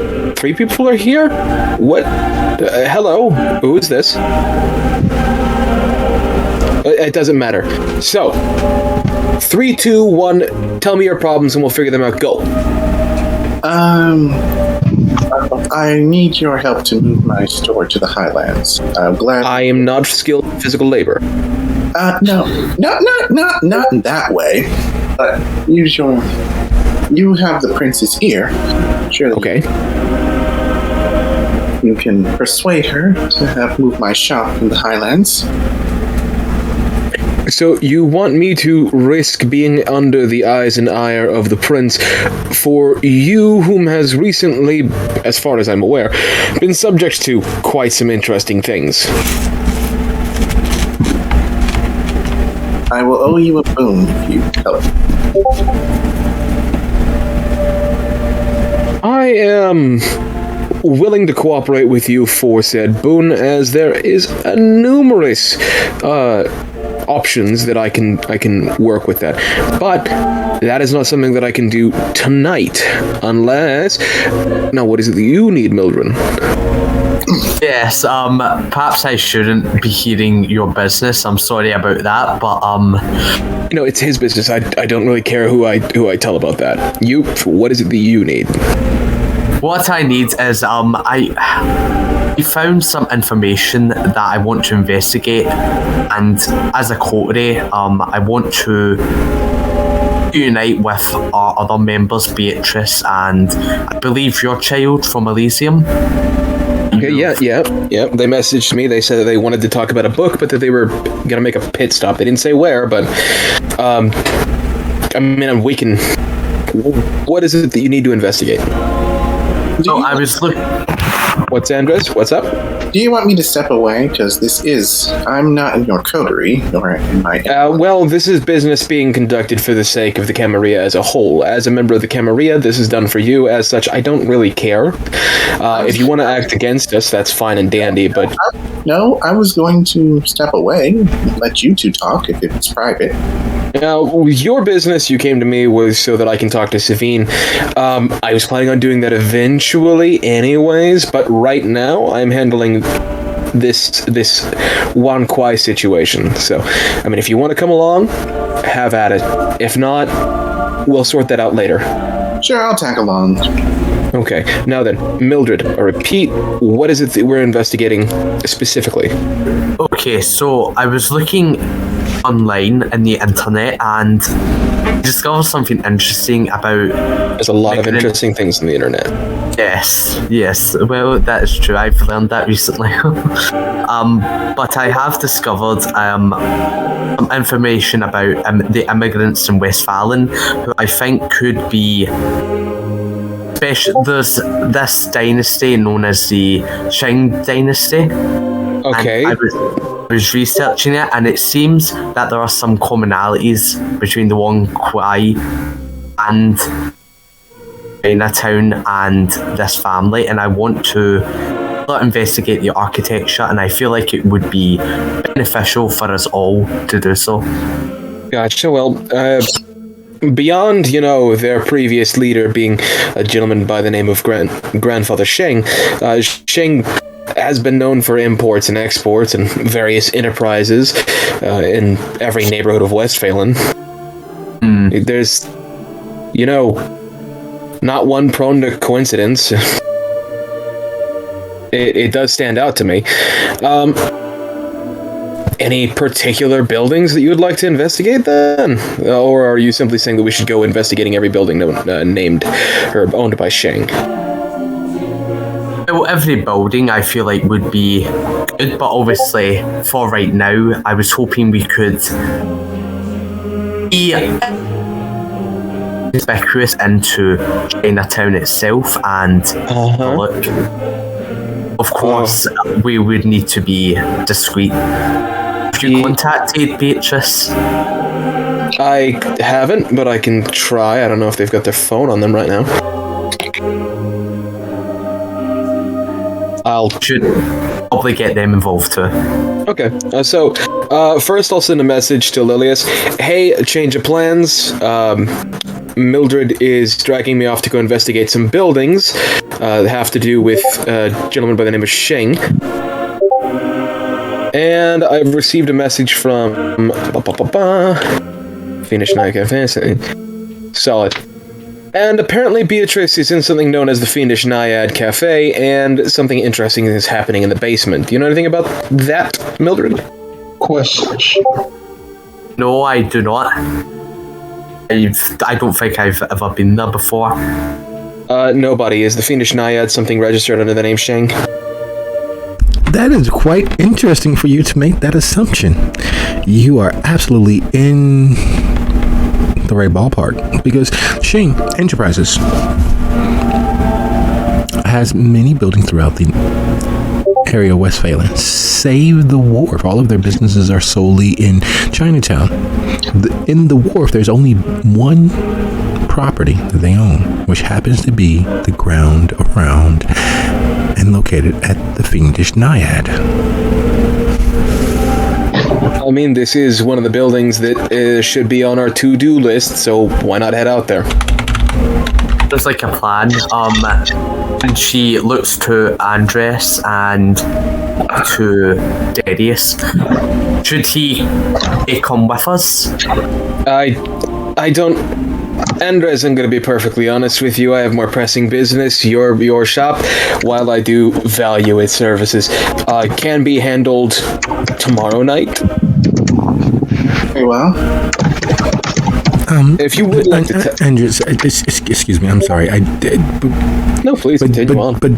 here? What? Hello? Who is this? It doesn't matter. So, 3, 2, 1, tell me your problems and we'll figure them out. Go. I need your help to move my store to the Highlands. I'm glad. I am not skilled in physical labor. No, not in that way. But you have the prince's ear. Surely. Okay. You can persuade her to have moved my shop in the Highlands. So you want me to risk being under the eyes and ire of the prince for you, whom has recently, as far as I'm aware, been subject to quite some interesting things. I will owe you a boon if you help. I am willing to cooperate with you for said boon, as there is numerous options that I can work with that. But that is not something that I can do tonight, unless... Now, what is it that you need, Mildred? Yes, perhaps I shouldn't be hearing your business. I'm sorry about that, but it's his business. I don't really care who I tell about that. What is it that you need? what I need is I found some information that I want to investigate, and as a coterie, I want to unite with our other members, Beatrice, and I believe your child from Elysium. Okay, yeah. They messaged me. They said that they wanted to talk about a book, but that they were gonna make a pit stop. They didn't say where, but I mean, we can. What is it that you need to investigate? So I was looking. What's Andres? What's up? Do you want me to step away? Because I'm not in your coterie, nor in my... Well, this is business being conducted for the sake of the Camarilla as a whole. As a member of the Camarilla, this is done for you. As such, I don't really care. If you want to act against us, that's fine and dandy, but... No, I was going to step away, let you two talk if it's private. Now, your business, you came to me, was so that I can talk to Savine. I was planning on doing that eventually anyways, but right now I'm handling this Wan Kuei situation. So, I mean, if you want to come along, have at it. If not, we'll sort that out later. Sure, I'll tag along. Okay, now then, Mildred, I repeat, what is it that we're investigating specifically? Okay, so I was looking online in the internet and discovered something interesting about... There's a lot of interesting things on the internet. Yes. Well, that is true. I've learned that recently. But I have discovered some information about the immigrants in Westphalen, who I think could be... There's this dynasty known as the Shang dynasty. Okay. I was researching it, and it seems that there are some commonalities between the Wan Kuei and Chinatown and this family, and I want to investigate the architecture, and I feel like it would be beneficial for us all to do so. Gotcha. Well, beyond, their previous leader being a gentleman by the name of Grandfather Sheng, Sheng has been known for imports and exports and various enterprises in every neighborhood of Westphalen. There's, not one prone to coincidence. It does stand out to me. Any particular buildings that you would like to investigate then? Or are you simply saying that we should go investigating every building named or owned by Sheng? Well, every building I feel like would be good, but obviously for right now, I was hoping we could be conspicuous into Chinatown itself and look. Of course, we would need to be discreet. Have you contacted Beatrice? I haven't, but I can try. I don't know if they've got their phone on them right now. Should probably get them involved too. Okay, so first I'll send a message to Lilius. Hey, change of plans. Mildred is dragging me off to go investigate some buildings that have to do with a gentleman by the name of Sheng. And I've received a message from Fiendish Night Cafe. Solid. And apparently Beatrice is in something known as the Fiendish Naiad Cafe, and something interesting is happening in the basement. Do you know anything about that, Mildred? Question. No, I do not. I don't think I've ever been there before. Nobody. Is the Fiendish Naiad something registered under the name Sheng? That is quite interesting for you to make that assumption. You are absolutely in the right ballpark, because Sheng Enterprises has many buildings throughout the area of Westphalen. Save the wharf. All of their businesses are solely in Chinatown. In the wharf, there's only one property that they own, which happens to be the ground around and located at the Fiendish Naiad. I mean, this is one of the buildings that should be on our to-do list, so why not head out there? There's like a plan, and she looks to Andres and to Darius. Should he come with us? I don't Andres, I'm going to be perfectly honest with you. I have more pressing business. Your shop, while I do value its services, can be handled tomorrow night. Very well. If you would like to Andres, excuse me, I'm sorry. No, please continue on. But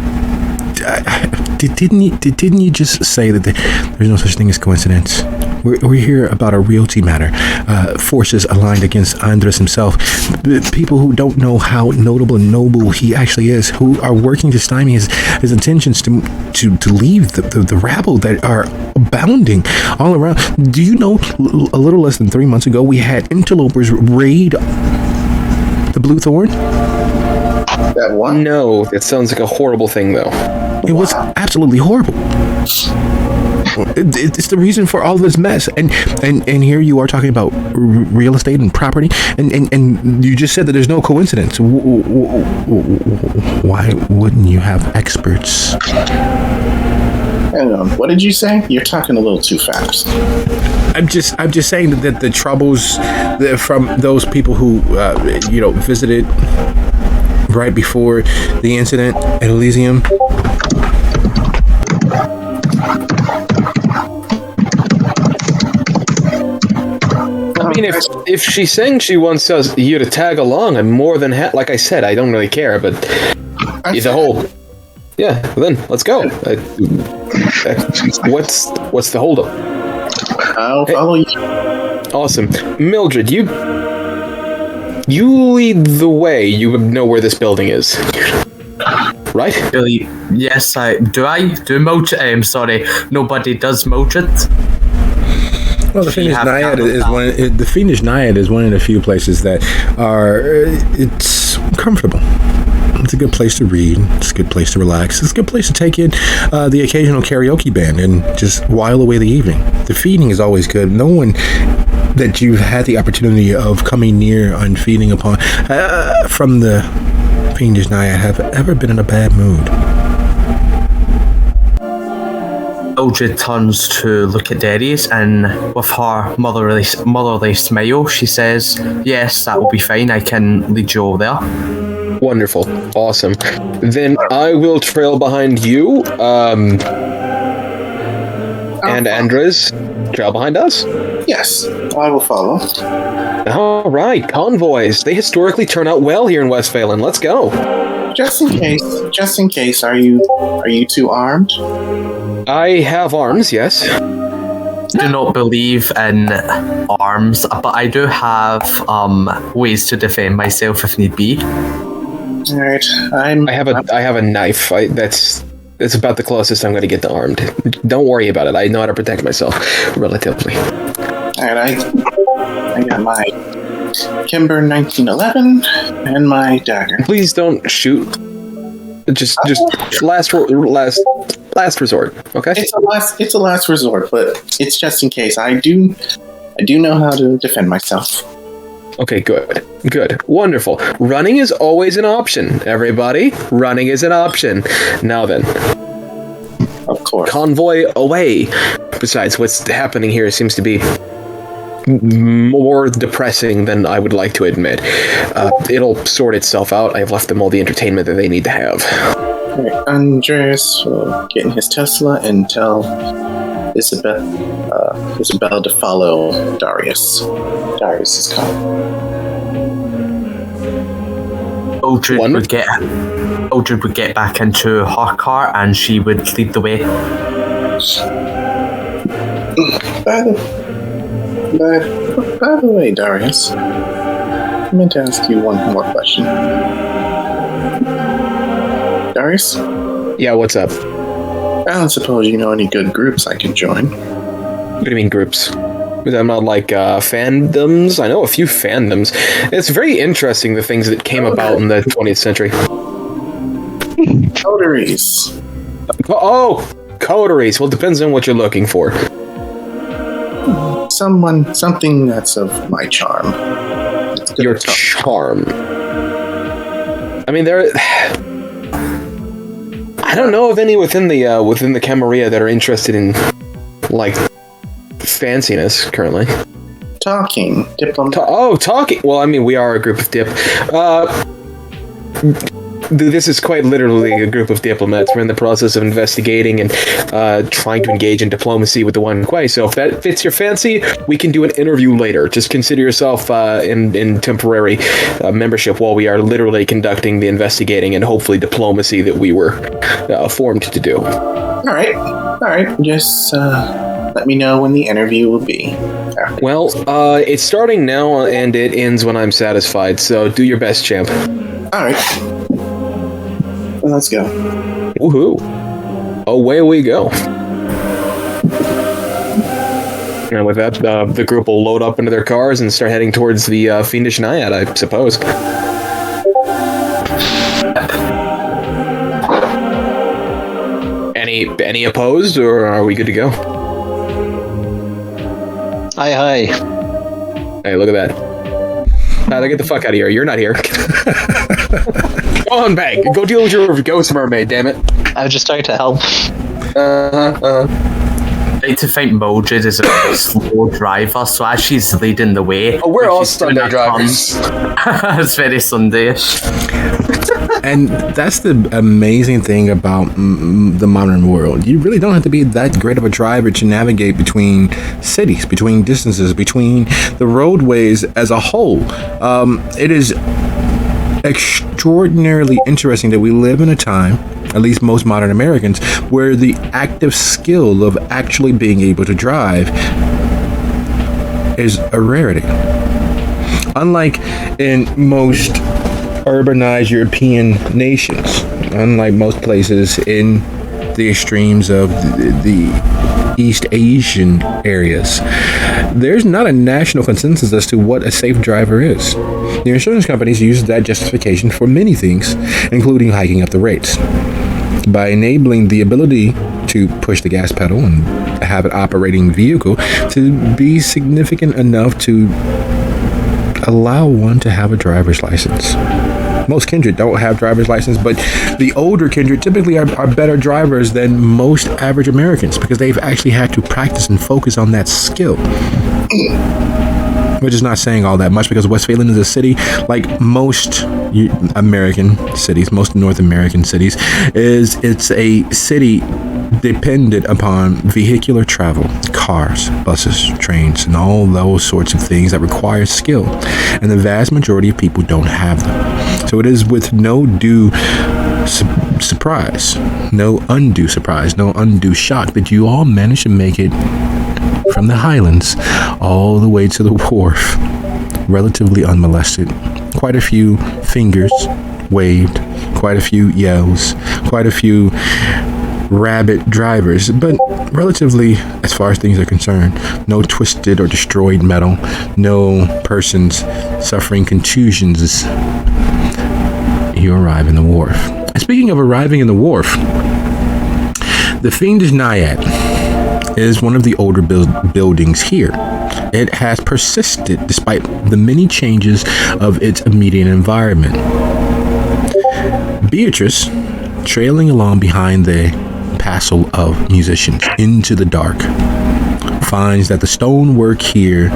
didn't you just say that there's no such thing as coincidence? We're here about a realty matter. Forces aligned against Andres himself. People who don't know how notable and noble he actually is, who are working to stymie his intentions to leave the rabble that are abounding all around. Do you know, a little less than 3 months ago, we had interlopers raid the Blue Thorn? That one? No, it sounds like a horrible thing, though. It was absolutely horrible. It's the reason for all this mess, and here you are talking about real estate and property, and you just said that there's no coincidence. Why wouldn't you have experts? Hang on, what did you say? You're talking a little too fast. I'm just saying that the troubles from those people who visited right before the incident at Elysium. I mean, if she's saying she wants you to tag along, I'm more than like I said, I don't really care, but the whole... Yeah, then, let's go. What's the holdup? I'll follow you. Awesome. Mildred, you lead the way. You know where this building is. Right? Really? Yes, I do Mildred. I'm sorry, nobody does Mildred. Well, the Fiendish Naiad is one of the few places that are it's comfortable. It's a good place to read. It's a good place to relax. It's a good place to take in the occasional karaoke band and just while away the evening. The feeding is always good. No one that you've had the opportunity of coming near and feeding upon from the Fiendish Naiad have ever been in a bad mood. Mildred turns to look at Darius, and with her motherly smile, she says, "Yes, that will be fine. I can lead you over there." Wonderful. Awesome. Then I will trail behind you, and Andres trail behind us. Yes, I will follow. All right, convoys. They historically turn out well here in Westphalen. Let's go. Just in case, are you two armed? I have arms, yes. Do not believe in arms, but I do have ways to defend myself if need be. All right, I have a knife. It's about the closest I'm going to get to armed. Don't worry about it. I know how to protect myself, relatively. All right, I got my Kimber 1911 and my dagger. Please don't shoot. Just last resort. Okay. It's a last resort, but it's just in case. I do know how to defend myself. Okay, good. Wonderful. Running is always an option, everybody. Running is an option. Now then. Of course. Convoy away. Besides, what's happening here seems to be more depressing than I would like to admit. It'll sort itself out. I've left them all the entertainment that they need to have. Right. Andres will get in his Tesla and tell Isabel to follow Darius. Darius is coming. Mildred would get back into her car and she would lead the way. By the way, Darius, I meant to ask you one more question. Darius? Yeah, what's up? I don't suppose you know any good groups I can join. What do you mean groups? I'm not like fandoms. I know a few fandoms. It's very interesting the things that came about in the 20th century. Coteries. Oh, coteries. Well, it depends on what you're looking for. Something that's of my charm. Your charm. I mean, I don't know of any within the Camarilla that are interested in like fanciness currently. talking. Talking. Well, I mean, we are a group of this is quite literally a group of diplomats. We're in the process of investigating and trying to engage in diplomacy with the Wan Kuei. So if that fits your fancy, we can do an interview later. Just consider yourself in temporary membership while we are literally conducting the investigating and hopefully diplomacy that we were formed to do. All right. Just let me know when the interview will be. Well, it's starting now and it ends when I'm satisfied. So do your best, champ. All right. Well, let's go. Woohoo! Away we go. And with that, the group will load up into their cars and start heading towards the fiendish naiad, I suppose. Any opposed, or are we good to go? Hi. Hey, look at that. Tyler, get the fuck out of here. You're not here. Go on back. Go deal with your ghost mermaid, damn it. I was just trying to help. Trying to find Mildred is a very slow driver, so as she's leading the way. Oh, we're all Sunday drivers. It's very Sunday-ish. And that's the amazing thing about the modern world. You really don't have to be that great of a driver to navigate between cities, between distances, between the roadways as a whole. It is extraordinarily interesting that we live in a time, at least most modern Americans, where the active skill of actually being able to drive is a rarity. Unlike in most urbanized European nations, unlike most places in the extremes of the East Asian areas, there's not a national consensus as to what a safe driver is. The insurance companies use that justification for many things, including hiking up the rates. By enabling the ability to push the gas pedal and have an operating vehicle to be significant enough to allow one to have a driver's license. Most kindred don't have driver's license, but the older kindred typically are better drivers than most average Americans because they've actually had to practice and focus on that skill. Which is not saying all that much because Westphalen is a city like most American cities, most North American cities, it's a city dependent upon vehicular travel, cars, buses, trains, and all those sorts of things that require skill. And the vast majority of people don't have them. So it is with no undue surprise, no undue shock that you all managed to make it from the highlands all the way to the wharf, relatively unmolested. Quite a few fingers waved, quite a few yells, quite a few rabid drivers, but relatively, as far as things are concerned, no twisted or destroyed metal, no persons suffering contusions. You arrive in the wharf. And speaking of arriving in the wharf, the Fiendish Naiad is one of the older buildings here. It has persisted despite the many changes of its immediate environment. Beatrice, trailing along behind the passel of musicians into the dark, finds that the stonework here,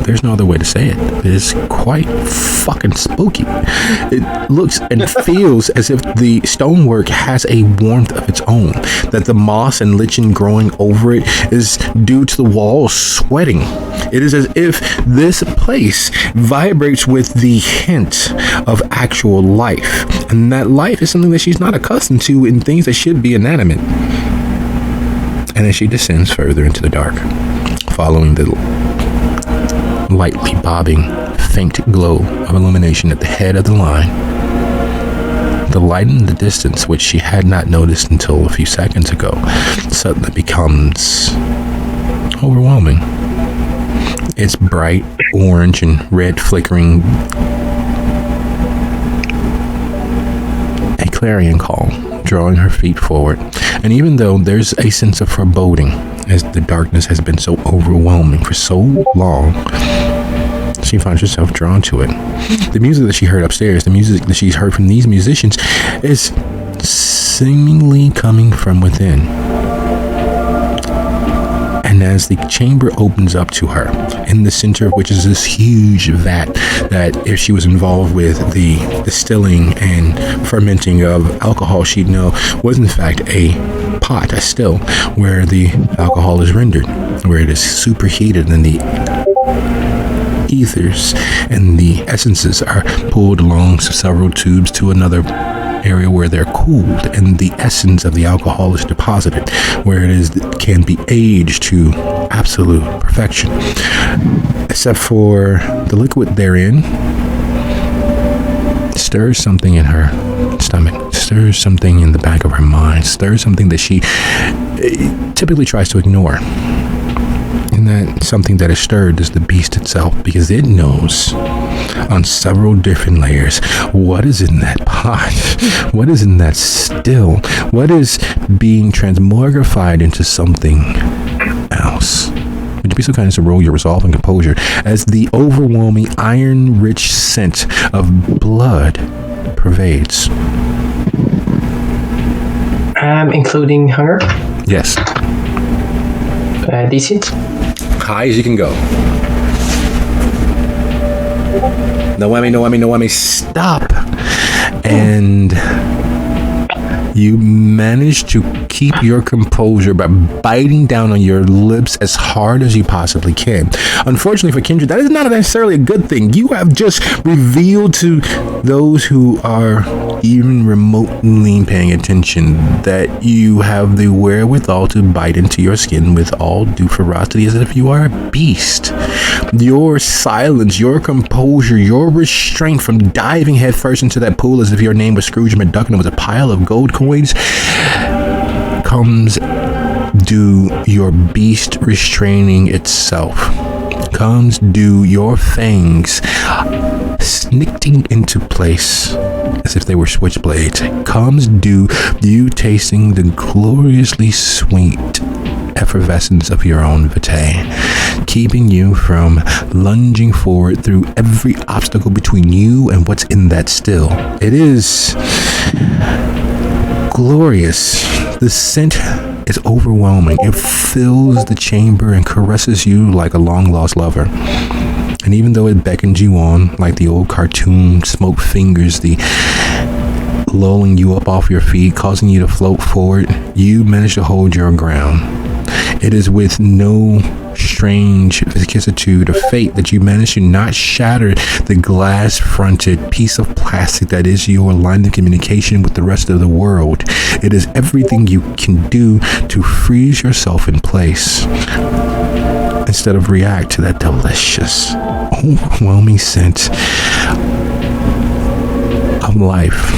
there's no other way to say it, is quite fucking spooky. It looks and feels as if the stonework has a warmth of its own, that the moss and lichen growing over it is due to the walls sweating. It is as if this place vibrates with the hint of actual life, and that life is something that she's not accustomed to in things that should be inanimate. And as she descends further into the dark, following the lightly bobbing, faint glow of illumination at the head of the line, the light in the distance, which she had not noticed until a few seconds ago, suddenly becomes overwhelming. It's bright orange and red flickering, a clarion call, drawing her feet forward. And even though there's a sense of foreboding, as the darkness has been so overwhelming for so long, she finds herself drawn to it. The music that she heard upstairs, the music that she's heard from these musicians, is seemingly coming from within. And as the chamber opens up to her, in the center of which is this huge vat that if she was involved with the distilling and fermenting of alcohol, she'd know was in fact a pot, a still, where the alcohol is rendered, where it is superheated and the ethers and the essences are pulled along several tubes to another area where they're cooled, and the essence of the alcohol is deposited, where it can be aged to absolute perfection, except for the liquid therein stirs something in her stomach, stirs something in the back of her mind, stirs something that she typically tries to ignore. And that something that is stirred is the beast itself, because it knows on several different layers what is in that pot, what is in that still, what is being transmogrified into something else. Would you be so kind as to roll your resolve and composure as the overwhelming iron-rich scent of blood pervades? Including hunger? Yes. Decent? High as you can go. No whammy, no whammy, no whammy. Stop. And you manage to keep your composure by biting down on your lips as hard as you possibly can. Unfortunately for Kindred, that is not necessarily a good thing. You have just revealed to those who are even remotely paying attention that you have the wherewithal to bite into your skin with all due ferocity as if you are a beast. Your silence, your composure, your restraint from diving headfirst into that pool as if your name was Scrooge McDuck and it was a pile of gold coins comes due your beast restraining itself. Comes due your fangs snicking into place as if they were switchblades. Comes due you tasting the gloriously sweet effervescence of your own vitae, keeping you from lunging forward through every obstacle between you and what's in that still. It is glorious. The scent is overwhelming. It fills the chamber and caresses you like a long-lost lover. And even though it beckons you on like the old cartoon smoke fingers, the lulling you up off your feet, causing you to float forward, you manage to hold your ground. It is with no strange vicissitude of fate that you manage to not shatter the glass-fronted piece of plastic that is your line of communication with the rest of the world. It is everything you can do to freeze yourself in place instead of react to that delicious, overwhelming scent of life.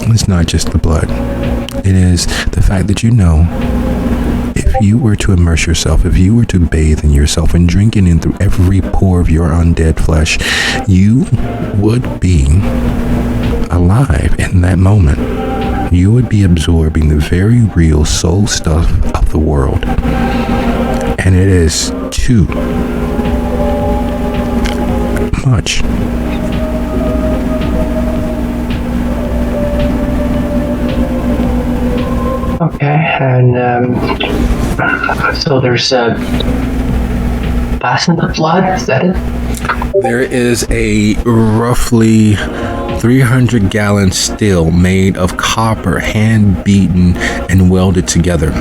It's not just the blood. It is the fact that you know if you were to immerse yourself, if you were to bathe in yourself and drink it in through every pore of your undead flesh, you would be alive in that moment. You would be absorbing the very real soul stuff of the world. And it is too much. Okay, and so there's passing of blood, is that it? There is a roughly 300-gallon still made of copper, hand-beaten and welded together.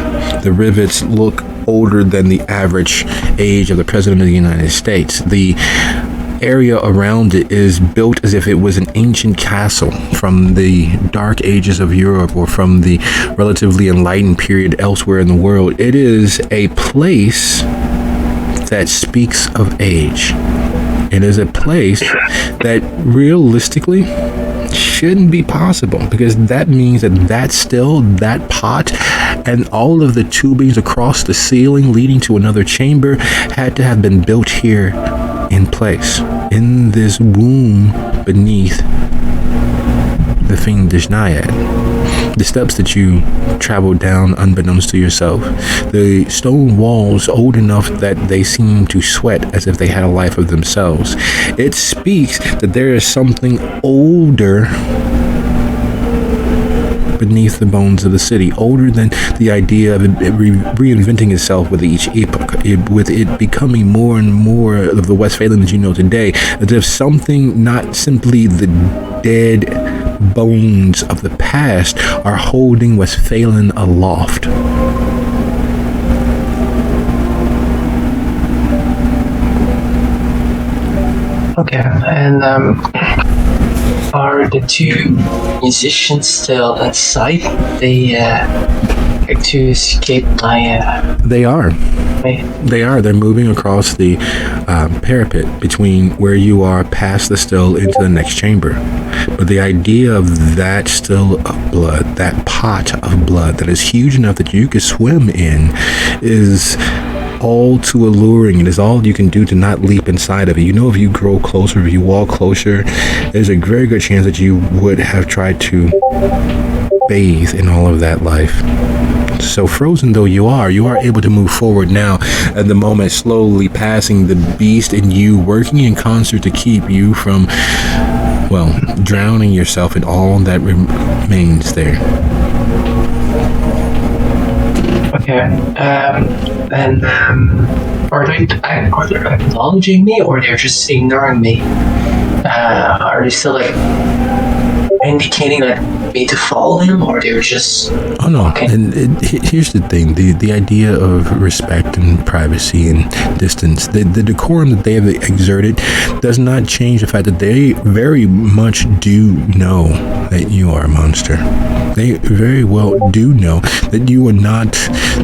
The rivets look older than the average age of the President of the United States. The area around it is built as if it was an ancient castle from the dark ages of Europe or from the relatively enlightened period elsewhere in the world. It is a place that speaks of age. It is a place that realistically shouldn't be possible, because that means that still, that pot, and all of the tubings across the ceiling leading to another chamber had to have been built here in place, in this womb beneath the fiendish naiad. The steps that you traveled down unbeknownst to yourself, the stone walls old enough that they seem to sweat as if they had a life of themselves. It speaks that there is something older beneath the bones of the city, older than the idea of it reinventing itself with each epoch, with it becoming more and more of the Westphalen that you know today, as if something, not simply the dead bones of the past, are holding Westphalen aloft. Okay, and are the two musicians still inside? They like to escape my. They are. They are. They're moving across the parapet between where you are past the still into the next chamber. But the idea of that still of blood, that pot of blood that is huge enough that you could swim in, is all too alluring. It is all you can do to not leap inside of it. You know, if you grow closer, if you walk closer, there's a very good chance that you would have tried to bathe in all of that life. So frozen though you are able to move forward now at the moment, slowly passing the beast in you, working in concert to keep you from, well, drowning yourself in all that remains there. Okay. And are they acknowledging me, or they're just ignoring me? Are they still like indicating like me to follow them, or they're just? Oh no! Okay. And here's the thing: the idea of respect and privacy and distance, the decorum that they have exerted, does not change the fact that they very much do know that you are a monster. They very well do know that you are not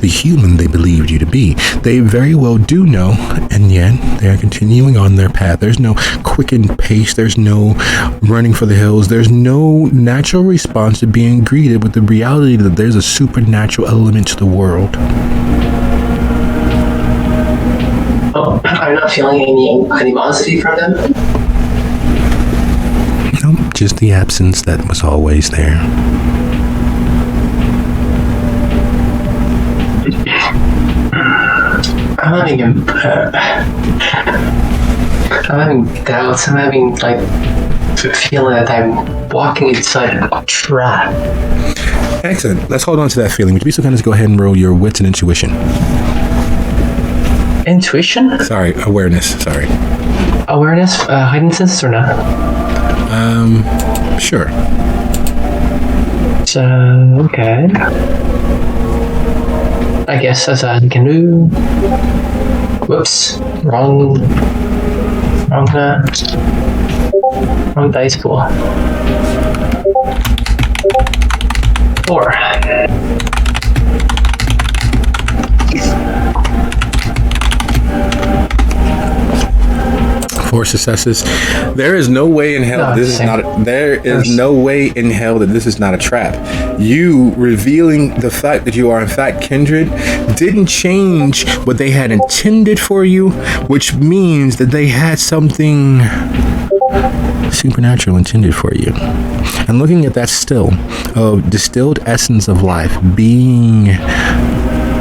the human they believed you to be. They very well do know, and yet they are continuing on their path. There's no quickened pace. There's no running for the hills. There's no natural response to being greeted with the reality that there's a supernatural element to the world. Oh, I'm not feeling any animosity from them? No, just the absence that was always there. I'm having doubts. I'm having like feeling that I'm walking inside a trap. Excellent. Let's hold on to that feeling. Would you be so kind as to go ahead and roll your wits and intuition? Intuition? Sorry, awareness. Sorry. Awareness? Heightened senses or not? Sure. So, okay. I guess as I can do. Whoops. Wrong dice pool. 4. Four successes. There is no way in hell this is not. There is no way in hell that this is not a trap. You revealing the fact that you are in fact kindred didn't change what they had intended for you, which means that they had something supernatural intended for you. And looking at that still of distilled essence of life being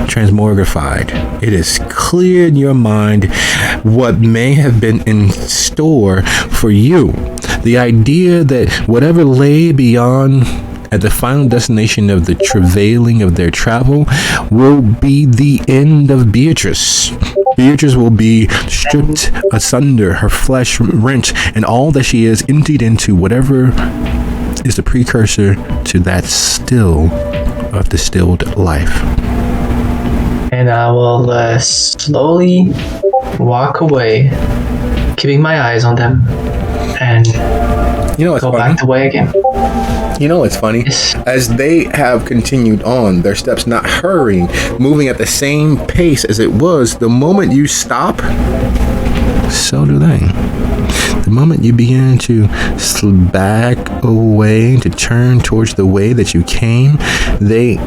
transmogrified, it is clear in your mind what may have been in store for you. The idea that whatever lay beyond at the final destination of the travailing of their travel will be the end of Beatrice. Beatrice will be stripped asunder, her flesh rent, and all that she is emptied into whatever is the precursor to that still of distilled life. And I will slowly walk away, keeping my eyes on them, and go back the way again. You know what's funny? As they have continued on, their steps not hurrying, moving at the same pace as it was, the moment you stop, so do they. The moment you begin to back away, to turn towards the way that you came, they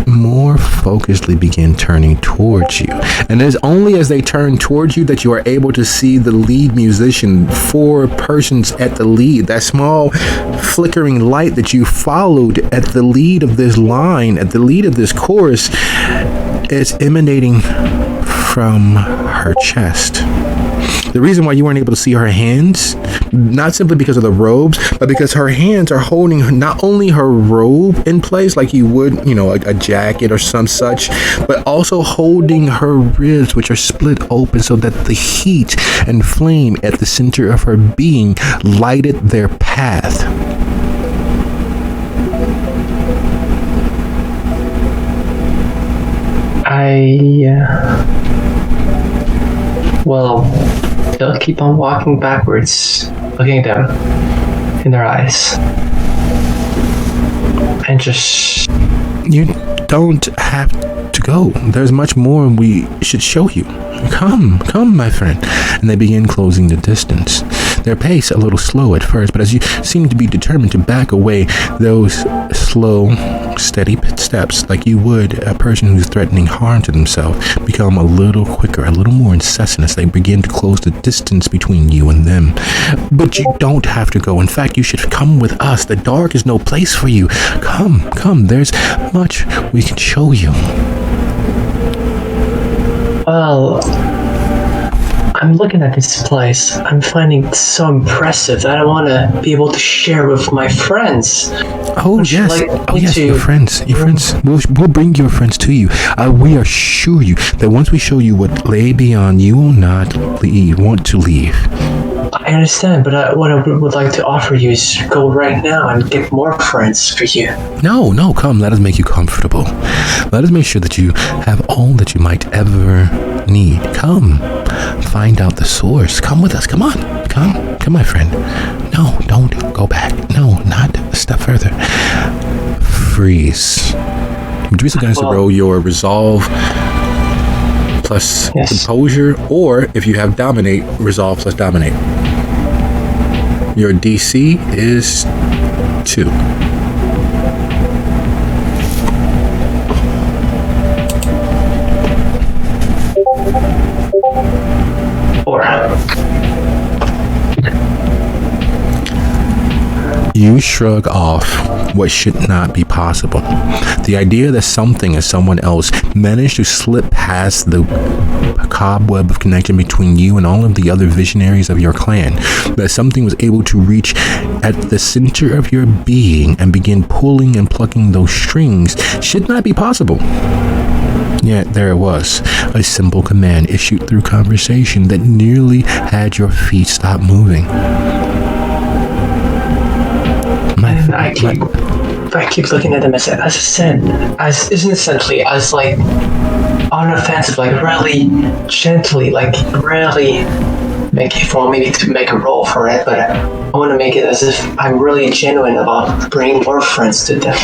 more focusedly begin turning towards you. And it's only as they turn towards you that you are able to see the lead musician, 4 persons at the lead, that small flickering light that you followed at the lead of this line, at the lead of this chorus, is emanating from her chest. The reason why you weren't able to see her hands, not simply because of the robes, but because her hands are holding not only her robe in place like you would, a jacket or some such, but also holding her ribs, which are split open so that the heat and flame at the center of her being lighted their path. Well, they'll keep on walking backwards, looking at them in their eyes. And just... You don't have to go. There's much more we should show you. Come, my friend. And they begin closing the distance. Their pace a little slow at first, but as you seem to be determined to back away, those slow, steady steps, like you would a person who's threatening harm to themselves, become a little quicker, a little more incessant as they begin to close the distance between you and them. But you don't have to go. In fact, you should come with us. The dark is no place for you. Come. There's much we can show you. Well, I'm looking at this place. I'm finding it so impressive that I want to be able to share with my friends. Oh yes, your friends. We'll bring your friends to you. We assure you that once we show you what lay beyond, you will not want to leave. I understand, but what I would like to offer you is go right now and get more friends for you. No, come. Let us make you comfortable. Let us make sure that you have all that you might ever need. Come, find out the source. Come with us. Come on. Come, my friend. No, don't go back. No, not a step further. Freeze. Beatrice is going to roll your resolve plus composure, or if you have dominate, resolve plus dominate. Your DC is 2. You shrug off what should not be possible. The idea that something or someone else managed to slip past the cobweb of connection between you and all of the other visionaries of your clan, that something was able to reach at the center of your being and begin pulling and plucking those strings should not be possible. Yet there it was, a simple command issued through conversation that nearly had your feet stop moving. I keep looking at them as a sin, as isn't essentially as like unoffensive, like really gently, like really make it for maybe to make a roll for it, but I want to make it as if I'm really genuine about bringing more friends to them.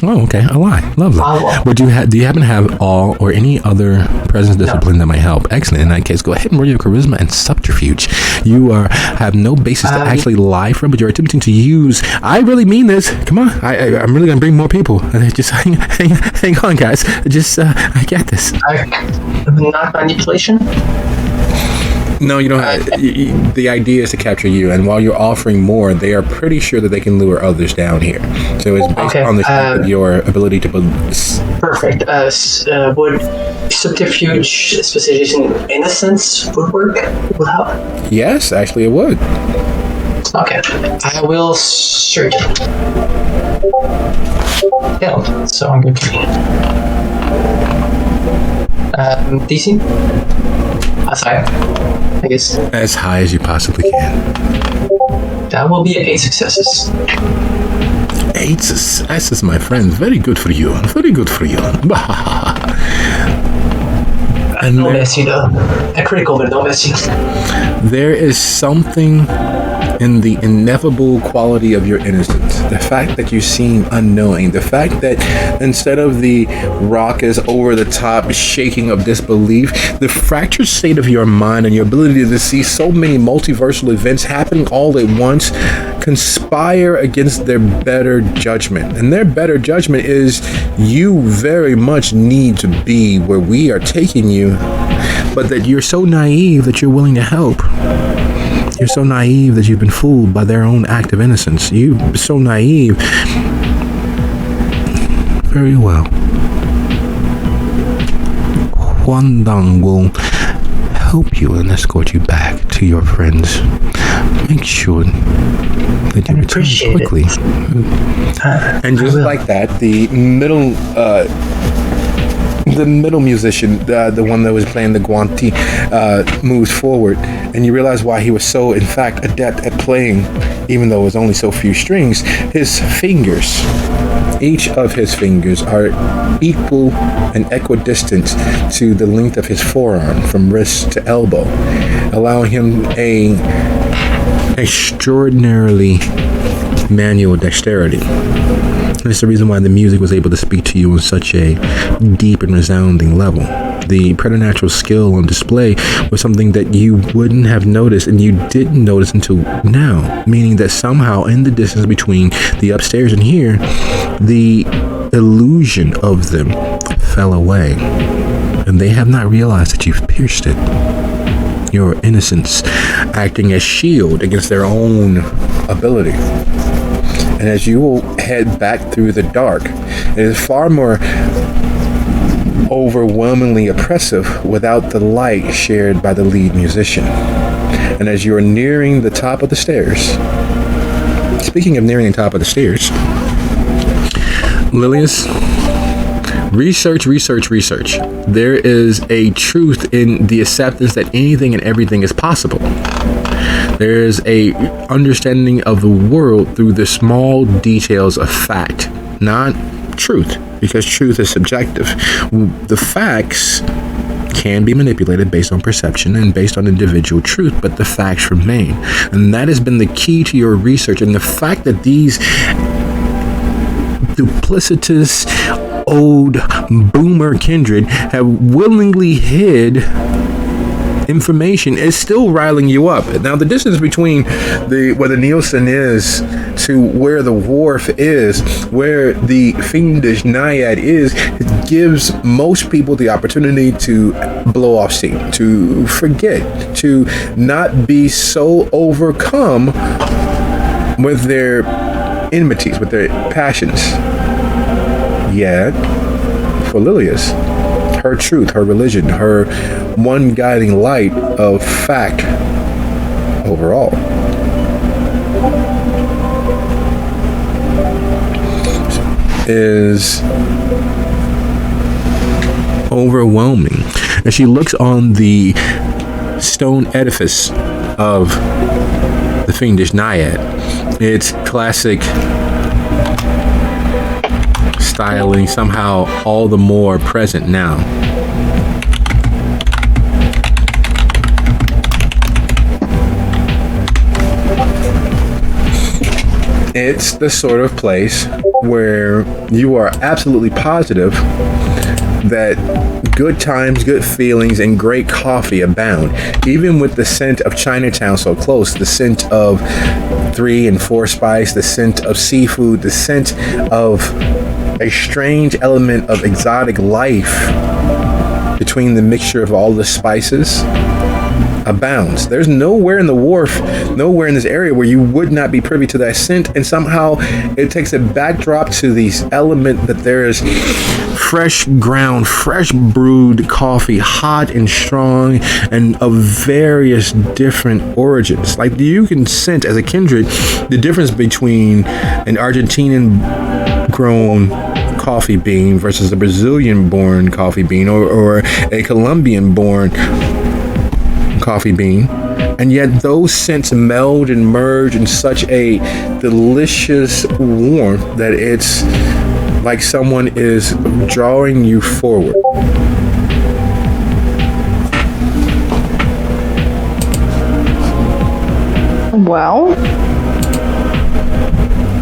Oh, okay. A lie. Lovely. But do you happen to have all or any other presence discipline that might help? Excellent. In that case, go ahead and roll your charisma and subterfuge. You have no basis to actually lie from, but you're attempting to use. I really mean this. Come on. I'm really going to bring more people. Just hang on, guys. I get this. Not manipulation? No, you don't have, the idea is to capture you, and while you're offering more, they are pretty sure that they can lure others down here. So it's based on the strength of your ability to... Perfect. Would subterfuge, specialization, innocence would work? Would help? Yes, actually it would. Okay. I will search. Yeah, so I'm good. DC? That's high, I guess. As high as you possibly can. That will be 8 successes. 8 successes, my friend. Very good for you. Very good for you. And no messy though. A critical, but no messy. There is something in the ineffable quality of your innocence. The fact that you seem unknowing. The fact that instead of the raucous, over-the-top shaking of disbelief, the fractured state of your mind and your ability to see so many multiversal events happening all at once conspire against their better judgment. And their better judgment is you very much need to be where we are taking you, but that you're so naive that you're willing to help. You're so naive that you've been fooled by their own act of innocence. You're so naive. Very well. Huandang will help you and escort you back to your friends. Make sure that you return quickly. And just like that, the middle musician, the one that was playing the guanti, moves forward, and you realize why he was so, in fact, adept at playing, even though it was only so few strings. His fingers, each of his fingers are equal and equidistant to the length of his forearm, from wrist to elbow, allowing him a extraordinarily manual dexterity. That's the reason why the music was able to speak to you on such a deep and resounding level. The preternatural skill on display was something that you wouldn't have noticed, and you didn't notice until now, meaning that somehow in the distance between the upstairs and here, the illusion of them fell away, and they have not realized that you've pierced it. Your innocence acting as shield against their own ability. And as you will head back through the dark, it is far more overwhelmingly oppressive without the light shared by the lead musician. And as you are nearing the top of the stairs, speaking of nearing the top of the stairs, Lilius, research. There is a truth in the acceptance that anything and everything is possible. There is a understanding of the world through the small details of fact, not truth, because truth is subjective. The facts can be manipulated based on perception and based on individual truth, but the facts remain. And that has been the key to your research. And the fact that these duplicitous old boomer kindred have willingly hid information is still riling you up. Now, the distance between where the Nielsen is to where the wharf is, where the fiendish naiad is, it gives most people the opportunity to blow off steam, to forget, to not be so overcome with their enmities, with their passions. Yet, for Lilius, her truth, her religion, her one guiding light of fact overall is overwhelming. As she looks on the stone edifice of the fiendish naiad, its classic styling somehow all the more present now. It's the sort of place where you are absolutely positive that good times, good feelings, and great coffee abound. Even with the scent of Chinatown so close, the scent of 3 and 4 spice, the scent of seafood, the scent of a strange element of exotic life between the mixture of all the spices abounds. There's nowhere in the wharf, nowhere in this area where you would not be privy to that scent, and somehow it takes a backdrop to the element that there is fresh ground, fresh brewed coffee, hot and strong, and of various different origins. Like, you can sense as a kindred the difference between an Argentinian grown coffee bean versus a Brazilian born coffee bean, or a Colombian born coffee bean, and yet those scents meld and merge in such a delicious warmth that it's like someone is drawing you forward. Well,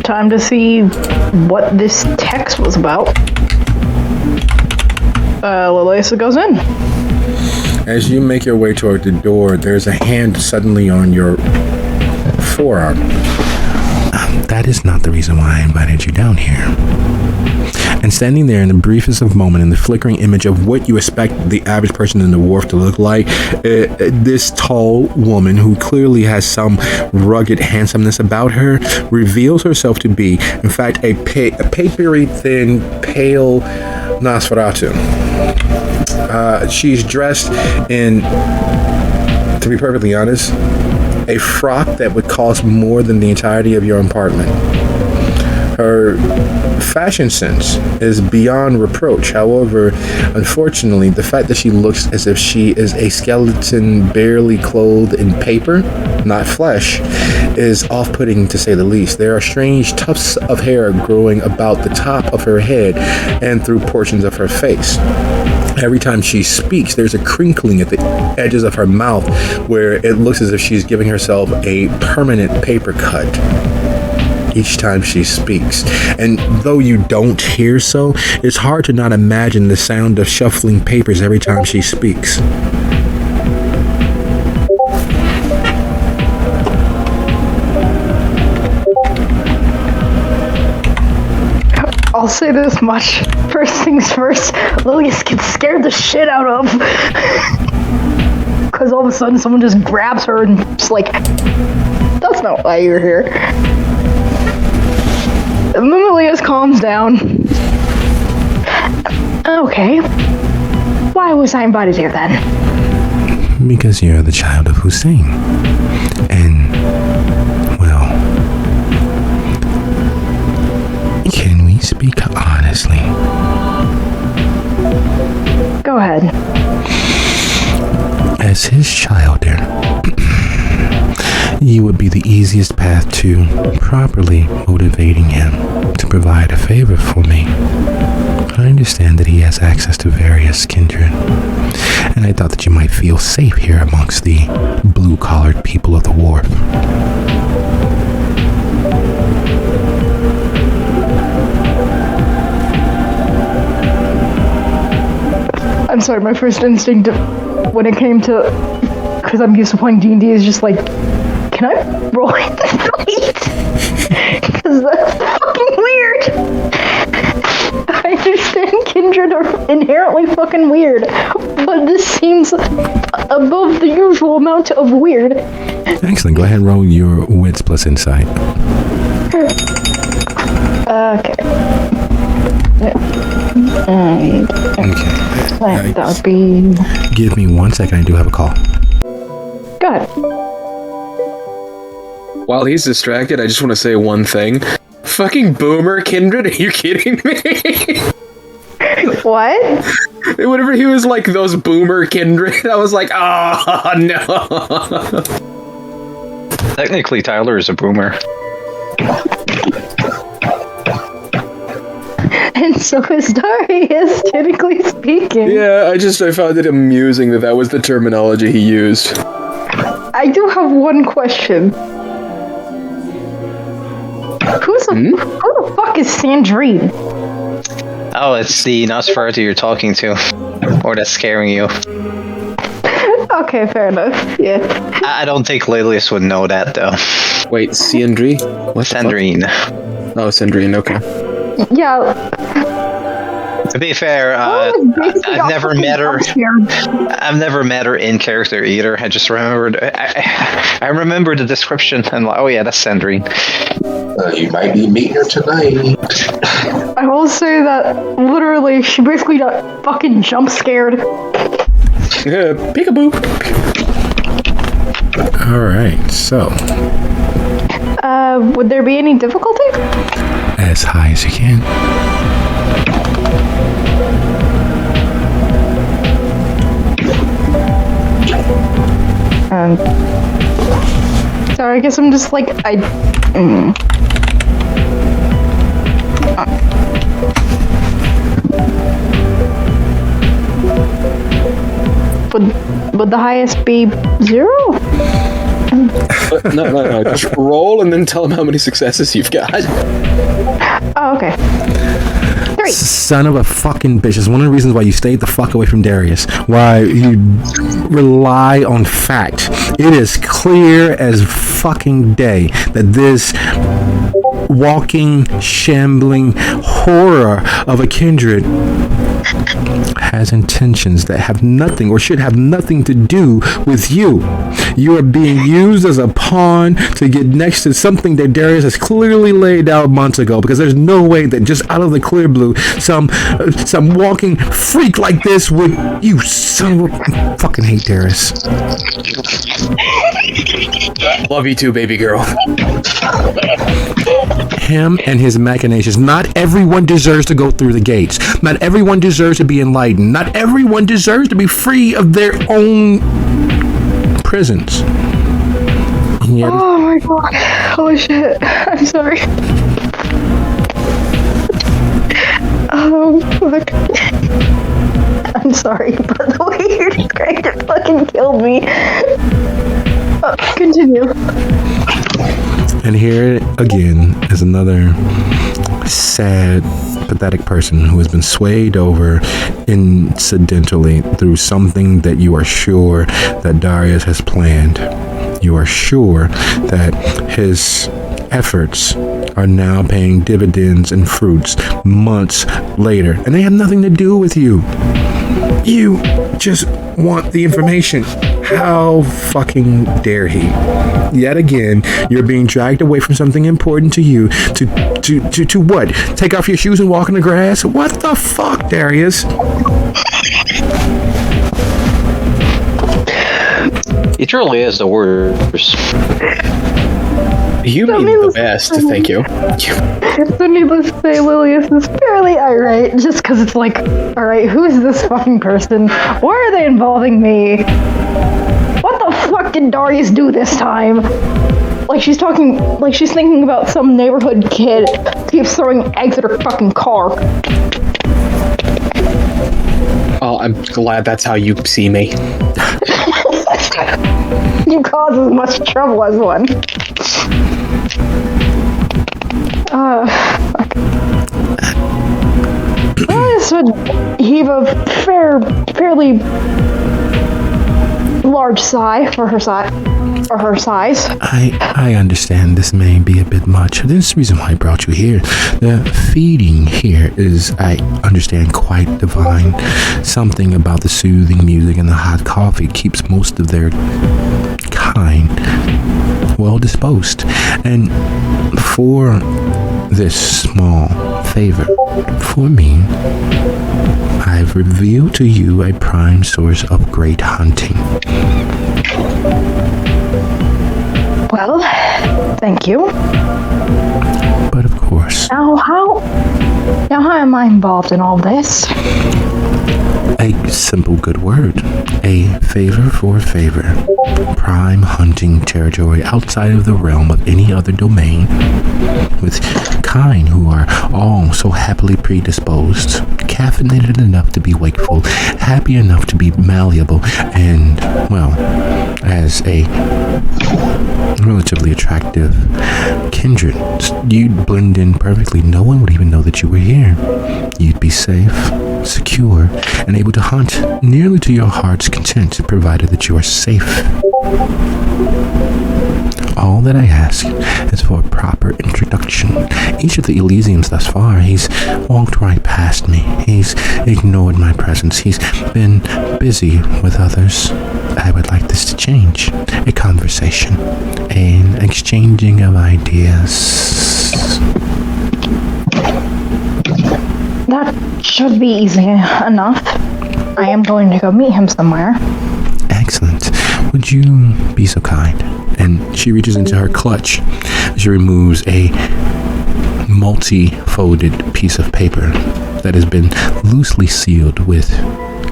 time to see what this text was about. Lilius goes in. As you make your way toward the door, there's a hand suddenly on your forearm. That is not the reason why I invited you down here. And standing there in the briefest of moment, in the flickering image of what you expect the average person in the wharf to look like, this tall woman who clearly has some rugged handsomeness about her reveals herself to be, in fact, a papery thin, pale Nosferatu. She's dressed in to be perfectly honest, a frock that would cost more than the entirety of your apartment. Her fashion sense is beyond reproach. However, unfortunately, the fact that she looks as if she is a skeleton barely clothed in paper, not flesh, is off-putting to say the least. There are strange tufts of hair growing about the top of her head and through portions of her face. Every time she speaks, there's a crinkling at the edges of her mouth where it looks as if she's giving herself a permanent paper cut each time she speaks. And though you don't hear so, it's hard to not imagine the sound of shuffling papers every time she speaks. I'll say this much. First things first, Lilius gets scared the shit out of. Because all of a sudden someone just grabs her and just like, that's not why you're here. And then Lilius calms down. Okay. Why was I invited here then? Because you're the child of Hussein. And, well, can we speak honestly? Go ahead. As his child, dear, you would be the easiest path to properly motivating him to provide a favor for me. I understand that he has access to various kindred, and I thought that you might feel safe here amongst the blue-collared people of the wharf. I'm sorry, my first instinct when it came to, because I'm used to playing D&D, is just like, can I roll it right? Because that's fucking weird. I understand kindred are inherently fucking weird, but this seems above the usual amount of weird. Excellent. Go ahead and roll your wits plus insight. Okay. And that would be... Give me 1 second. I do have a call. Go ahead. While he's distracted, I just want to say one thing. Fucking boomer kindred, are you kidding me? What? Whenever he was like, those boomer kindred, I was like, oh, no. Technically, Tyler is a boomer. And so is Darius, technically speaking. Yeah, I found it amusing that was the terminology he used. I do have one question. Who the fuck is Sandrine? Oh, it's the Nosferatu you're talking to. Or that's scaring you. Okay, fair enough. Yeah. I don't think Lilius would know that, though. Wait, Sandrine? What? Sandrine. Oh, Sandrine, okay. Yeah. To be fair, I've never met her. I've never met her in character either. I just remembered. I remember the description and oh yeah, that's Sandrine. You might be meeting her tonight. I will say that literally, she basically got fucking jump scared. Peekaboo. All right, so. Would there be any difficulty? As high as you can. Sorry, I guess I'm just like, Would the highest be 0? No. Just roll and then tell him how many successes you've got. Oh, okay. 3. Son of a fucking bitch. It's one of the reasons why you stayed the fuck away from Darius. Why you rely on fact. It is clear as fucking day that this walking, shambling horror of a kindred has intentions that have nothing or should have nothing to do with you. You are being used as a pawn to get next to something that Darius has clearly laid out months ago, because there's no way that just out of the clear blue some walking freak like this would. You son of a... I fucking hate Darius. Love you too, baby girl. Him and his machinations. Not everyone deserves to go through the gates. Not everyone deserves to be enlightened. Not everyone deserves to be free of their own prisons. Yet, oh my god. Holy shit. I'm sorry. Oh, fuck. I'm sorry, but the way you described it fucking killed me. Continue. And here again is another sad, pathetic person who has been swayed over incidentally through something that you are sure that Darius has planned. You are sure that his efforts are now paying dividends and fruits months later, and they have nothing to do with you. You just want the information. How fucking dare he? Yet again, you're being dragged away from something important to you to what? Take off your shoes and walk in the grass? What the fuck, Darius? It truly is the worst. You mean the best, thank you. So needless to say, Lilius is fairly irate, just because it's like, alright, who is this fucking person? Why are they involving me? What the fuck did Darius do this time? Like she's thinking about some neighborhood kid who keeps throwing eggs at her fucking car. Oh, I'm glad that's how you see me. You cause as much trouble as one. Fuck. This would heave a fairly large sigh for her size. I understand this may be a bit much. This is the reason why I brought you here. The feeding here is, I understand, quite divine. Something about the soothing music and the hot coffee keeps most of their kind well disposed. And for this small favor for me, I've revealed to you a prime source of great hunting. Well, thank you. But of course, Now how am I involved in all this? a simple good word. A favor for a favor. Prime hunting territory outside of the realm of any other domain, with kind who are all so happily predisposed, caffeinated enough to be wakeful, happy enough to be malleable, and, well, as a relatively attractive kindred, you'd blend in perfectly. No one would even know that you were here. You'd be safe, secure, and able to hunt nearly to your heart's content, provided that you are safe. All that I ask is for a proper introduction. Each of the Elysiums thus far, he's walked right past me. He's ignored my presence. He's been busy with others. I would like this to change. A conversation. An exchanging of ideas. That should be easy enough. I am going to go meet him somewhere. Excellent. Would you be so kind? And she reaches into her clutch. She removes a multi-folded piece of paper that has been loosely sealed with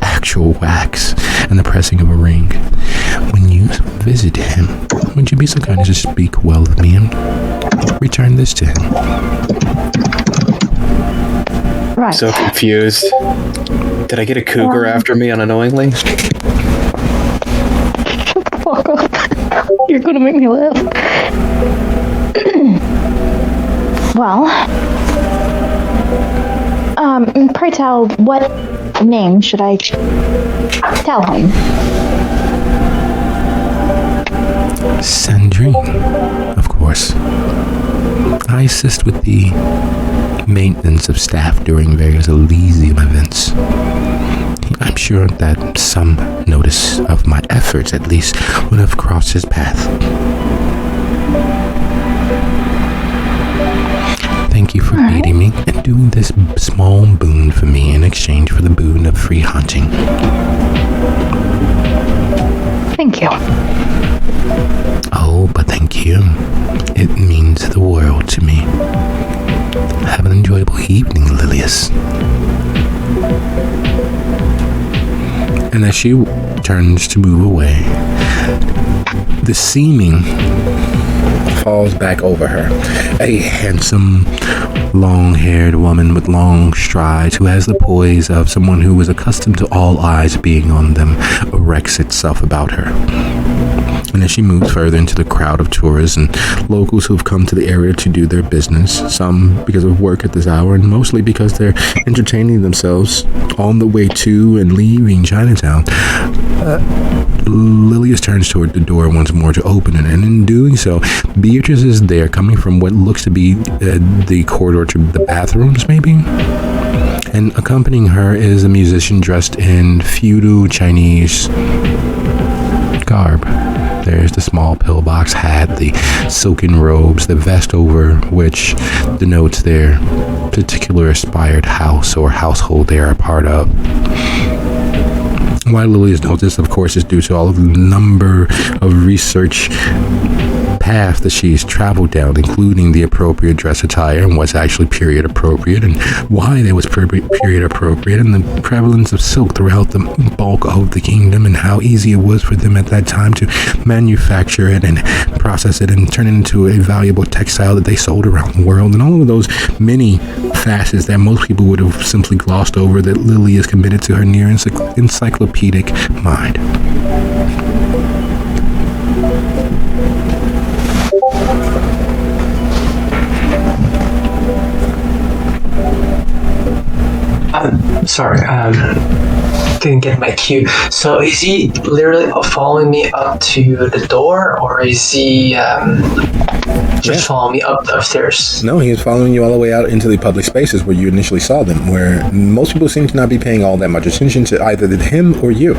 actual wax and the pressing of a ring. When you visit him, would you be so kind as to speak well of me and return this to him? Right. So confused. Did I get a cougar after me unknowingly? Fuck up. You're gonna make me laugh. Well, pray tell, what name should I tell him? Sandrine, of course. I assist with the maintenance of staff during various Elysium events. I'm sure that some notice of my efforts at least would have crossed his path. Thank you for aiding me and doing this small boon for me in exchange for the boon of free hunting. Thank you. Oh, but thank you. It means the world to me. Have an enjoyable evening, Lilius. And as she turns to move away, the seeming falls back over her. A handsome, long-haired woman with long strides who has the poise of someone who is accustomed to all eyes being on them erects itself about her. And as she moves further into the crowd of tourists and locals who have come to the area to do their business, some because of work at this hour and mostly because they're entertaining themselves on the way to and leaving Chinatown, Lilius turns toward the door once more to open it, and in doing so, Beatrice is there, coming from what looks to be the corridor to the bathrooms, maybe? And accompanying her is a musician dressed in feudal Chinese garb. There's the small pillbox hat, the silken robes, the vest over which denotes their particular aspired house or household they are a part of. Why Lilius knows this, of course, is due to all of the number of research paths that she's traveled down, including the appropriate dress attire and what's actually period appropriate and why there was period appropriate, and the prevalence of silk throughout the bulk of the kingdom and how easy it was for them at that time to manufacture it and process it and turn it into a valuable textile that they sold around the world, and all of those many facets that most people would have simply glossed over that Lily is committed to her near encyclopedic mind. Sorry, didn't get my cue. So is he literally following me up to the door, or is he just following me up upstairs? No, he is following you all the way out into the public spaces where you initially saw them, where most people seem to not be paying all that much attention to either him or you.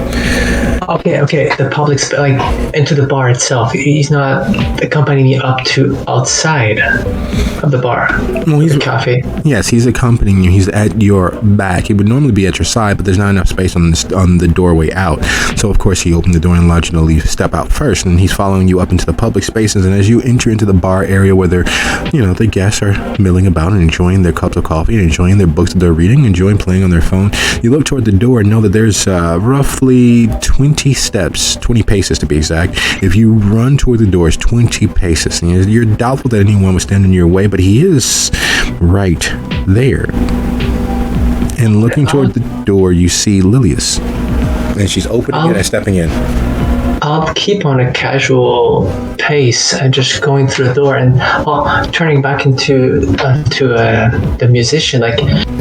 Okay, the public like into the bar itself. He's not accompanying me up to outside of the bar. Well, he's the cafe. Yes, he's accompanying you. He's at your back. He would normally be at your side, but there's not enough space on the doorway out. So of course he opened the door and allowed you to leave, step out first, and he's following you up into the public spaces. And as you enter into the bar area where the guests are milling about and enjoying their cups of coffee and enjoying their books that they're reading, enjoying playing on their phone, you look toward the door and know that there's roughly 20 paces to be exact. If you run toward the door, it's 20 paces. And you're doubtful that anyone would stand in your way, but he is right there. And looking toward the door, you see Lilius. And she's opening it and stepping in. I'll keep on a casual pace and just going through the door and turning back into the musician. Like,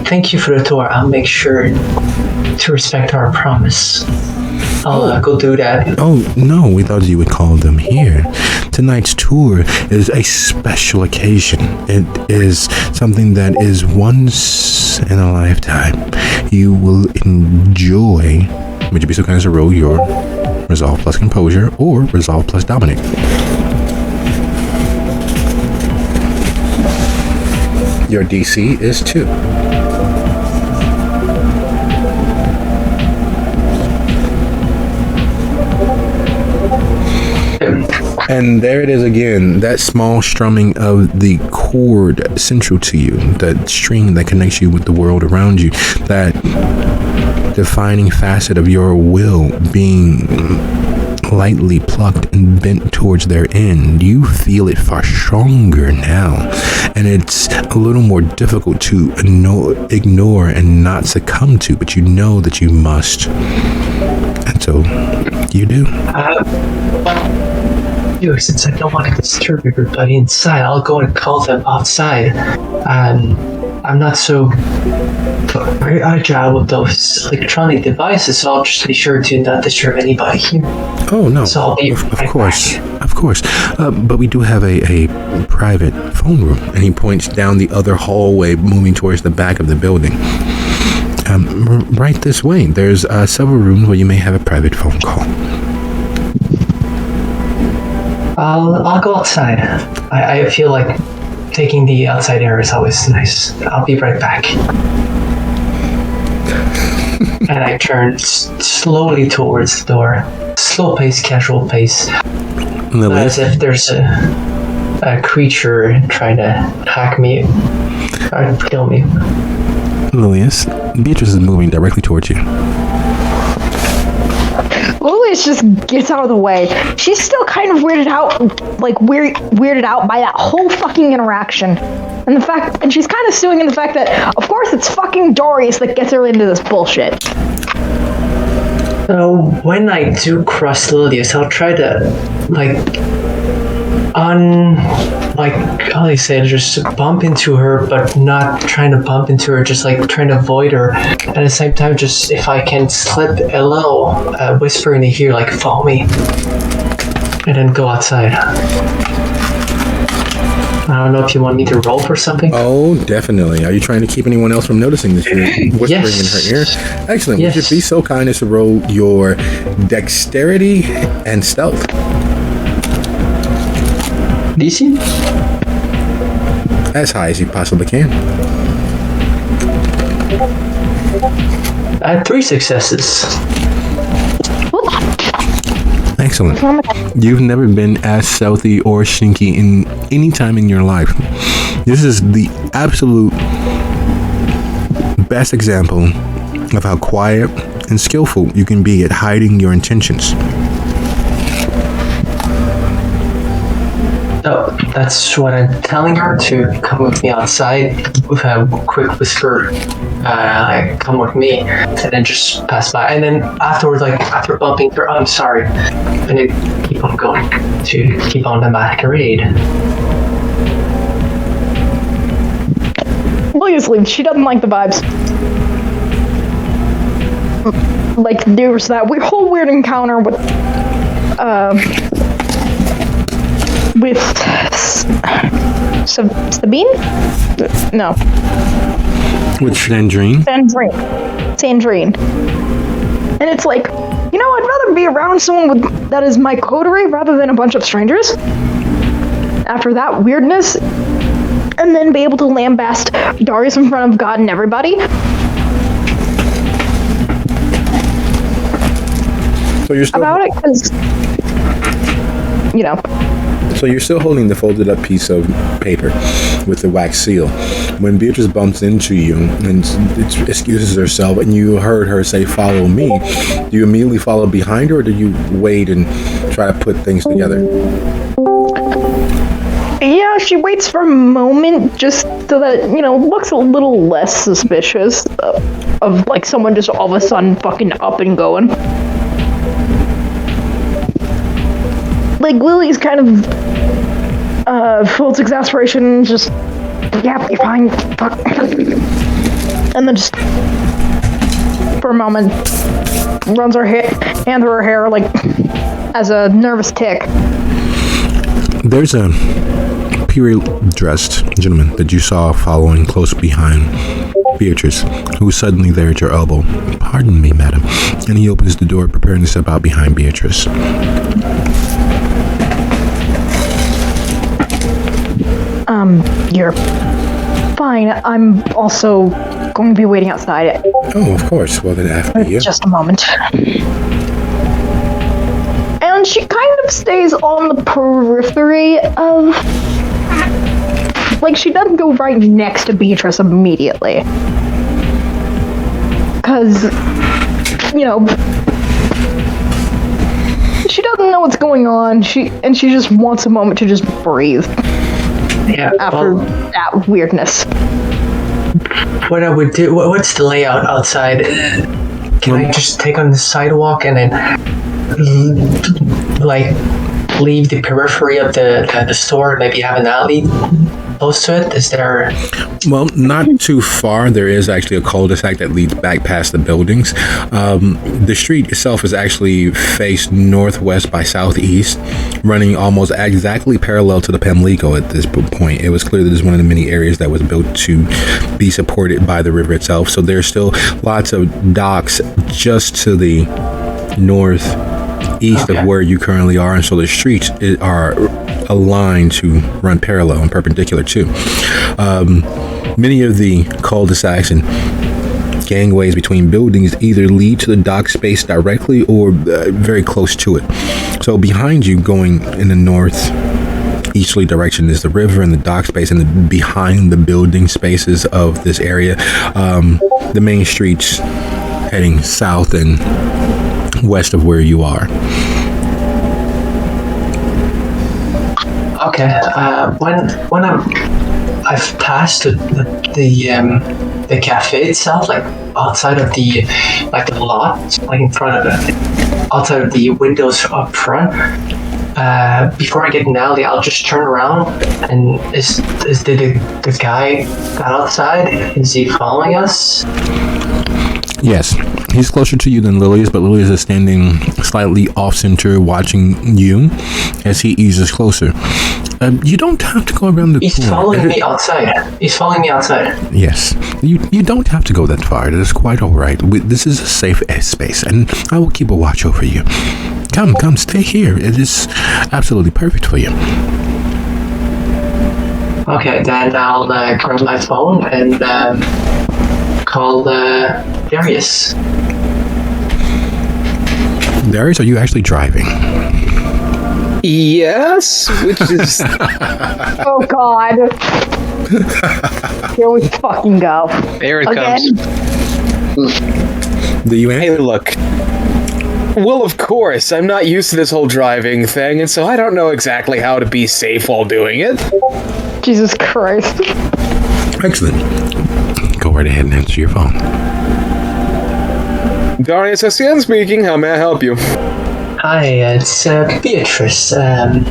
thank you for the tour. I'll make sure to respect our promise. I'll go do that. Oh, no, we thought you would call them here. Tonight's tour is a special occasion. It is something that is once in a lifetime. You will enjoy. Would you be so kind as to roll your Resolve plus Composure or Resolve plus Dominate? Your DC is 2. And there it is again, that small strumming of the chord central to you, that string that connects you with the world around you, that defining facet of your will being lightly plucked and bent towards their end. You feel it far stronger now, and it's a little more difficult to ignore and not succumb to, but you know that you must, and so you do. Since I don't want to disturb everybody inside, I'll go and call them outside. I'm not so very agile with those electronic devices, so I'll just be sure to not disturb anybody here. Oh, no. So I'll be of course. But we do have a private phone room, and he points down the other hallway moving towards the back of the building. right this way. There's several rooms where you may have a private phone call. I'll go outside. I feel like taking the outside air is always nice. I'll be right back. And I turn slowly towards the door. Slow pace, casual pace. Not as if there's a creature trying to hack me or kill me. Lilius, Beatrice is moving directly towards you. Lilius just gets out of the way. She's still kind of weirded out by that whole fucking interaction. And she's kind of stewing in the fact that, of course, it's fucking Darius that gets her into this bullshit. So when I do cross Lilius, I'll try to, how do you say it, just bump into her, but not trying to bump into her, just trying to avoid her. At the same time, just if I can slip a little whisper in the ear, follow me, and then go outside. I don't know if you want me to roll for something. Oh, definitely. Are you trying to keep anyone else from noticing that you're whispering in her ear? Excellent. Yes. Would you be so kind as to roll your dexterity and stealth? DC? As high as you possibly can. I had 3 successes. Excellent. You've never been as stealthy or sneaky in any time in your life. This is the absolute best example of how quiet and skillful you can be at hiding your intentions. Oh, that's what I'm telling her, to come with me outside with a quick whisper, come with me, and then just pass by. And then afterwards, after bumping her, I'm sorry, and then keep on going to keep on the masquerade. Obviously, she doesn't like the vibes. There was that whole weird encounter with Sabine? No. With Sandrine? Sandrine. And it's I'd rather be around someone that is my coterie rather than a bunch of strangers. After that weirdness, and then be able to lambast Darius in front of God and everybody. So you're still about it, because, So you're still holding the folded up piece of paper with the wax seal. When Beatrice bumps into you and excuses herself and you heard her say, "Follow me," do you immediately follow behind her, or do you wait and try to put things together? Yeah, she waits for a moment just so that it, looks a little less suspicious of someone just all of a sudden fucking up and going. Lily's kind of full of exasperation, just, yeah, you're fine, fuck. And then just, for a moment, runs her hand through her hair, as a nervous tick. There's a period-dressed gentleman that you saw following close behind Beatrice, who's suddenly there at your elbow. "Pardon me, madam." And he opens the door, preparing to step out behind Beatrice. You're fine. I'm also going to be waiting outside. Oh, of course. Well, then after you. Just a moment. And she kind of stays on the periphery of... she doesn't go right next to Beatrice immediately. Because, she doesn't know what's going on. She just wants a moment to just breathe. Yeah. After that weirdness. What I would do? What's the layout outside? Can I just take on the sidewalk and then, leave the periphery of the store? Maybe have an alley, close to it? Is there? Well, not too far. There is actually a cul-de-sac that leads back past the buildings. The street itself is actually faced northwest by southeast, running almost exactly parallel to the Pamlico at this point. It was clear that this is one of the many areas that was built to be supported by the river itself. So there's still lots of docks just to the northeast of where you currently are, and so the streets are aligned to run parallel and perpendicular too. Many of the cul-de-sacs and gangways between buildings either lead to the dock space directly or very close to it. So behind you, going in the northeasterly direction, is the river and the dock space, and behind the building spaces of this area, the main streets heading south and west of where you are. Okay. When I've passed the cafe itself, like outside of the lot, like in front of it, outside of the windows up front. Before I get in the alley, I'll just turn around, and is the guy got outside? Is he following us? Yes, he's closer to you than Lilius, but Lilius is standing slightly off-center watching you as he eases closer. You don't have to go around the corner. He's following me outside. He's following me outside. Yes, you don't have to go that far. It is quite all right. This is a safe space, and I will keep a watch over you. Come, stay here. It is absolutely perfect for you. Okay, then I'll grab my phone and call Darius. Darius, are you actually driving? Yes, which is... Oh God. Here we fucking go. There it Again? comes. Do you answer? Hey, look. Well, of course, I'm not used to this whole driving thing, and so I don't know exactly how to be safe while doing it. Jesus Christ. Excellent. Go right ahead and answer your phone. Darius Estienne speaking. How may I help you? Hi, it's Beatrice. Yay!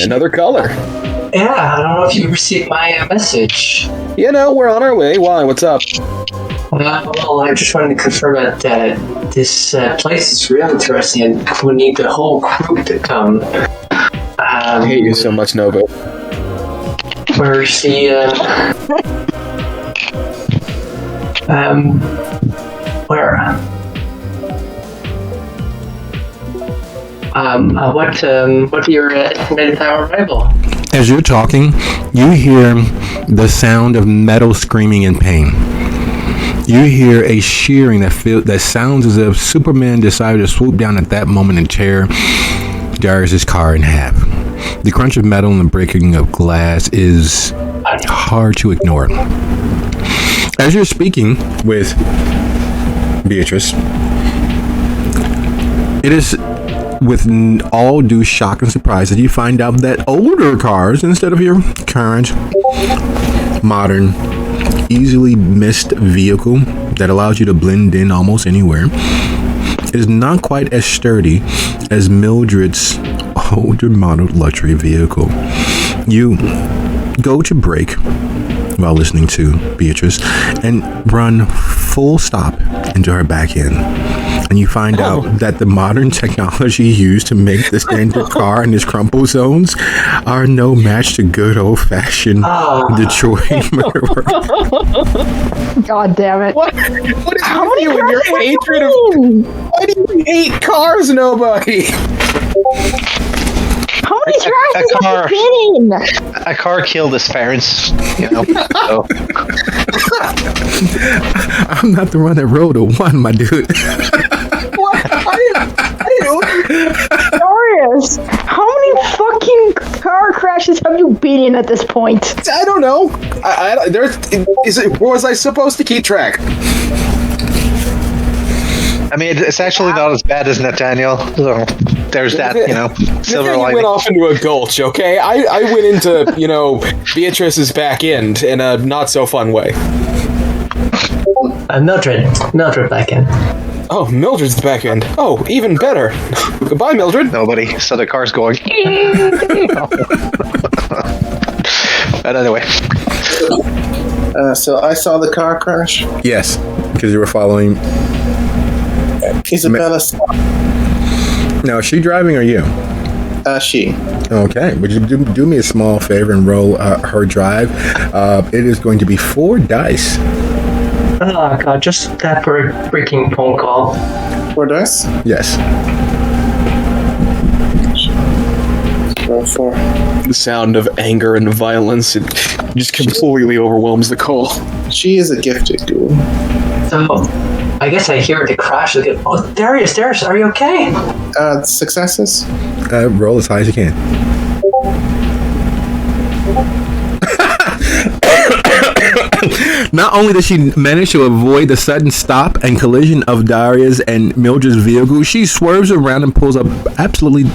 Another color. Yeah, I don't know if you received my message. You know, we're on our way. Why? What's up? Well, I just wanted to confirm that this place is real interesting, and we need the whole crew to come. I hate you so much, Nova. Where's the where? What's your estimated time of arrival? As you're talking, you hear the sound of metal screaming in pain. You hear a shearing that sounds as if Superman decided to swoop down at that moment and tear Darius' car in half. The crunch of metal and the breaking of glass is hard to ignore. As you're speaking with Beatrice, it is with all due shock and surprise that you find out that older cars, instead of your current, modern, easily missed vehicle that allows you to blend in almost anywhere, is not quite as sturdy as Mildred's older model luxury vehicle. You go to brake while listening to Beatrice and run full stop into her back end. And you find out that the modern technology used to make the standard car in its crumple zones are no match to good old-fashioned Detroit murder. God damn it. What is with you and your hatred of... Why do you hate cars, nobody? How many tracks have you been in? A car killed his parents, you know. So. I'm not the one that rode a one, my dude. What? I didn't. Darius, how many fucking car crashes have you been in at this point? I don't know. Was I supposed to keep track? I mean, it's actually not as bad as Nathaniel. So there's that, you know, silver lining. Went off into a gulch, okay? I went into, Beatrice's back end in a not so fun way. Mildred back in. Oh, Mildred's back end. Oh, even better. Goodbye, Mildred. Nobody. So the car's going. But anyway. So I saw the car crash. Yes, because you were following. Isabella. Now, is she driving or you? She. Okay. Would you do me a small favor and roll her drive? It is going to be 4 dice. Oh god, just that for a freaking phone call. 4 dice? Yes. Roll 4. The sound of anger and violence, it just completely overwhelms the call. She is a gifted ghoul. So, I guess I hear the crash again. Oh, Darius, are you okay? Successes? Roll as high as you can. Not only does she manage to avoid the sudden stop and collision of Darius and Mildred's vehicle, she swerves around and pulls up absolutely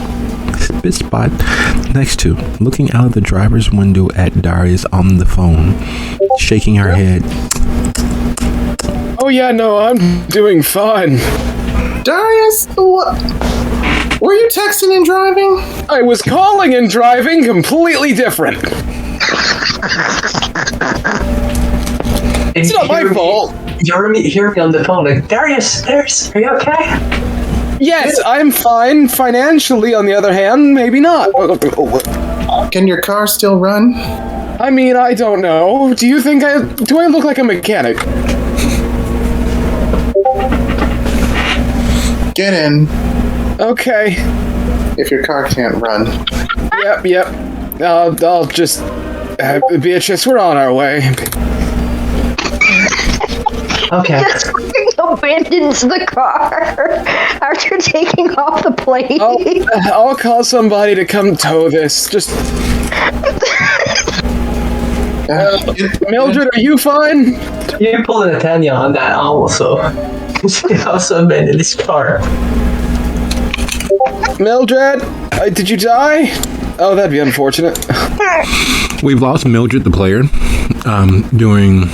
spit spot next to, looking out of the driver's window at Darius on the phone, shaking her head. Oh yeah, no, I'm doing fine. Darius, what? Were you texting and driving? I was calling and driving, completely different. It's not my fault. You hear me on the phone like, Darius, are you okay? Yes, I'm fine. Financially, on the other hand, maybe not. Can your car still run? I mean, I don't know. Do you think do I look like a mechanic? Get in. Okay. If your car can't run. Yep. I'll just... Beatrice, we're on our way. Okay. Just abandons the car after taking off the plate. I'll call somebody to come tow this. Just... Mildred, are you fine? You pulled Nathaniel on that also. She also abandoned his car. Mildred, did you die? Oh, that'd be unfortunate. We've lost Mildred, the player, during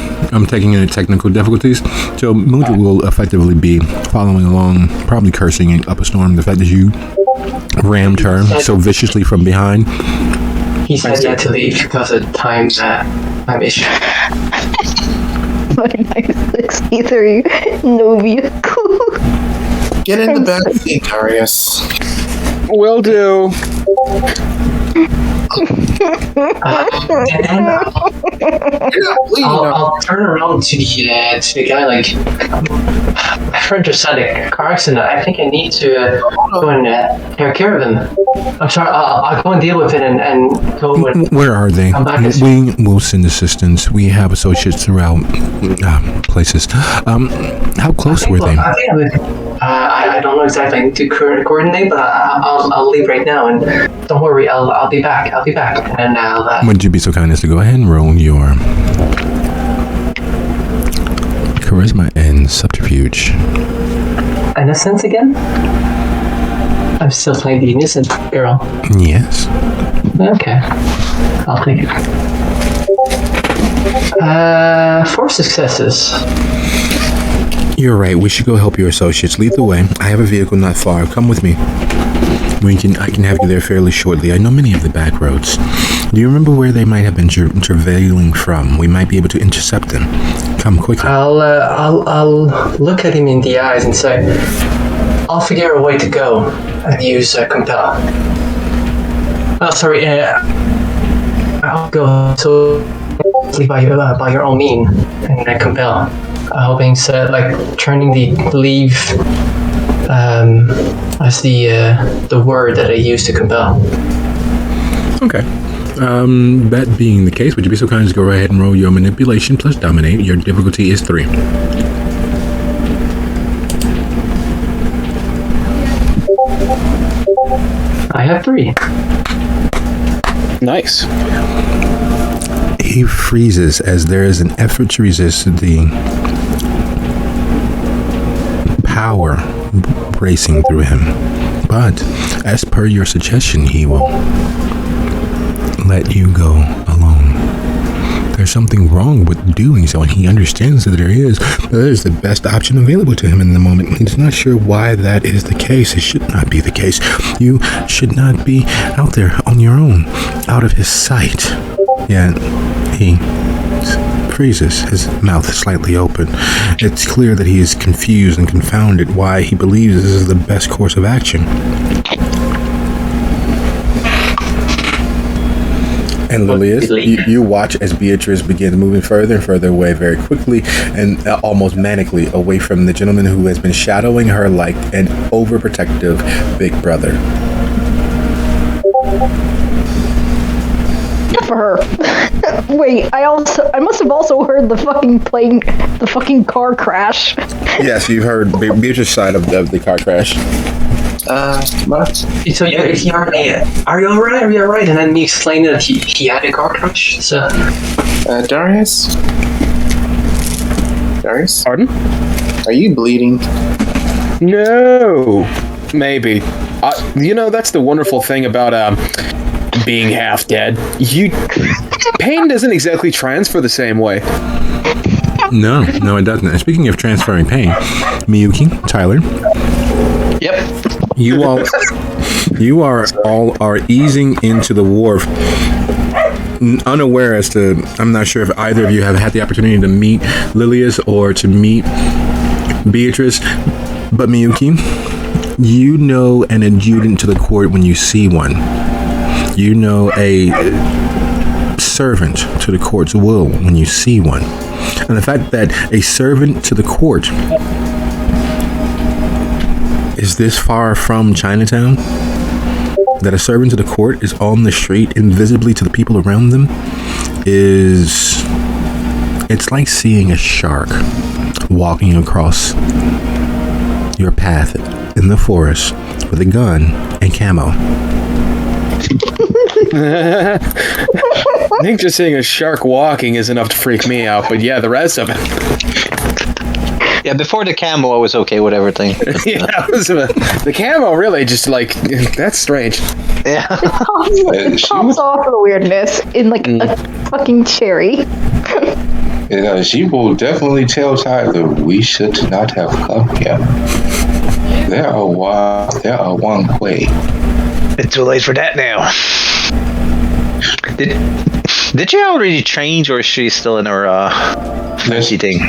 taking into technical difficulties. So Mildred will effectively be following along, probably cursing up a storm. The fact that you rammed her so viciously from behind. He said he had to leave because of time issue. 963, no vehicle. Get in the back seat, Darius. Will do. And then I'll turn around to the guy like, my friend just had a car accident. I think I need to go and take care of him. I'm sorry, I'll go and deal with it and go and... Where are they? We will send assistance. We have associates throughout places. How close were they? I don't know exactly. I need to coordinate, but I'll leave right now. And don't worry, I'll be back. And I'll... Would you be so kind as to go ahead and roll your charisma and subterfuge? Innocence again? I'm still playing the innocent girl. Yes. Okay. I'll take it. 4 successes. You're right. We should go help your associates. Lead the way. I have a vehicle not far. Come with me. I can have you there fairly shortly. I know many of the back roads. Do you remember where they might have been travailing from? We might be able to intercept them. Come quickly. I'll look at him in the eyes and say, I'll figure a way to go and use compel. Oh, sorry. I'll go so by your own mean and compel. Hoping so, like turning the leave as the word that I use to compel. Okay. That being the case, would you be so kind as to go right ahead and roll your manipulation plus dominate? Your difficulty is 3. I have 3. Nice. He freezes as there is an effort to resist the power racing through him. But as per your suggestion, he will let you go alone. There's something wrong with doing so, and he understands that there is, but that is the best option available to him in the moment. He's not sure why that is the case. It should not be the case. You should not be out there on your own, out of his sight. Yet he freezes, his mouth slightly open. It's clear that he is confused and confounded why he believes this is the best course of action. And Lilius, you watch as Beatrice begins moving further and further away very quickly and almost manically away from the gentleman who has been shadowing her like an overprotective big brother. Good for her. Wait, I must have also heard the fucking car crash. Yes, you've heard Beatrice's side of the car crash. What? So are you alright? Are you alright? And then me explaining that he had a car crash. So Darius? Darius? Pardon? Are you bleeding? No. Maybe. That's the wonderful thing about being half dead. Pain doesn't exactly transfer the same way. No, it doesn't. And speaking of transferring pain, Miyuki, Tyler. yep. You all are easing into the wharf, unaware as to. I'm not sure if either of you have had the opportunity to meet Lilius or to meet Beatrice, but Miyuki, you know an adjutant to the court when you see one. You know a servant to the court's will when you see one, and the fact that a servant to the court is this far from Chinatown, that a servant to the court is on the street invisibly to the people around them, it's like seeing a shark walking across your path in the forest with a gun and camo. I think just seeing a shark walking is enough to freak me out, but yeah, the rest of it. Yeah, before the camo, I was okay with everything. Yeah, the camo really just like, that's strange. Yeah. It pops off the weirdness in like a fucking cherry. She will definitely tell Tyler we should not have come here. There are Wan Kuei. It's too late for that now. Did she already change, or is she still in her fancy thing?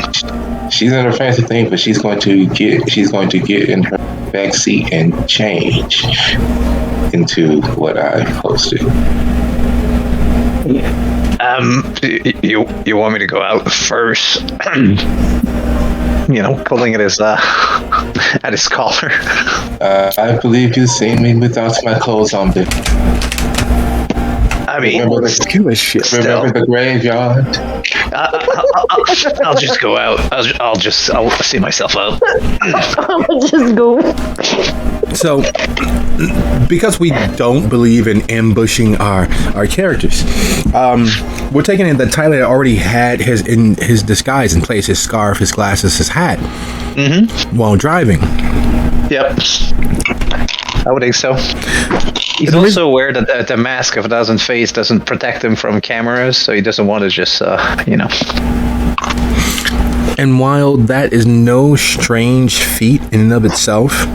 She's in her fancy thing, but she's going to get in her back seat and change into what I posted. You want me to go out first? Pulling at his collar. I believe you've seen me without my clothes on. I mean, remember the graveyard? I'll just go out. I'll see myself out. I'll just go. So, because we don't believe in ambushing our characters, we're taking it that Tyler already had his disguise in place, his scarf, his glasses, his hat, while driving. Yep. I would think so. He's also aware that the mask of 1,000 face doesn't protect him from cameras, so he doesn't want to just, And while that is no strange feat in and of itself,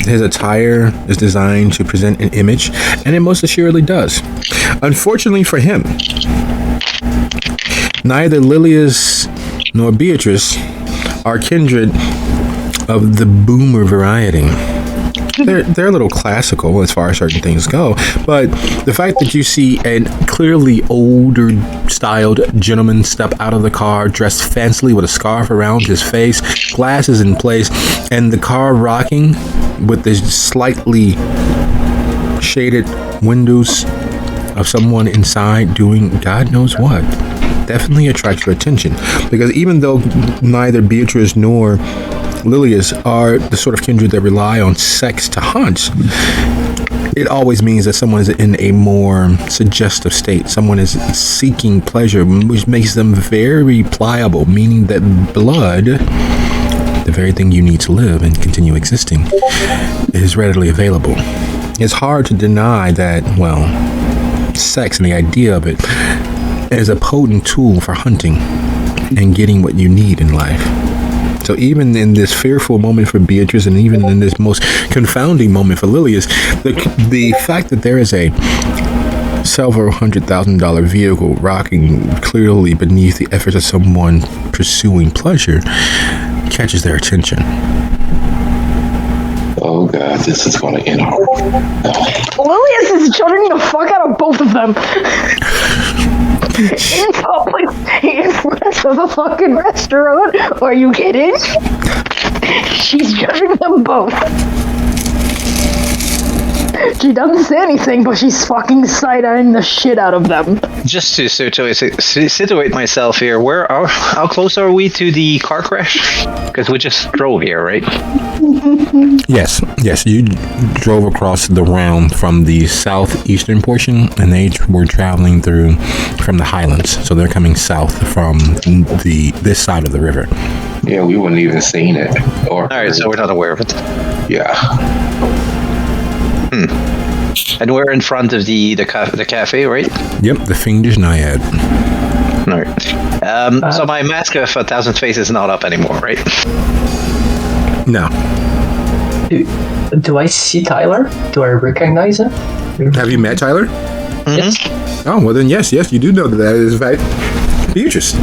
his attire is designed to present an image, and it most assuredly does. Unfortunately for him, neither Lilius nor Beatrice are kindred of the boomer variety. They're a little classical as far as certain things go, but the fact that you see a clearly older styled gentleman step out of the car dressed fancily with a scarf around his face, glasses in place, and the car rocking with the slightly shaded windows of someone inside doing God knows what, definitely attracts your attention. Because even though neither Beatrice nor Lilius are the sort of kindred that rely on sex to hunt, it always means that someone is in a more suggestive state. Someone is seeking pleasure, which makes them very pliable, meaning that blood, the very thing you need to live and continue existing, is readily available. It's hard to deny that, well, sex and the idea of it is a potent tool for hunting and getting what you need in life. So even in this fearful moment for Beatrice, and even in this most confounding moment for Lilius, the fact that there is a several $100,000 vehicle rocking clearly beneath the efforts of someone pursuing pleasure catches their attention. Oh god, this is gonna end hard. Lilius is judging the fuck out of both of them. In public, in front of the fucking restaurant. Are you kidding? She's judging them both. She doesn't say anything, but she's fucking side-eyeing the shit out of them. Just to situate myself here, how close are we to the car crash? Because we just drove here, right? Yes, you drove across the round from the southeastern portion, and they were traveling through from the highlands, so they're coming south from this side of the river. Yeah, we wouldn't even seen it. All right, so we're not aware of it. Yeah. And we're in front of the cafe, right? Yep, the Fiendish Naiad. All right. So my mask of 1,000 Faces is not up anymore, right? No. Do I see Tyler? Do I recognize him? Have you met Tyler? Yes. Oh, well then yes, you do know that is in fact Beatrice.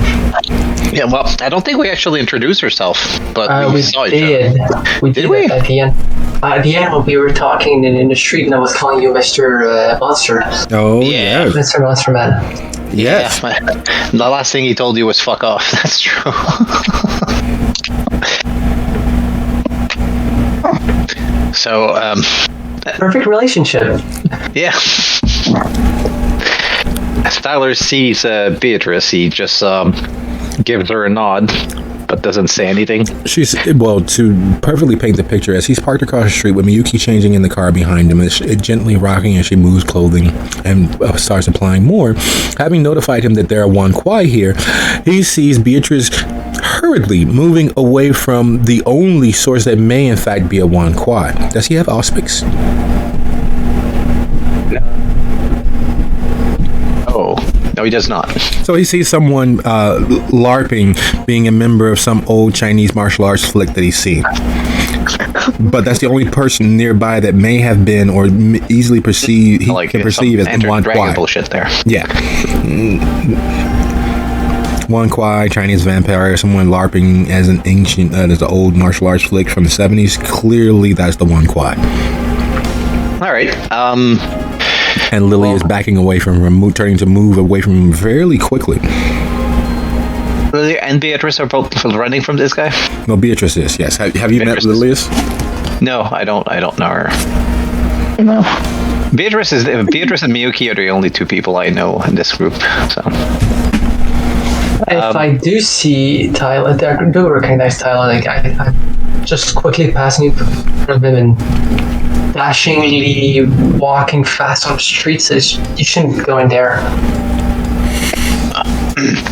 Yeah, well, I don't think we actually introduced ourselves, but we saw each other. We did at the end. At the end, when we were talking in the street, and I was calling you Mr. Monster. Oh, yeah. Mr. Monster Man. Yes. Yeah, the last thing he told you was fuck off. That's true. So, perfect relationship. Yeah. As Tyler sees Beatrice, he just gives her a nod, but doesn't say anything. To perfectly paint the picture, as he's parked across the street with Miyuki changing in the car behind him, it's gently rocking as she moves clothing and starts applying more. Having notified him that there are Wan Kuei here, he sees Beatrice hurriedly moving away from the only source that may in fact be a Wan Kuei. Does he have auspics? No, he does not. So he sees someone LARPing, being a member of some old Chinese martial arts flick that he's seen. But that's the only person nearby that may have been or easily perceive can perceive as Wan Kuei. Bullshit there. Yeah. Wan Kuei, Chinese vampire, someone LARPing as an ancient, as an old martial arts flick from the 70s. Clearly, that's the Wan Kuei. All right. And Lily is backing away from him, turning to move away from him fairly quickly. Lily and Beatrice are both running from this guy? No, Beatrice is, yes. Have you met Lilius? No, I don't know her. No. Beatrice and Miyuki are the only two people I know in this group, so... If I do see Tyler, I do recognize Tyler, like I'm just quickly passing in front of him and dashingly walking fast on the streets. You shouldn't go in there.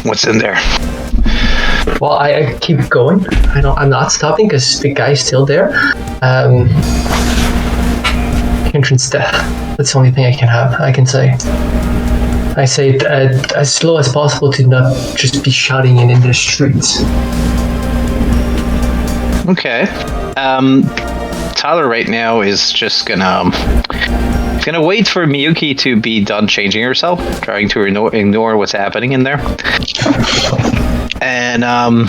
What's in there? Well, I keep going. I'm not stopping because the guy's still there. Entrance death. That's the only thing I can say. I say as slow as possible to not just be shouting in the streets. Okay. Tyler right now is just gonna wait for Miyuki to be done changing herself, trying to ignore what's happening in there. And I'm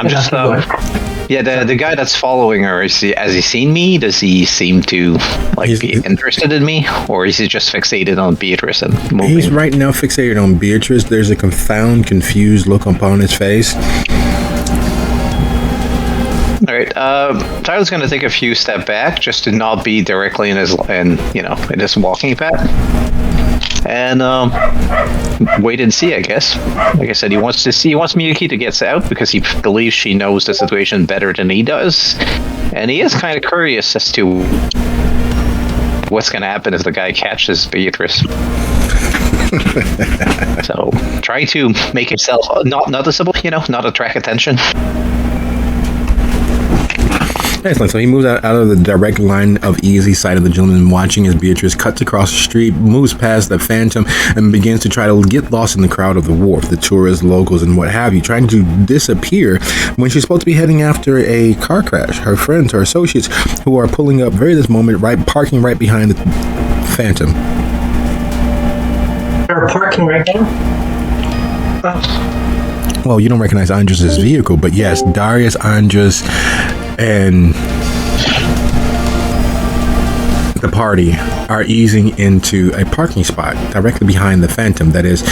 just the guy that's following her, has he seen me? Does he seem to be interested in me, or is he just fixated on Beatrice and moving? He's right now fixated on Beatrice. There's a confused look upon his face. All right, Tyler's going to take a few steps back just to not be directly in his walking path, and wait and see. I guess, like I said, he wants Miyuki to get out because he believes she knows the situation better than he does, and he is kind of curious as to what's going to happen if the guy catches Beatrice. So, trying to make himself not noticeable, not attract attention. Excellent. So he moves out of the direct line of easy sight of the gentleman, watching as Beatrice cuts across the street, moves past the Phantom, and begins to try to get lost in the crowd of the wharf, the tourists, locals, and what have you, trying to disappear when she's supposed to be heading after a car crash. Her friends, her associates, who are pulling up very this moment, parking right behind the Phantom. They're parking right now. Well, you don't recognize Andres' vehicle, but yes, Darius, Andres, and the party are easing into a parking spot directly behind the Phantom that is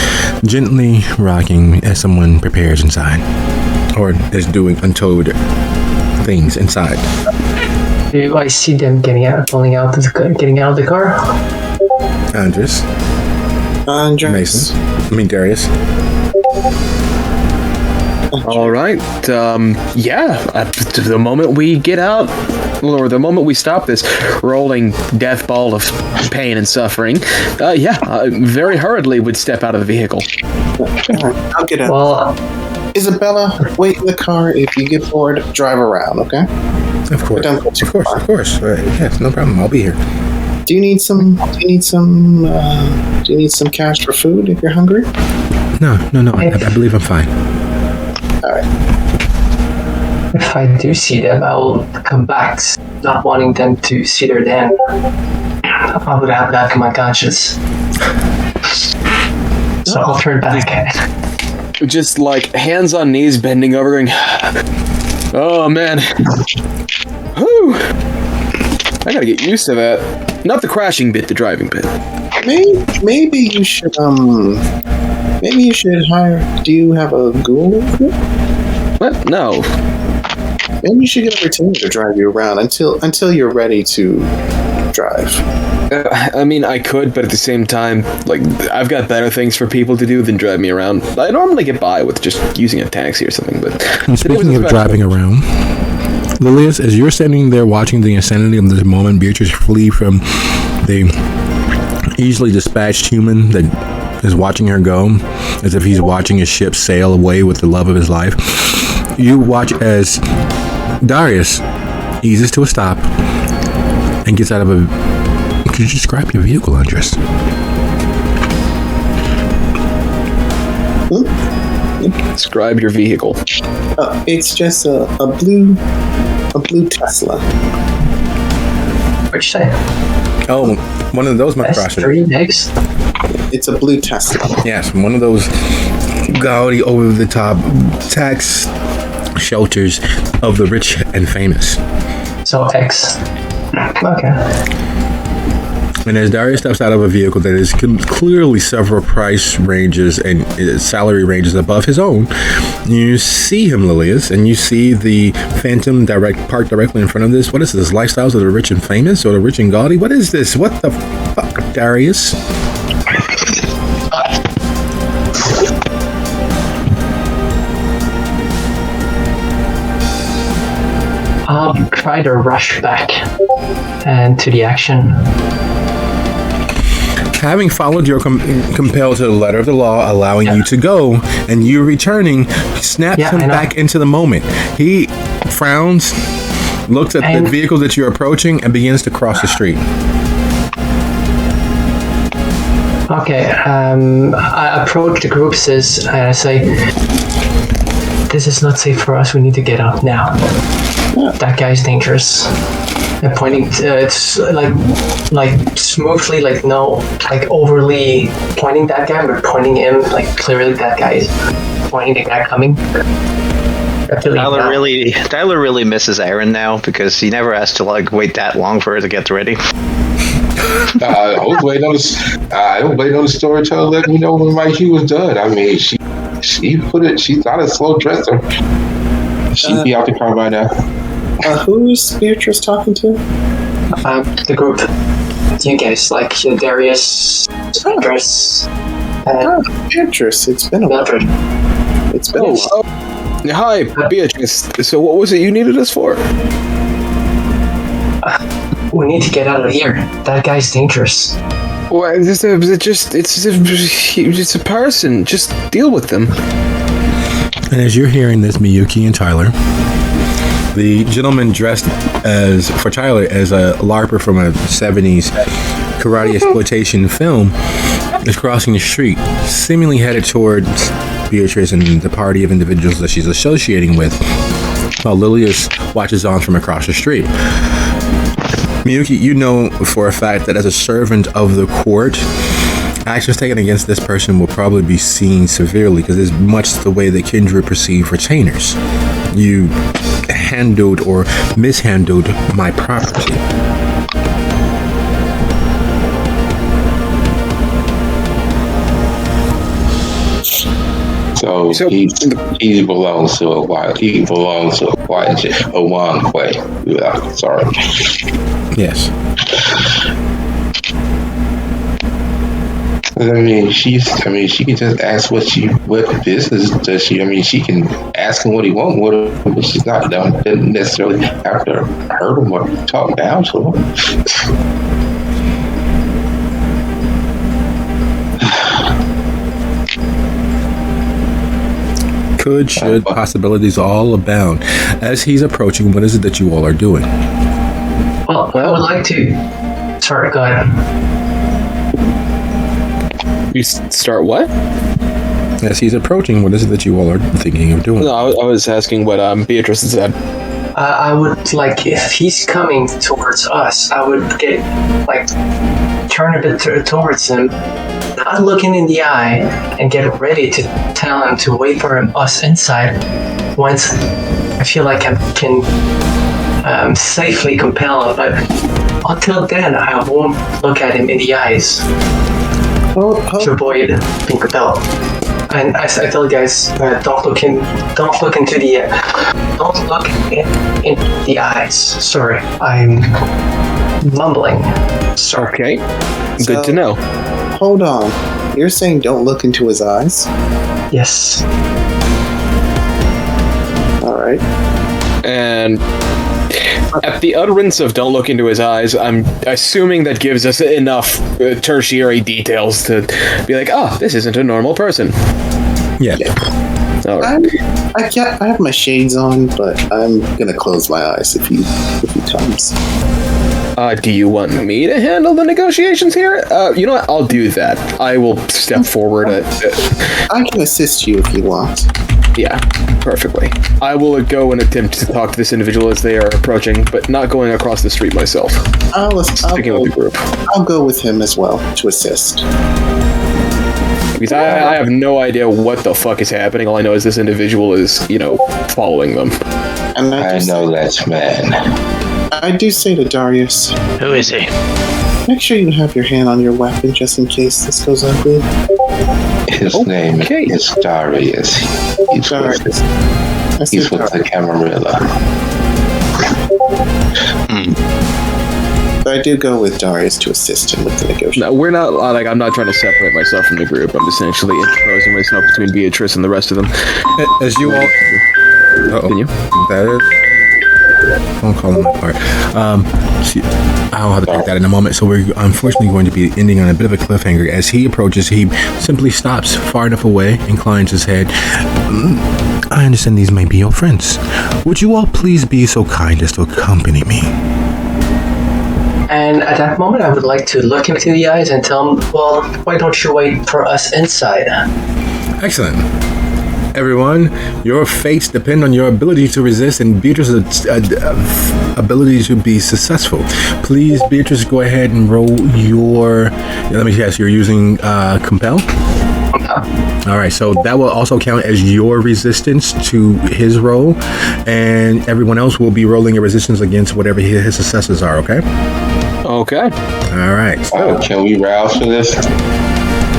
gently rocking as someone prepares inside or is doing untoward things inside. Do I see them getting out of the car? Andres. Mason. Darius. All right. The moment we get out, or the moment we stop this rolling death ball of pain and suffering, very hurriedly would step out of the vehicle. I'll get out. Well, Isabella, wait in the car. If you get bored, drive around, okay? Of course. Of course. Yes, no problem. I'll be here. Do you need some cash for food if you're hungry? No. I believe I'm fine. All right. if I do see them, I will come back, not wanting them to see their den. I would have that in my conscience. So I'll turn back. Just like hands on knees, bending over, going, "Oh man, whew. I gotta get used to that. Not the crashing bit, the driving bit." Maybe you should hire. Do you have a ghoul? What? No. Maybe you should get a retainer to drive you around until you're ready to drive. I mean, I could, but at the same time, like, I've got better things for people to do than drive me around. I normally get by with just using a taxi or something, but... And speaking of driving around, Lilius, as you're standing there watching the insanity of this moment, Beatrice flee from the easily dispatched human that is watching her go, as if he's watching a ship sail away with the love of his life, you watch as Darius eases to a stop and gets out of a... Could you describe your vehicle, Andres? Describe your vehicle. It's just a blue Tesla. What'd you say? Oh, one of those must cross S3 next. It's a blue Tesla. Yes, one of those gaudy, over-the-top tax shelters of the rich and famous. So X. Okay. And as Darius steps out of a vehicle that is clearly several price ranges and salary ranges above his own, you see him, Lilius, and you see the Phantom parked directly in front of this. What is this? Lifestyles of the rich and famous, or the rich and gaudy? What is this? What the fuck, Darius? I'll try to rush back and to the action. Having followed your compelled to the letter of the law, allowing you to go, and you returning, snaps him back into the moment. He frowns, looks at the vehicle that you're approaching, and begins to cross the street. Okay, I approach the group, and I say, "This is not safe for us. We need to get out now. That guy's dangerous." And pointing, it's like smoothly, like no, like overly pointing that guy, but pointing him, like clearly that guy is pointing the guy coming. Tyler really misses Aaron now because he never has to like wait that long for her to get ready. I was waiting on the storyteller letting me know when my cue was done. I mean, she's not a slow dresser. She'd be out the car by now. Who's Beatrice talking to? The group. You guys, like Darius, Andres, Beatrice. It's been a while. It's been a while. Hi, Beatrice. So what was it you needed us for? We need to get out of here. That guy's dangerous. Well, it's a person. Just deal with them. And as you're hearing this, Miyuki and Tyler, the gentleman dressed as a LARPer from a 70s karate exploitation film is crossing the street, seemingly headed towards Beatrice and the party of individuals that she's associating with, while Lilius watches on from across the street. Miyuki, you know for a fact that as a servant of the court, actions taken against this person will probably be seen severely because it's much the way that Kindred perceive retainers. You handled or mishandled my property. So he belongs to a white. He belongs to a Wan Kuei. Yeah, sorry. Yes. She can just ask what business does she? I mean, she can ask him what he wants, but she's not doesn't necessarily have to hurt him or talk down to him. Could, should, possibilities all abound. As he's approaching, what is it that you all are doing? Well, I would like to. Sorry, go ahead. You start what? As he's approaching, what is it that you all are thinking of doing? No, I was asking what Beatrice said. I would like, if he's coming towards us, I would turn a bit towards him, not looking in the eye, and get ready to tell him to wait for us inside. Once I feel like I can safely compel him, but until then, I won't look at him in the eyes to avoid being compelled. And I tell you guys, don't look into the eyes. Sorry, I'm mumbling. Sorry. Okay, good to know. Hold on. You're saying don't look into his eyes? Yes. All right. And at the utterance of "don't look into his eyes," I'm assuming that gives us enough tertiary details to be like, "Oh, this isn't a normal person." Yeah. All right. I have my shades on, but I'm gonna close my eyes if he comes. Do you want me to handle the negotiations here? You know what? I'll do that. I will step forward. I can assist you if you want. Yeah, perfectly. I will go and attempt to talk to this individual as they are approaching, but not going across the street myself. Sticking with the group. I'll go with him as well to assist. Because I have no idea what the fuck is happening. All I know is this individual is, following them. And I know that man. I do say to Darius, Who is he? make sure you have your hand on your weapon just in case this goes ugly. His name is Darius. He's with the Camarilla. But I do go with Darius to assist him with the negotiation. No, we're not, I'm not trying to separate myself from the group. I'm essentially interposing myself between Beatrice and the rest of them. As you all... Continue. That is... Phone call on my part. I'll have to take that in a moment. So we're unfortunately going to be ending on a bit of a cliffhanger. As he approaches, he simply stops far enough away, inclines his head. I understand these may be your friends. Would you all please be so kind as to accompany me? And at that moment, I would like to look him into the eyes and tell him, well, why don't you wait for us inside? Excellent. Everyone, your fates depend on your ability to resist and Beatrice's ability to be successful. Please, Beatrice, go ahead and roll your... Let me guess, you're using Compel? All right, so that will also count as your resistance to his roll, and everyone else will be rolling a resistance against whatever his successes are, okay? Okay. All right. So, can we rouse for this?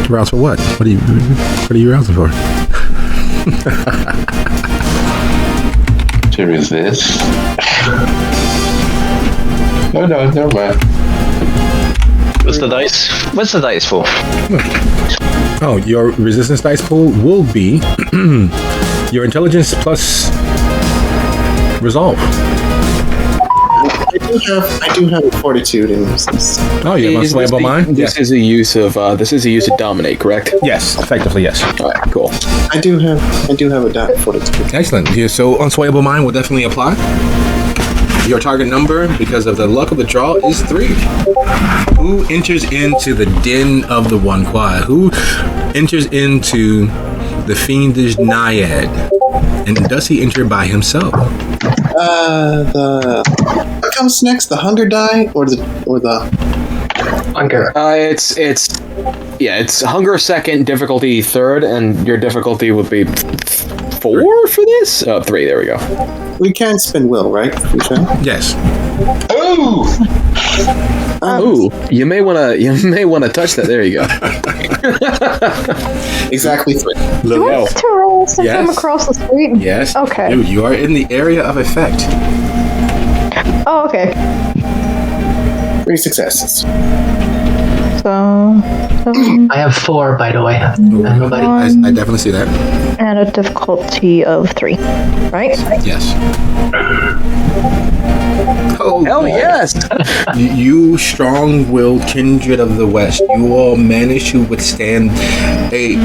Rouse for what? What are you rousing for? To resist? No, never mind. What's the dice? What's the dice for? Oh, your resistance dice pool will be your intelligence plus resolve. I do have fortitude in resistance. Oh, you have unstable mind? This is a use of dominate, correct? Yes, effectively yes. All right, cool. I do have a fortitude. Excellent. Yeah, so unswayable mind will definitely apply. Your target number, because of the luck of the draw, is 3. Who enters into the den of the Wan Kuei? Who enters into the fiendish naiad? And does he enter by himself? What comes next? The hunger die or the Hunger. It's hunger second, difficulty third, and your difficulty would be 4 for this? Oh, 3, there we go. We can spin will, right? Yes. Ooh, you may wanna touch that. There you go. Exactly 3. Do I have to roll since I'm Yes. across the street? Yes. Okay. You are in the area of effect. Oh, okay. 3 successes. So, I have 4, by the way. Nobody. I definitely see that. and a difficulty of 3, right? Yes. Oh, Hell yes! You strong-willed kindred of the West, you all managed to withstand a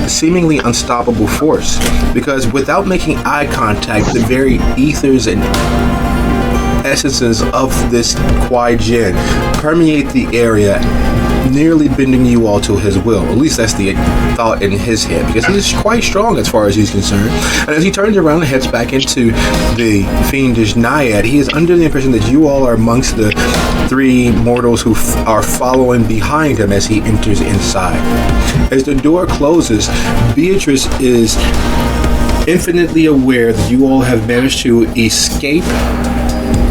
seemingly unstoppable force, because without making eye contact, the very ethers and essences of this Kuei Jin permeate the area, nearly bending you all to his will. At least that's the thought in his head, because he's quite strong as far as he's concerned. And as he turns around and heads back into the fiendish Naiad, he is under the impression that you all are amongst the 3 mortals who are following behind him as he enters inside. As the door closes, Beatrice is infinitely aware that you all have managed to escape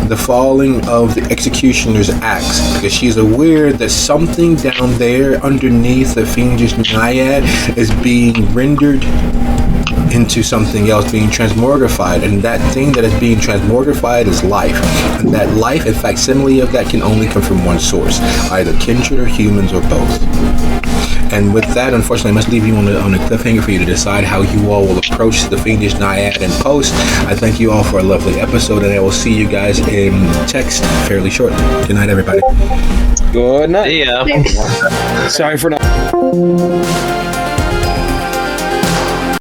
the falling of the executioner's axe, because she's aware that something down there underneath the fiendish Naiad is being rendered into something else, being transmogrified, and that thing that is being transmogrified is life, and that life, in facsimile of that, can only come from one source, either kindred or humans or both. And with that, unfortunately, I must leave you on a cliffhanger for you to decide how you all will approach the fiendish Naiad in post. I thank you all for a lovely episode, and I will see you guys in text fairly shortly. Good night, everybody. Good night. Yeah. Sorry for not.